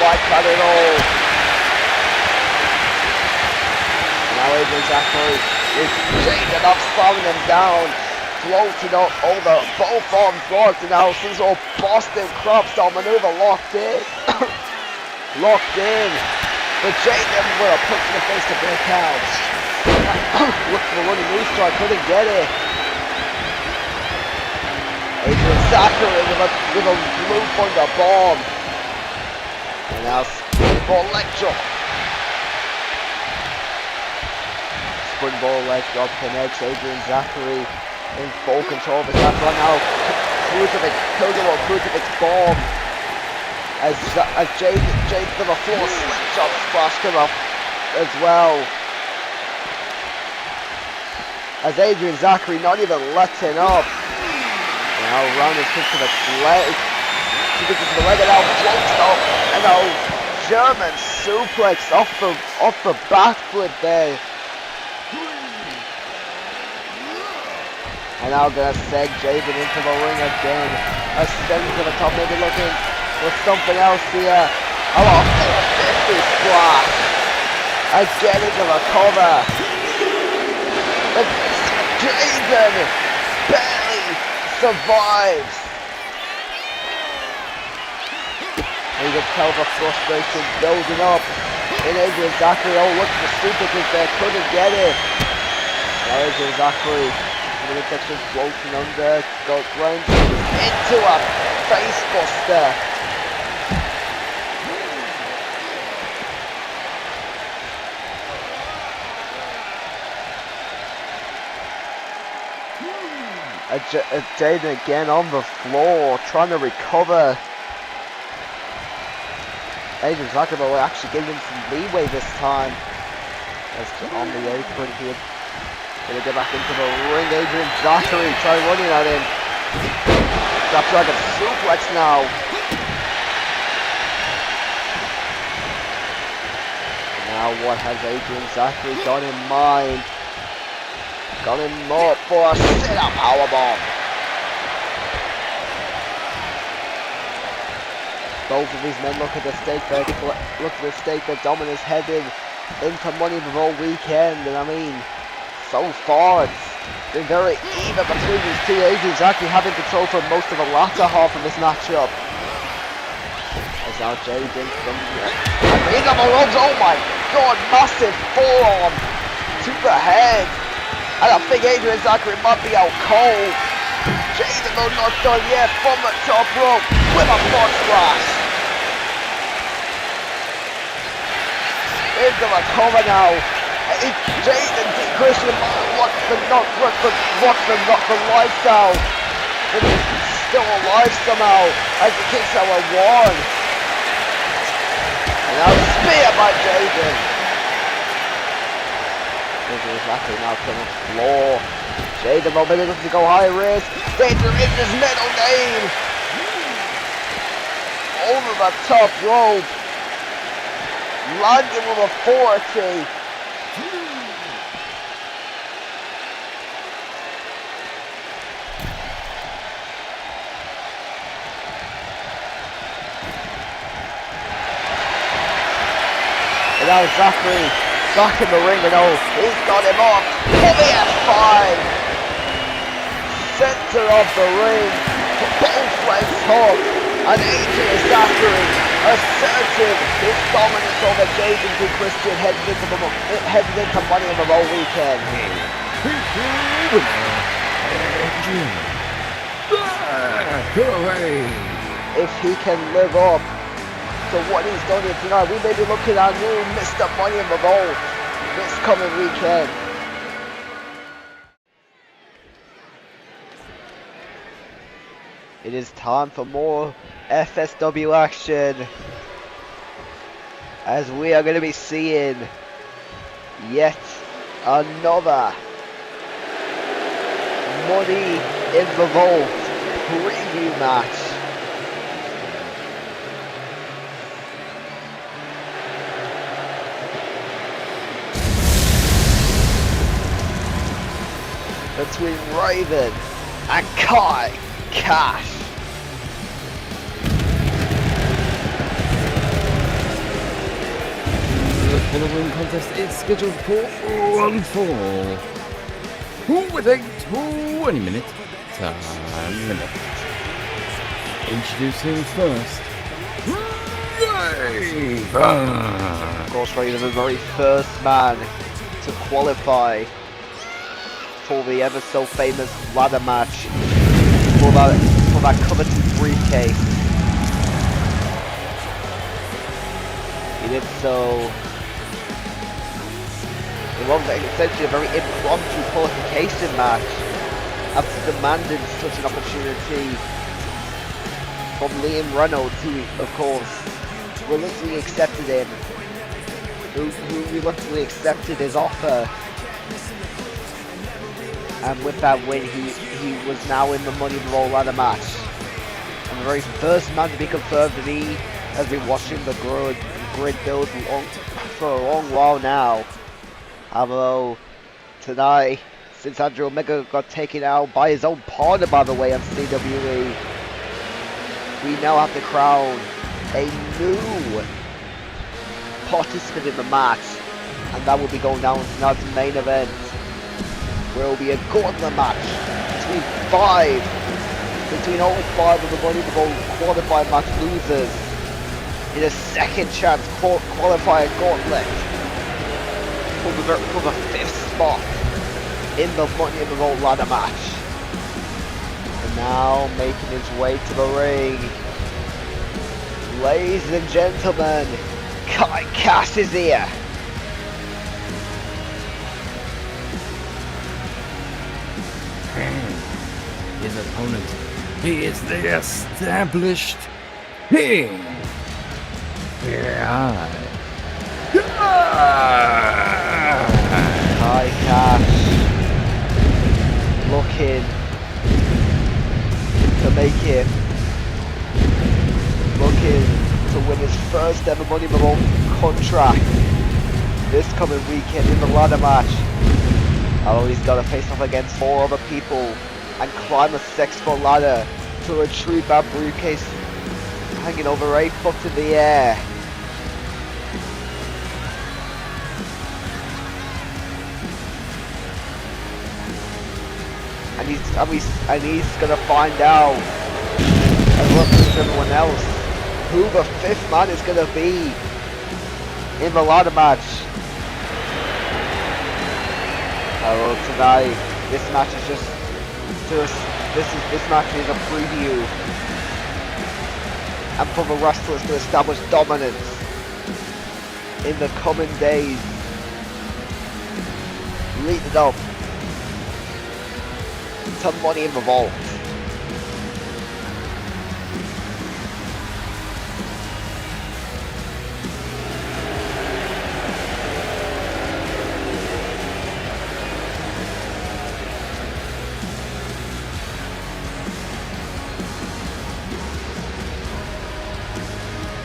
[SPEAKER 3] likes that at all. Now Adrian Zachary is Jaden up, slowing him down, floating over both arms blocked, and now this little Boston Crab style maneuver locked in. Locked in. But Jaden with a punch in the face to break out. Looked for the running knee strike, couldn't get it. Adrian Zachary with a loop on the bomb. And now springboard leg drop. Springboard leg drop connects. Adrian Zachary in full control of his back right now. Crucifix bomb. As Jaden to the floor, slingshot splash come up as well. As Adrian Zachary not even letting up. Now rounded kick to the leg. He gets to the leg and now floats up. And now German suplex off the back foot there. And now gonna seg Jaden into the ring again. Ascending to the top, maybe looking for something else here. Oh, a 450 splash. Again into the cover. But Jaden barely survives. And you can tell the frustration building up in Adrian Zachary. Oh, look at the super kick there, couldn't get it. Now Adrian Zachary, the section floating under, got ground into a face buster. Jaden again on the floor, trying to recover. Adrian Zachary will actually give him some leeway this time. As on the apron here. Gonna get back into the ring. Adrian Zachary try running at him. Snapdragon suplex now. Now what has Adrian Zachary got in mind? Got him up for a sit-up powerbomb. Both of these men look at the stake. Their dominance headed into Money in the Raw weekend, and I mean, so far it's been very even between these two. Adrian Zachary having control for most of the latter half of this matchup. As now Jaden from the ropes. Oh my god, massive forearm to the head. And I think Adrian Zachary might be out cold. Jaden though not done yet from the top rope with a frog splash. Into the cover now. Jaden Christian what's the lifestyle. But he's still alive somehow as he kicks out a one. And now spear by Jaden. Adrian Zachary now to the floor. Jaden mobility looking to go high risk. Danger is his middle name. Over the top rope. Landing with authority. And now Zachary back in the ring and oh, he's got him off for the F5. center of the ring. Both legs hook. And Adrian Zachary asserting his dominance over Jaden to Christian heading into Money in the Raw weekend. If he can live up to what he's done here tonight, we may be looking at new Mr. Money in the Raw this coming weekend. It is time for more FSW action, as we are going to be seeing yet another Money in the Vault preview match. Between Raven and Kai Cash.
[SPEAKER 4] The following contest is scheduled for 1 fall. With a 20-minute time limit. Introducing first, Raven.
[SPEAKER 3] Of course, Raven is the very first man to qualify for the ever so famous ladder match for that coveted briefcase. He did so. It was essentially a very impromptu qualification match after demanding such an opportunity from Liam Reynolds, who of course reluctantly accepted him, who reluctantly accepted his offer. And with that win, he was now in the Money in the Raw ladder match. And the very first man to be confirmed, and he has been watching the grid build for a long while now. Although tonight, since Andrew Omega got taken out by his own partner, by the way, on CWE, we now have to crown a new participant in the match, and that will be going down in tonight's main event, where it will be a gauntlet match between all 5 of the Money in the Vault qualified match losers in a second chance qualifier gauntlet for the 5th spot in the Money in the Vault ladder match. And now making his way to the ring, ladies and gentlemen, Kai Cash is here.
[SPEAKER 4] His opponent, he is the established King.
[SPEAKER 3] Kai Cash looking to make it, looking to win his first ever Money in the Vault contract this coming weekend in the ladder match. Oh, he's got to face off against 4 other people and climb a 6-foot ladder to retrieve that briefcase hanging over 8 foot in the air. And he's gonna find out, as well as everyone else, who the 5th man is gonna be in the ladder match. Well, tonight, this match is just this match is a preview, and for the wrestlers to establish dominance in the coming days, leading up to Money in the Vault.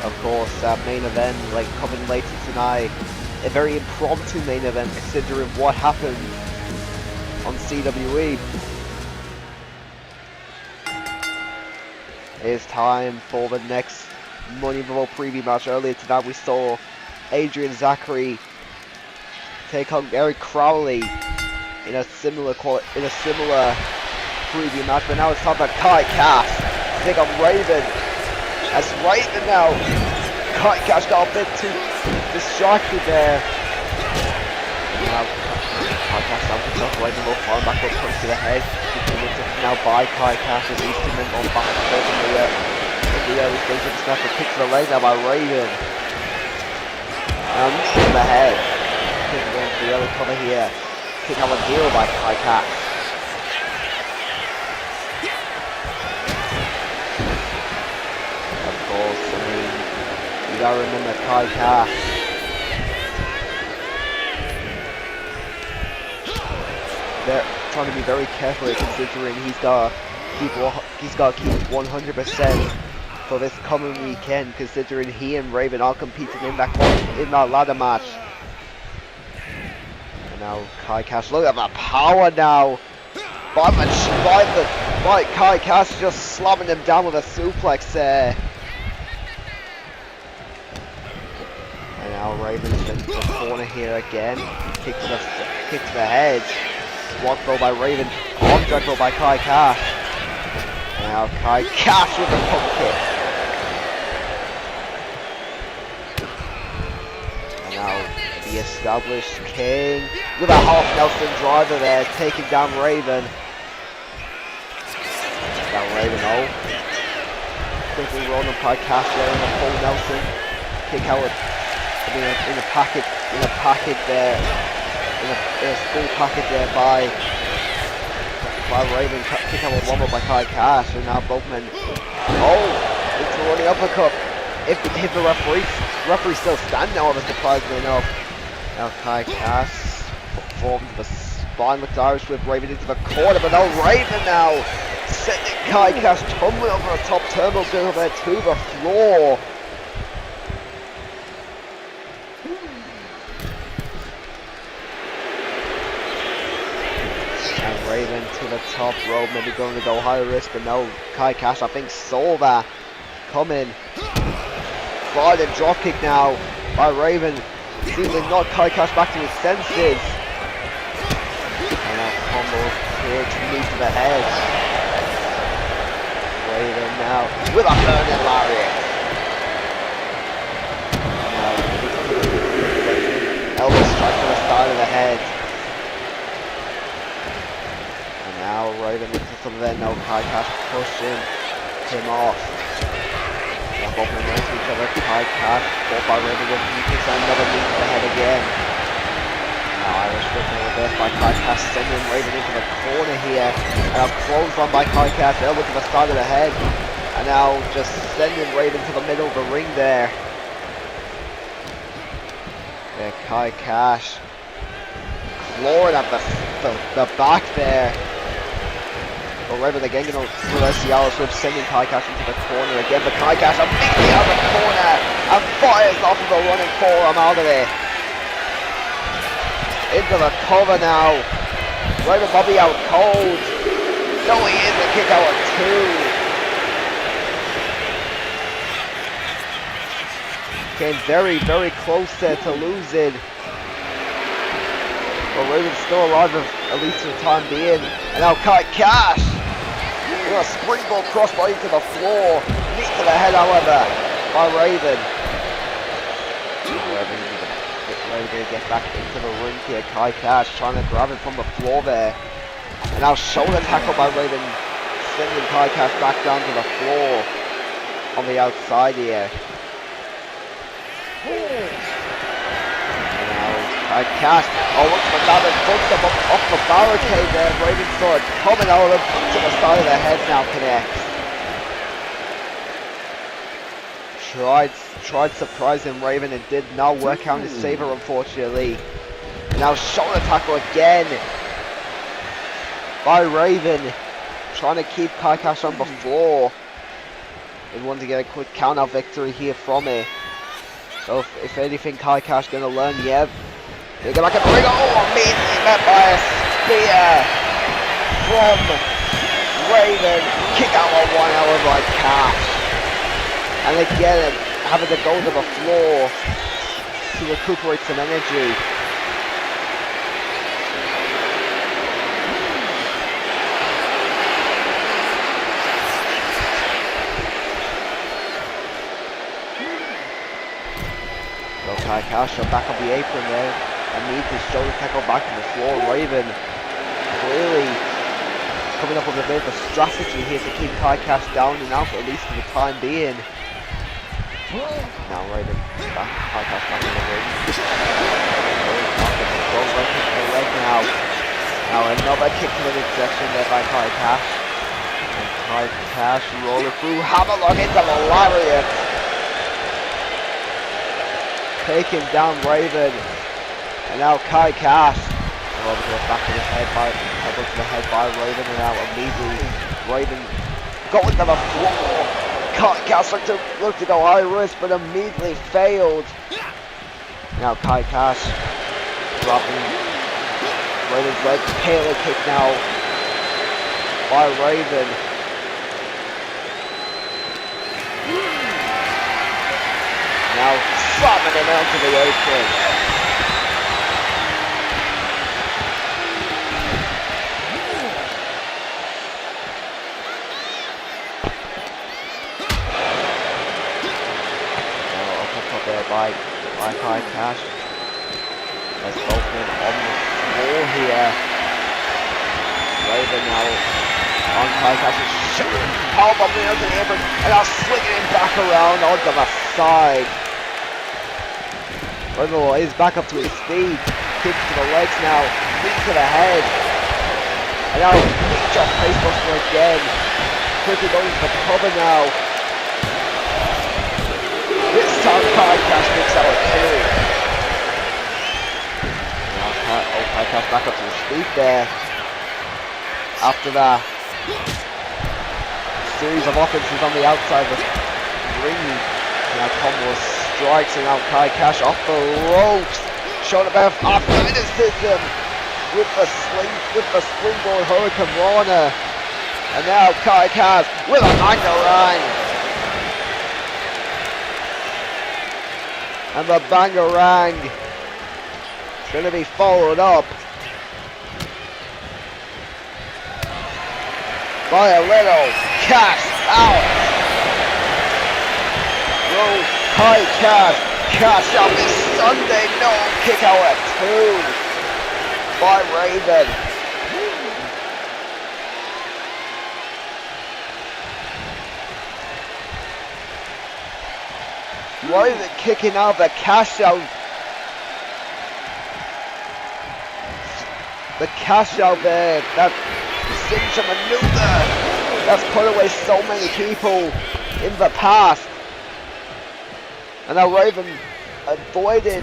[SPEAKER 3] Of course, that main event, like coming later tonight, a very impromptu main event considering what happened on CWE. It is time for the next Money in the Vault preview match. Earlier tonight we saw Adrian Zachary take on Eric Crowley in a similar preview match, but now it's time for Kai Cass to take on Raven. As Raven now, Kai Cass got a bit too distracted there. Now, Kai Cass down to top, Raven will fall back up, punch to the head. Now by Kai Cass as these two men on back and forth in the early stage of the snap, a kick to the leg now by Raven. Now to the head. Kick going to the early cover here. Kick out a heel by Kai Cass. Of course, I mean, you gotta remember Kai Cass. They're trying to be very careful here, considering he's got to keep 100% for this coming weekend, considering he and Raven are competing in that ladder match. And now Kai Cass, look at the power now by Kai Cass, just slamming him down with a suplex there. And now Raven's into the corner here again. Kick to the head. One throw by Raven, arm drag throw by Kai Cass. Now Kai Cass with a pump kick. And now the established King with a half Nelson driver there, taking down Raven. Down Raven, oh. Quickly rolling on Kai Cass there in a full Nelson. Kick out in a package there. In a full package there by Raven, kick out a one by Kai Cass, and now both men, it's a running uppercut. If the referee's still standing now, surprisingly enough. Now Kai Cass forms the spineless Irish with Raven into the corner, but now Raven now sending Kai Cass tumbling over a top turnbuckle there to the floor. Raven to the top rope, maybe going to go high risk, but no, Kai Cass I think saw that coming. Slide and drop kick now by Raven, seemingly knock Kai Cass back to his senses. And now combo here to knee to the head. Raven now with a burning lariat. Now elbow strike to the side of the head. Now Raven into some of their no Kai Cass pushing him off. Now both men run to each other. Kai Cass fought by Raven with knee kicks and another knee to the head again. Now Irish whip and reverse by Kai Cass, sending Raven into the corner here. And now close on by Kai Cass, elbow to the side of the head. And now just sending Raven to the middle of the ring there. There Kai Cass clawing at the back there. But Raven again going to reverse the Irish whip, sending Kai Cass into the corner again. But Kai Cass immediately out of the corner and fires off of a running forearm out of it. Into the cover now. Raven Bobby out cold. No, he is a kick out of two. Came very, very close there to lose it. But Raven's still alive at least for the time being. And now Kai Cass with a springboard crossbody to the floor. Knee to the head, however, by Raven. Raven going to get back into the ring here. Kai Cass trying to grab him from the floor there. And now shoulder tackle by Raven, sending Kai Cass back down to the floor on the outside here. Kai Cass, looks for another footstep off the barricade there. Raven saw it coming out of him to the side of the head now connects. Tried surprising Raven and did not work out in his favor, unfortunately. Now shoulder tackle again by Raven, trying to keep Kai Cass on the floor. They want to get a quick count out victory here from it. So if anything, Kai Cass going to learn, yeah. They go back at the ring, immediately met by a spear from Raven. Kick out on one hour by Cass. And again, having to go to the floor to recuperate some energy. Kai Cash back on the apron there. And needs his shoulder tackle back to the floor. Raven clearly coming up with a bit of a strategy here to keep Kai Cash down and out, at least for the time being. Now Raven back, Kai Cash back in the ring. Front leg kick to the leg now. Now another kick to the midsection there by Kai Cash. And Kai Cash rolling through, hammerlock into the lariat. Taking down Raven. And now Kai Cash. Over to the back of the head by Raven, and now immediately Raven going to the floor. Kai Cash looked to go high risk, but immediately failed. Now Kai Cash dropping Raven's leg, tailor kick now by Raven. Now slamming him onto the apron. By Kai Cash. There's both men on the floor here. Raven now on Kai Cash's shoulder. Power bomb into the apron, and now swinging him back around onto the side. Raven is back up to his feet. Kick to the legs now. Knee to the head. And now major facebuster again. Quickly going to the cover now. This time Kai Cash picks out a two. Now Kai Cash back up to his feet there. After that series of offenses on the outside of the ring. Now combo strikes, and now Kai Cash off the ropes. Showing a bit of athleticism with the springboard Hurricane Rana. And now Kai Cash with a bangarang. And the bangarang is going to be followed up by a little cash out. Will Kai cash out this Sunday? No, kick out at 2 by Raven. Raven kicking out the cash out. The cash out there, that signature maneuver that's put away so many people in the past. And now Raven avoiding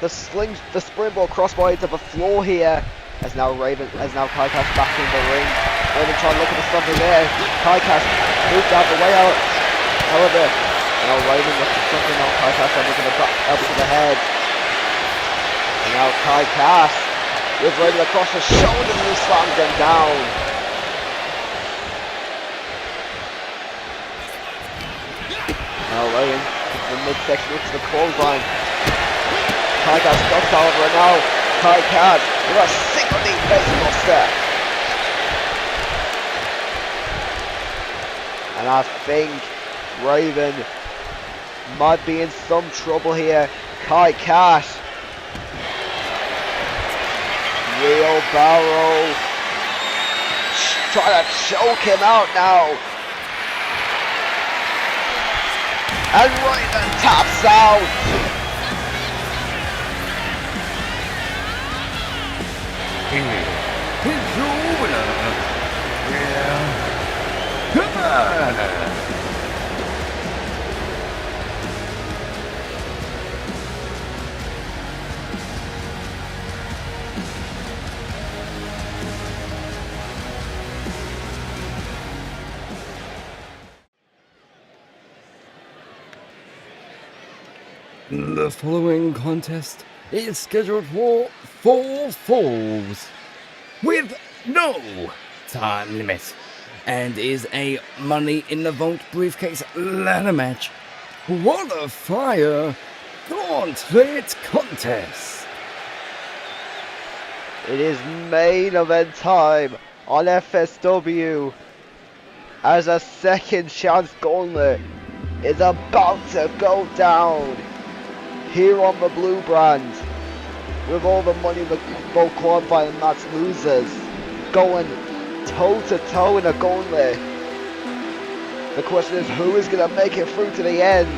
[SPEAKER 3] the springboard crossbody to the floor here. As now Kai Cash back in the ring. Raven trying to look at the something there. Kai Cash moved out the way out. However, now Raven looking for something. Now Kai Cash elbow to the head. And now Kai Cash with Raven across the shoulders, and he slams him down. Now Raven to the midsection, into the clothesline. Kai Cash ducks over, and now Kai Cash with a single knee face buster. And I think Raven might be in some trouble here. Kai Cash. Wheelbarrow. Trying to choke him out now. And Raven taps out.
[SPEAKER 4] Here's your winner. Yeah. Come on. The following contest is scheduled for 4 falls with no time limit and is a Money in the Vault briefcase ladder match qualifier gauntlet contest.
[SPEAKER 3] It is main event time on FSW as a second chance gauntlet is about to go down. here on the blue brand, with all the Money in the Vault qualifying match losers going toe to toe in a gauntlet. The question is, who is going to make it through to the end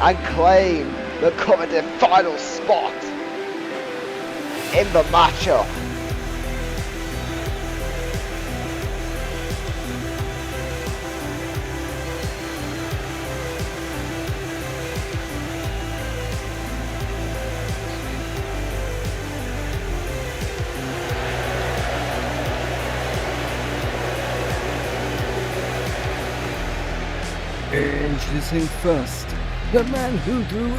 [SPEAKER 3] and claim the coveted final spot in the matchup?
[SPEAKER 4] Introducing first, the man who drew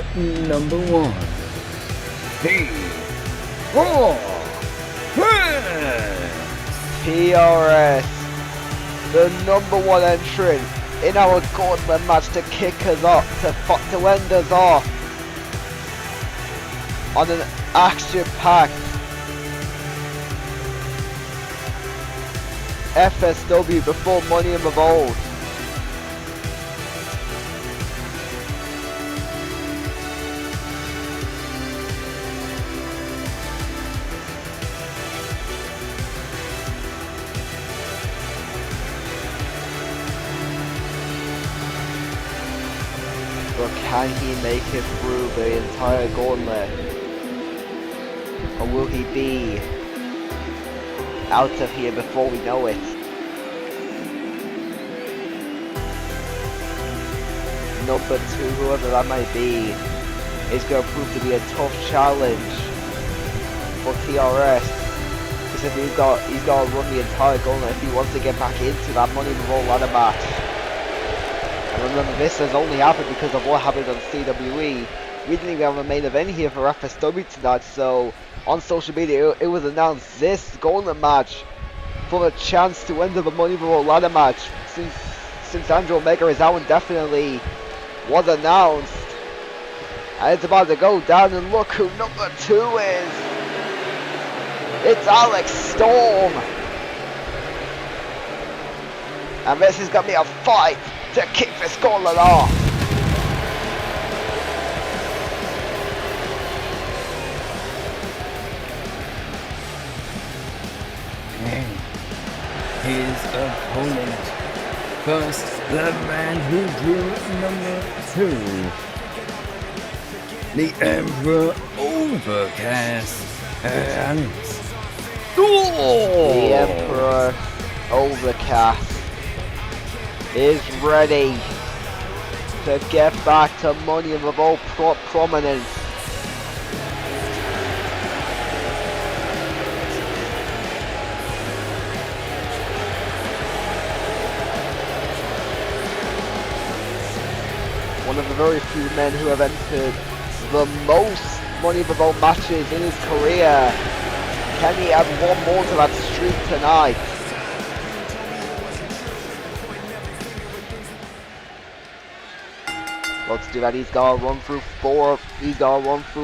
[SPEAKER 4] number 1.
[SPEAKER 3] TRS, the number 1 entrant in our gauntlet match to kick us off, to end us off on an action-packed FSW before Money in the Vault. But can he make it through the entire gauntlet? Or will he be out of here before we know it? Number 2, whoever that might be, is going to prove to be a tough challenge for TRS. Because if he's got to run the entire gauntlet if he wants to get back into that Money in the Vault ladder match. And remember, this has only happened because of what happened on CWE. We didn't even have a main event here for FSW tonight, so on social media it was announced this gauntlet match for a chance to enter the Money in the Vault ladder match since Andrew Omega is out indefinitely was announced. And it's about to go down, and look who number 2 is. It's Alex Storm. And this is going to be a fight to kick this gauntlet off.
[SPEAKER 4] And his opponent. First, the man who drew number 2. The Emperor Overcast. And
[SPEAKER 3] The Emperor Overcast is ready to get back to Money in the Vault prominence. One of the very few men who have entered the most Money in the Vault matches in his career. Can he add one more to that streak tonight? Well, to do that, he's got to run through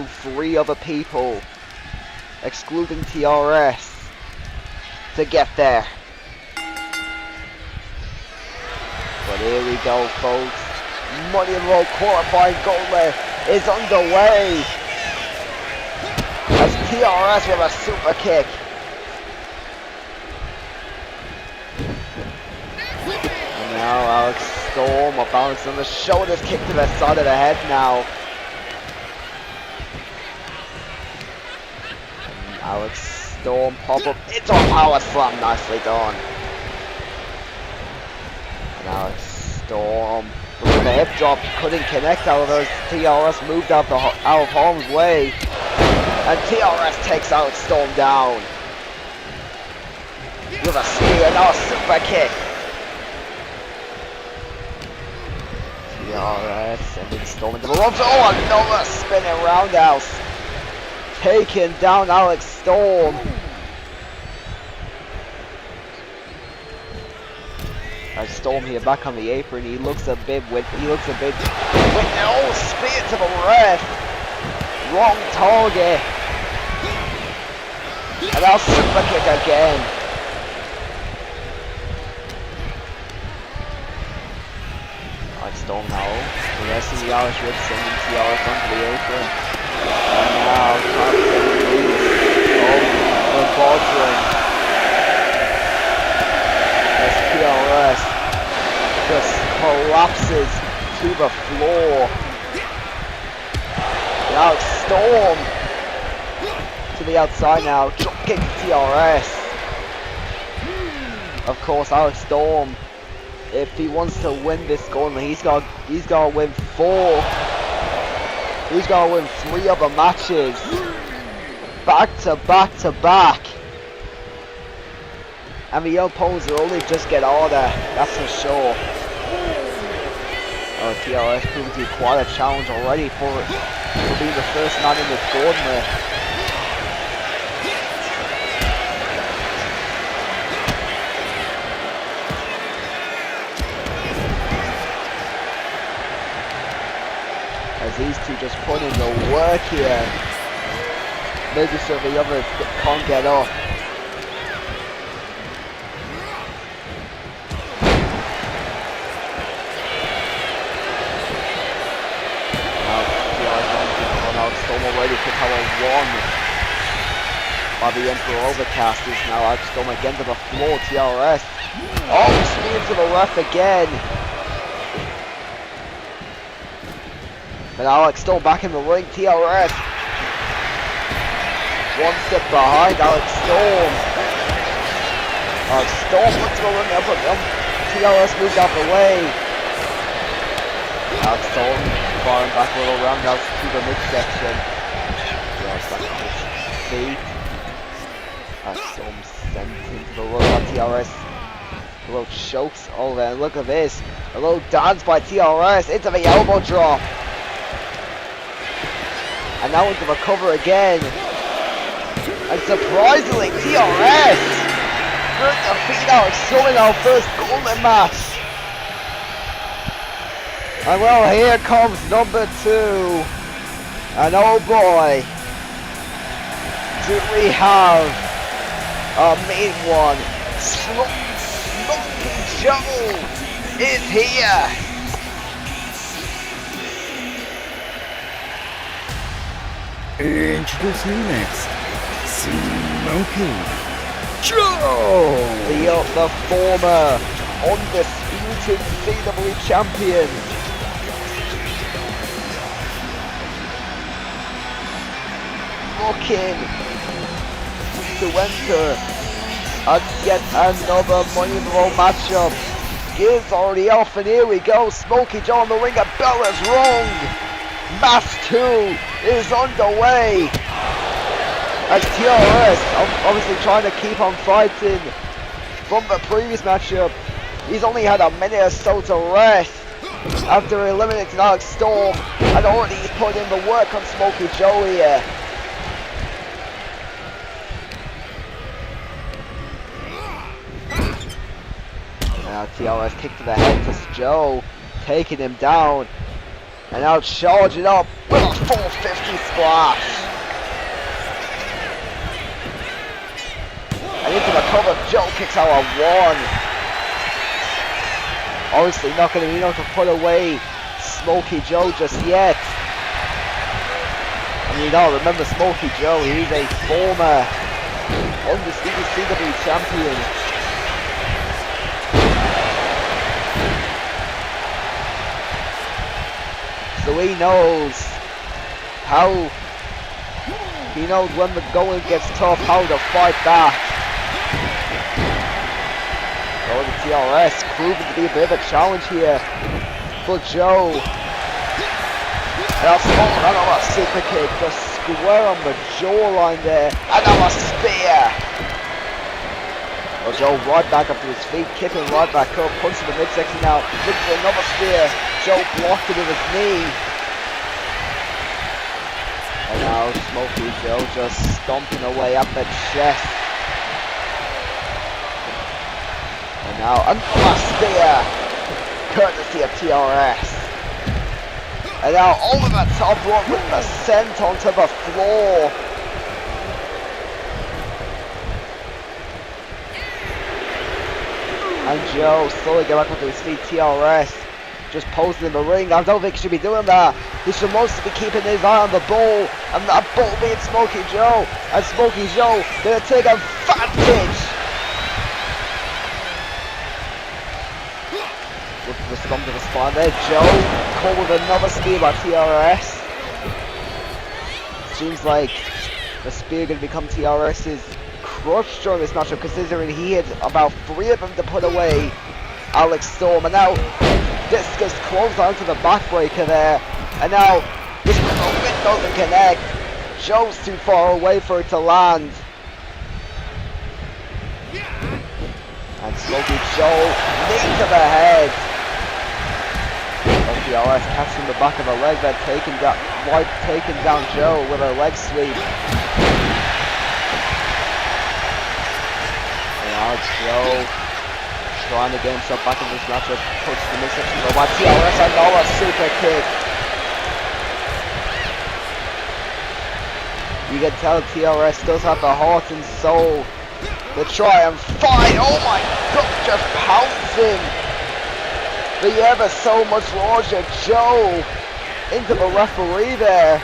[SPEAKER 3] 3 other people, excluding TRS, to get there. But here we go, folks. Money in the Vault qualifying gauntlet is underway. As TRS with a super kick. And now Alex Storm will balance on the shoulders, kick to the side of the head now. And Alex Storm pop up into a power slam, nicely done. And Alex Storm with the hip drop couldn't connect, however, as TRS moved out of harm's way. And TRS takes Alex Storm down. With a spear, now a super kick. TRS sending Storm into the ropes. Oh, another spinning roundhouse. Taking down Alex Storm. As Storm here back on the apron, he looks a bit with oh, spear to the ref. Wrong target. And now super kick again. Alex Storm now. The rest of the Irish Rip sending TRS onto the apron. now trying to get it loose. Oh, the Bodron. As TRS just collapses to the floor. Now Storm to the outside now, drop kick to TRS. Of course, Alex Storm, if he wants to win this gauntlet, he's got to win 4. He's got to win 3 other matches, back to back to back. And the opponents will only just get harder, that's for sure. Oh, TRS proving to be quite a challenge already for being the first man in this gauntlet. As these two just put in the work here, making sure the others can't get up. Storm already to power 1 by the Emperor Overcast is now Alex Storm again to the floor. TRS speed to the left again, but Alex Storm back in the ring. TRS 1 step behind Alex Storm. Alex Storm looks to the ring up, but TRS moved out the way. Alex Storm firing back a little roundhouse to the midsection. Back on his feet. Alex Storm sent into the low by TRS. A little chokes. Oh, then look at this. A little dance by TRS into the elbow drop. And now into the cover again. And surprisingly, TRS going to defeat Alex Storm in our first gauntlet match. And well, here comes number 2. And oh boy, do we have a main one. Smoky Joe is here.
[SPEAKER 4] Introducing next, Smoky Joe,
[SPEAKER 3] the former undisputed CW champion. Looking to enter yet another Money in the World matchup. Gears already off, and here we go. Smoky Joe on the ring, and bell is rung. Match 2 is underway. As TRS obviously trying to keep on fighting from the previous matchup. He's only had a minute or so to rest after eliminating Alex Storm, and already he's put in the work on Smoky Joe here. Now TRS kick to the head to Joe, taking him down, and now charging up with a 450 splash. And into the cover, Joe kicks out a 1. Obviously not going to be enough to put away Smoky Joe just yet. And you know, remember Smoky Joe, he's a former undisputed CW champion. So he knows when the going gets tough, how to fight back. So the TRS proving to be a bit of a challenge here for Joe. And a super kick just square on the jawline there. And now a spear. Well, Joe right back up to his feet, kicking right back up, punching the midsection now, looking for another spear. Joe blocked it with his knee. And now Smoky Joe just stomping away at the chest. And now another spear, courtesy of TRS. And now over the top rope with the sent onto the floor. And Joe slowly get back onto his feet. TRS just posing in the ring. I don't think he should be doing that. He should mostly be keeping his eye on the ball. And that ball being Smokey Joe. And Smokey Joe gonna take advantage. Looking for some to respond there. Joe caught with another spear by TRS. Seems like the spear gonna become TRS's crutch during this matchup, considering he had about 3 of them to put away Alex Storm. And now Discus closed onto the backbreaker there. And now this movement doesn't connect. Joe's too far away for it to land. And Smokey Joe knee to the head. TRS catching the back of a leg there, taking down Joe with a leg sweep. And now Joe trying to get himself back in this matchup, puts the midsection of TRS, another super kick. You can tell TRS does have the heart and soul to try and fight. Oh my god, just pouncing the ever so much larger Joe into the referee there.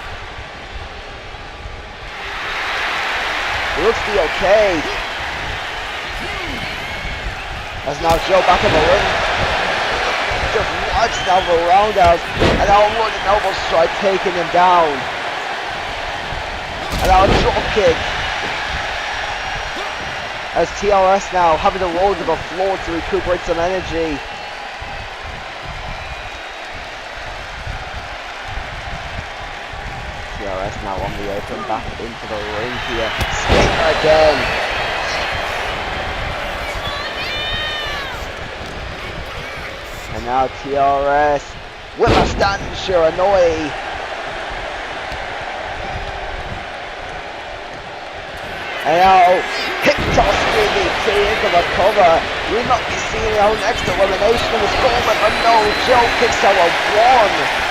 [SPEAKER 3] It looks to be okay. As now Joe back in the ring. Just wipes now the roundhouse. And now running elbow strike taking him down. And now a drop kick. As TRS now having to roll to the floor to recuperate some energy. TRS now on the apron, back into the ring here. Spin again. And now TRS with a standing Shiranui. And now hip toss DDT into the cover. We might be seeing our next elimination in this tournament, but no, Joe kicks out a 1.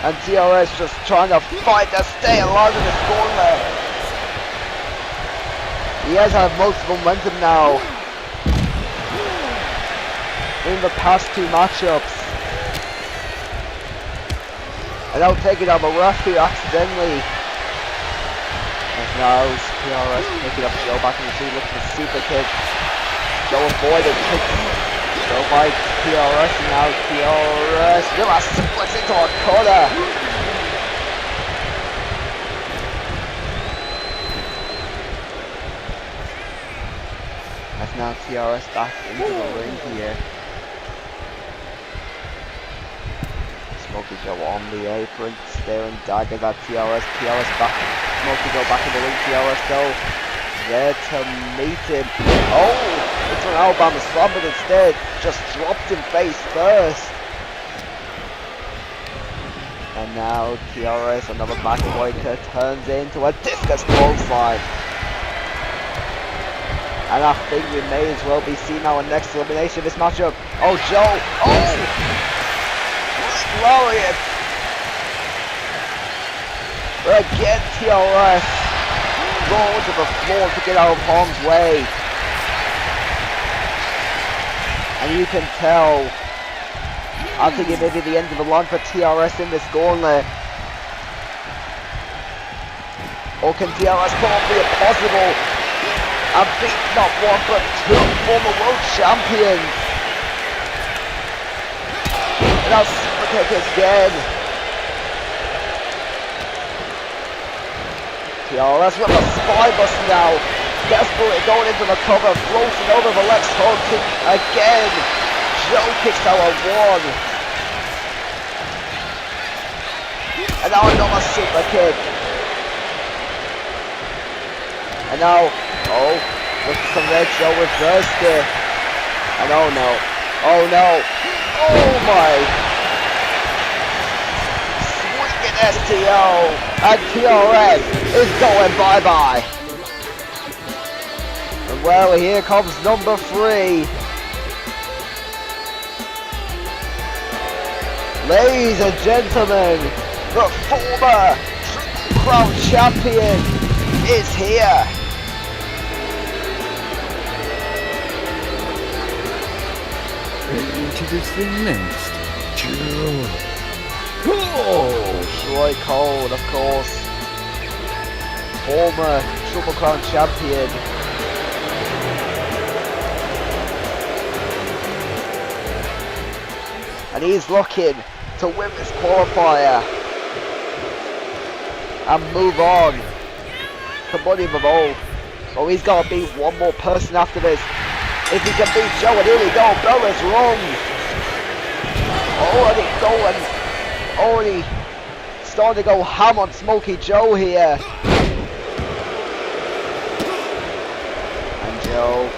[SPEAKER 3] And TRS just trying to fight to stay alive in this corner. He has had most of the momentum now in the past 2 matchups. And now taking out the ref here accidentally. And now TRS picking up Joe back in the seat, looking for super kick. Joe avoided kick. Joe by TRS, and now TRS with a suplex into a corner. As now TRS back into the ring here. Smokey Joe on the apron, staring daggers at TRS. TRS back. Smokey Joe back in the ring. TRS though there to meet him. Oh! It's an Alabama slam, but instead just dropped him face first. And now TRS, another backbreaker, turns into a discus clothesline. And I think we may as well be seeing our next elimination of this matchup. Oh, Joe! Oh! Lariat! But again, TRS rolls to the floor to get out of harm's way. And you can tell, I think it may be the end of the line for TRS in this gauntlet. Or can TRS pull off the impossible and beat not 1 but 2 former world champions? And now super kick again. TRS with a spy bust now. Desperately going into the cover, floating over the Lex Hog kick again. Joe kicks out a 1. And now another super kick. And now, oh, look at some there, Joe reversed it. And oh no, oh no, oh my. Swinging STO, and TRS is going bye-bye. Well, here comes number 3. Ladies and gentlemen, the former Triple Crown champion is here.
[SPEAKER 4] Introducing next, Joe
[SPEAKER 3] Troy Cole, of course, former Triple Crown champion. And he's looking to win this qualifier and move on to Money in the Vault. So he's got to beat one more person after this. If he can beat Joe, and here we go, bell is rung. Already starting to go ham on Smokey Joe here. And Joe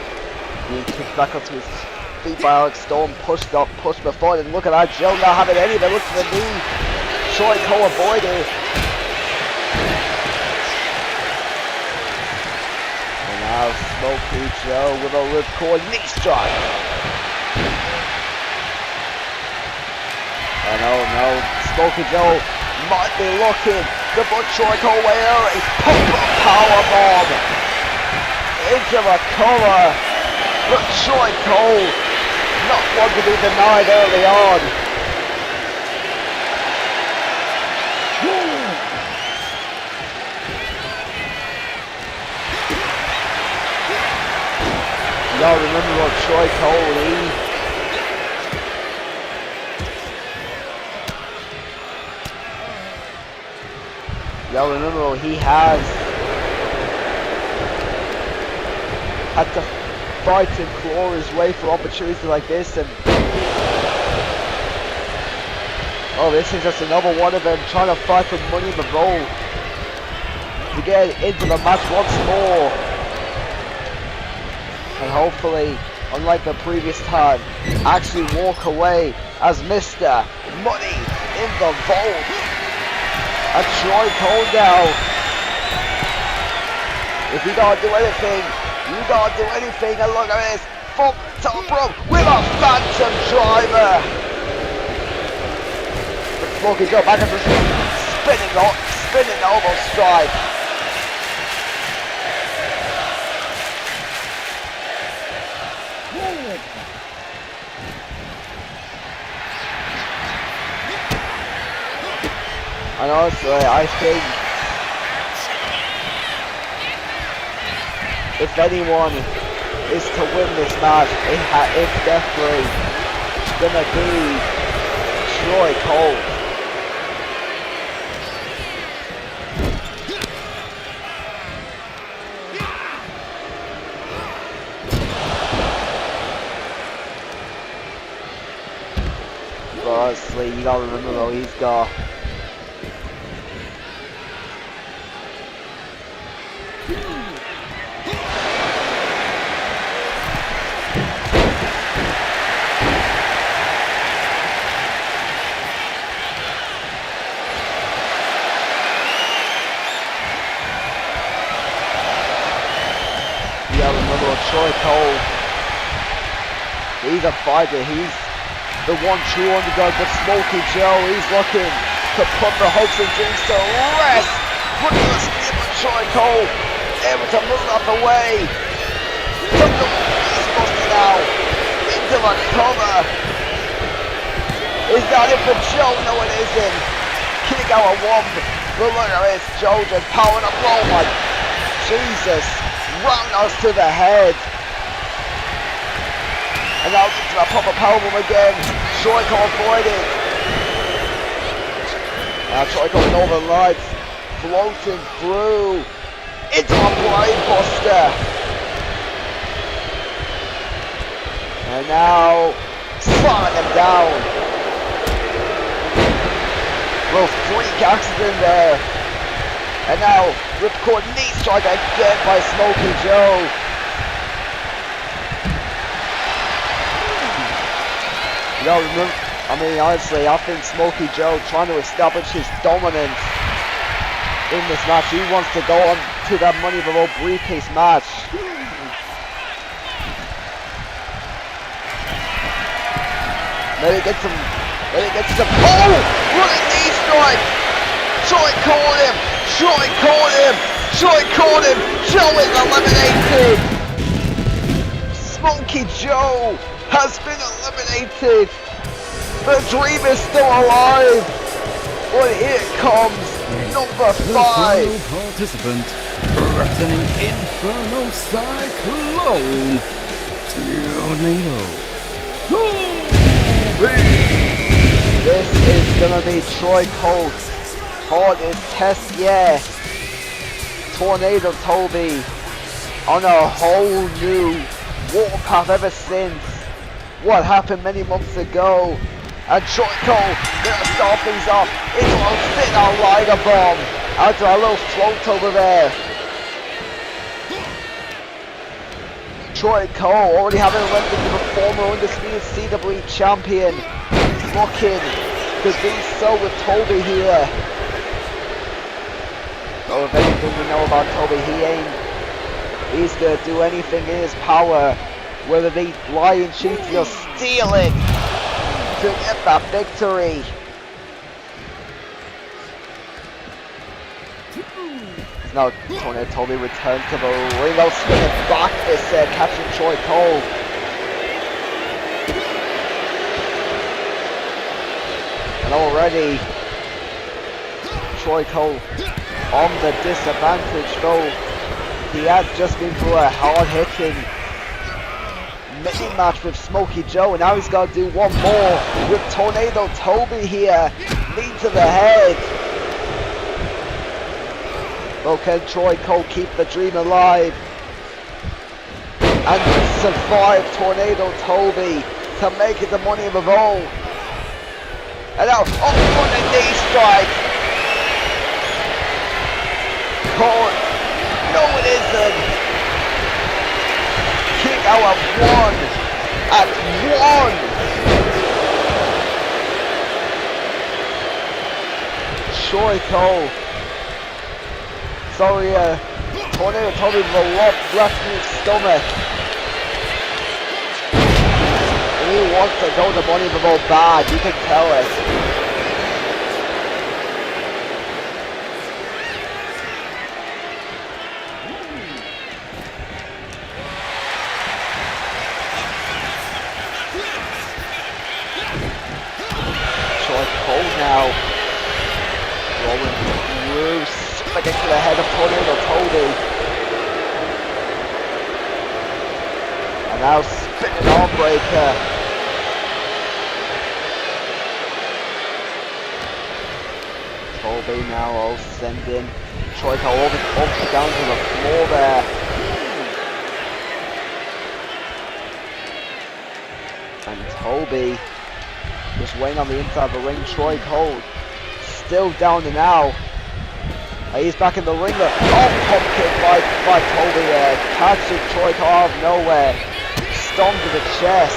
[SPEAKER 3] being kicked back onto his feet by Alex Storm, pushed before, and look at that, Joe not having any of it, look to the knee. Troy Cole avoided. And now Smokey Joe with a ripcord knee strike. And oh no, Smokey Joe might be looking to put Troy Cole away early. Powerbomb into the cover. But Troy Cole, not one to be denied early on. Y'all remember what Troy Cole, y'all remember he has had to fight and claw his way for opportunities like this, and oh, this is just another one of them trying to fight for Money in the Vault to get into the match once more, and hopefully, unlike the previous time, actually walk away as Mr. Money in the Vault. And Troy Cole now, if you gotta do anything, you gotta do anything, and look at this, from the top rope with a phantom driver. Smokey Joe back into spinning elbow strike. And honestly, I think if anyone is to win this match, it's definitely gonna be Troy Cole. But honestly, you gotta remember though, he's got Troy Cole, he's a fighter, he's the one true underdog, but Smokey Joe, he's looking to put the hopes and dreams to rest. Look at the speed of Troy Cole, able to move out the way. Took the Beastbuster now, into the cover. Is that it for Joe? No, it isn't. Kick out a one, but look at this, Joe just powering up, oh my Jesus. Roundhouse to the head. And now into the proper powerbomb again. Troy Cole avoided. Now Troy Cole Northern Lights floating through into a Brainbuster. And now slamming them down. Little freak accident there. And now ripcord knee strike again by Smokey Joe. You know, I mean, honestly, I think Smokey Joe trying to establish his dominance in this match. He wants to go on to that Money in the Vault briefcase match. Maybe get some. Oh! What a knee strike! Troy caught him! Troy caught him! Joe is eliminated! Smokey Joe has been eliminated! The dream is still alive! But here comes number
[SPEAKER 4] The
[SPEAKER 3] 5.
[SPEAKER 4] final participant, representing Inferno Cyclone, Tornado.
[SPEAKER 3] This is gonna be Troy Colt. Hardest test yet. Tornado Toby on a whole new warpath ever since what happened many months ago. And Troy Cole gonna start things off into a thin lighter bomb out to a little float over there. Troy Cole already having a run into the former undisputed CW champion, looking to do so with Toby here. So if anything we know about Toby, he's gonna do anything in his power, whether they lie and cheat or steal it, to get that victory. Now Tornado Toby returns to the ring. I'll spin it back is catching Troy Cole. And already Troy Cole on the disadvantage, though he had just been through a hard-hitting mini-match with Smokey Joe, and now he's got to do one more with Tornado Toby here. Knee to the head. Well, can Troy Cole keep the dream alive and survive Tornado Toby to make it the Money in the Vault? And now, oh, on the knee strike. Cole, no it isn't. Kick out of 1 at 1. Troy Cole. Sorry, Tornado Toby with a lot left in his stomach. And he wants to go the Money in the Vault bad, you can tell it. Troy Cole now rolling through. Again to the head of Tornado Toby. And now spinning arm breaker. Toby now all sending Troy Cole all down to the floor there. And Toby just waiting on the inside of the ring. Troy Cole still down and out. He's back in the ring. Oh, pump kick by Toby there. Catching Troy Cole out of nowhere. Stomp to the chest.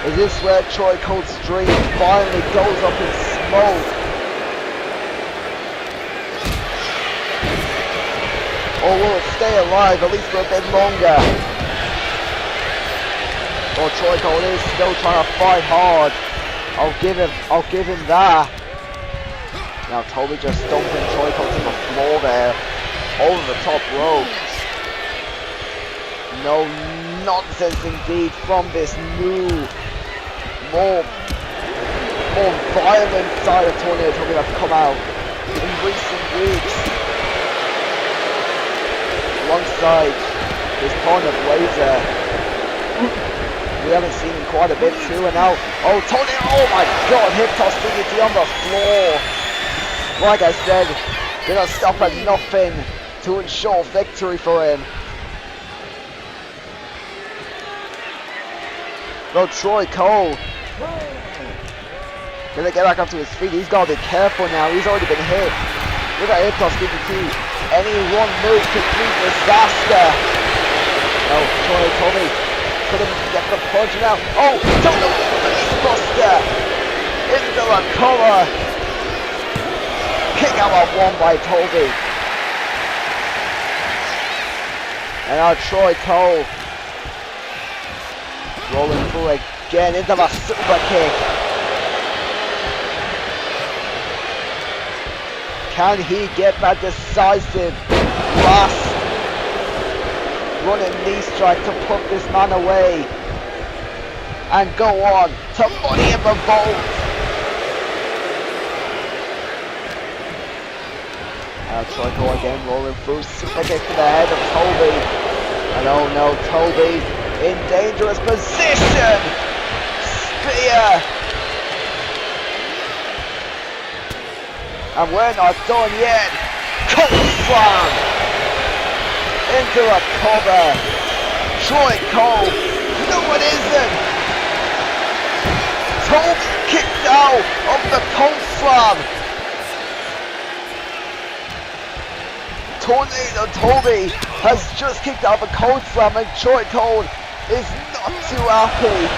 [SPEAKER 3] Is this where Troy Cole's dream finally goes up in smoke? Or will it stay alive at least for a bit longer? Or Troy Cole is still trying to fight hard. I'll give him that. Now Toby just dumping Troy Cole to the floor there, over the top rope. No nonsense indeed from this new, more violent side of Tornado Toby that's come out in recent weeks. Alongside his partner Blazer, we haven't seen him quite a bit too, and now, oh Tornado, oh my god, hip toss DDT on the floor. Like I said, gonna stop at nothing to ensure victory for him. Well, Troy Cole gonna get back up to his feet. He's gotta be careful now. He's already been hit with that hip toss DDT. Any one move could be disaster. Oh, Troy Toby couldn't get the punch now. Oh, don't know face buster into the collar. Kick out of 1 by Toby. And now Troy Cole rolling through again into the super kick. Can he get that decisive last running knee strike to put this man away and go on to Money in the Vault? Troiko again rolling through, super kick to the head of Toby. And oh no, Toby in dangerous position! Spear! And we're not done yet! Cold slam! Into a cover! Troiko! No it isn't! Toby kicked out of the cold slam! Tornado Toby has just kicked out of a cold slam and Troiko is not too happy.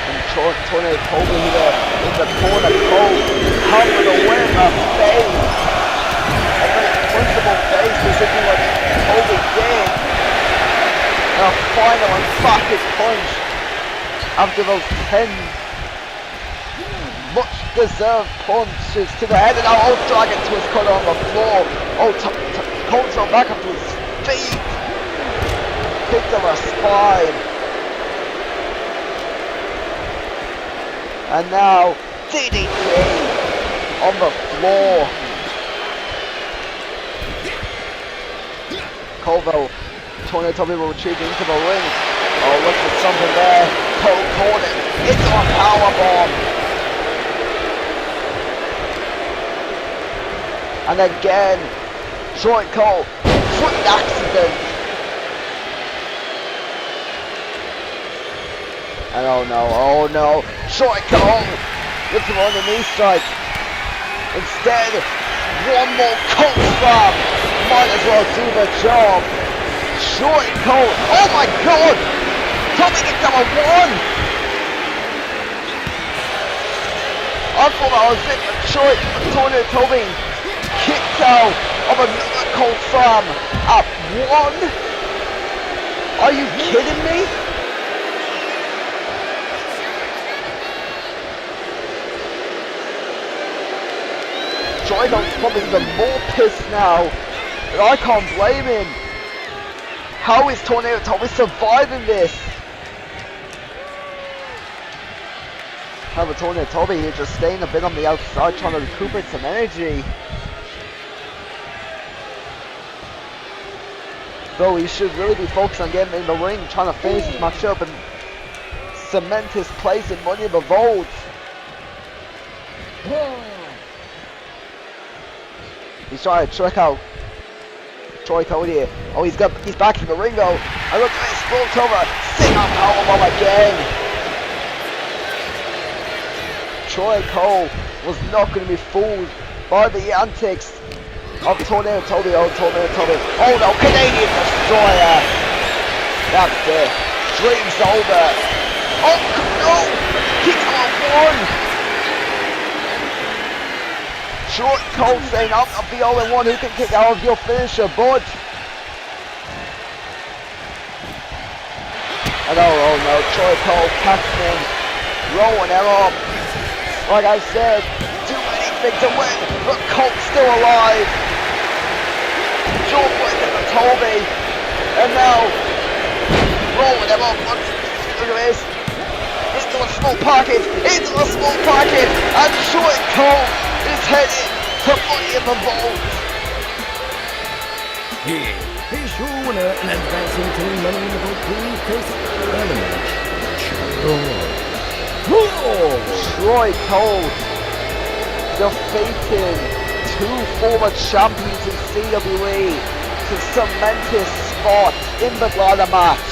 [SPEAKER 3] And Tornado Toby here in the corner, Cole having a win, a fade. A very punchable face, basically what Toby did. And a final emphatic punch after those 10 much deserved punches to the head, and now old Dragon Twist cut on the floor. Oh, Cole's on back up to his feet. Kick to the spine. And now DDT on the floor. Colville, Tornado Toby will retreat into the ring. Oh, look at something there. Cole caught it. It's a powerbomb. And again, Troiko, foot accident. And oh no, Troiko looking for the knee strike. Instead, one more cold slam. Might as well do the job. Troiko, oh my god! Toby gets number 1! I thought that was it for Tornado Toby. Kicked out of another cold slam at 1? Are you kidding me? Troiko's probably even more pissed now, and I can't blame him. How is Tornado Toby surviving this? However, Tornado Toby here just staying a bit on the outside, trying to recuperate some energy. Though he should really be focused on getting in the ring, trying to finish his match up and cement his place in Money in the Vault. He's trying to trick out Troiko here. Oh, he's back in the ring though. I look at this, floats over, sing on powerbomb again. Troiko was not going to be fooled by the antics of Tornado Toby. Oh, Tornado Toby. Oh no, Canadian Destroyer. That's it. Dream's over. Oh no! Kick on 1! Troiko saying, I'm not the only one who can kick out of your finisher, bud. And oh no, Troiko catching him, rolling him up. Like I said, do anything to win, but Colt's still alive. Jump with him and Toby, and now rolling him up. Look at this. Into a small pocket, and Troiko is headed to Money in the Vault.
[SPEAKER 4] Here, here's your winner and advancing to the Money in the Vault briefcase element.
[SPEAKER 3] Troiko defeating 2 former champions in CWE to cement his spot in the ladder match.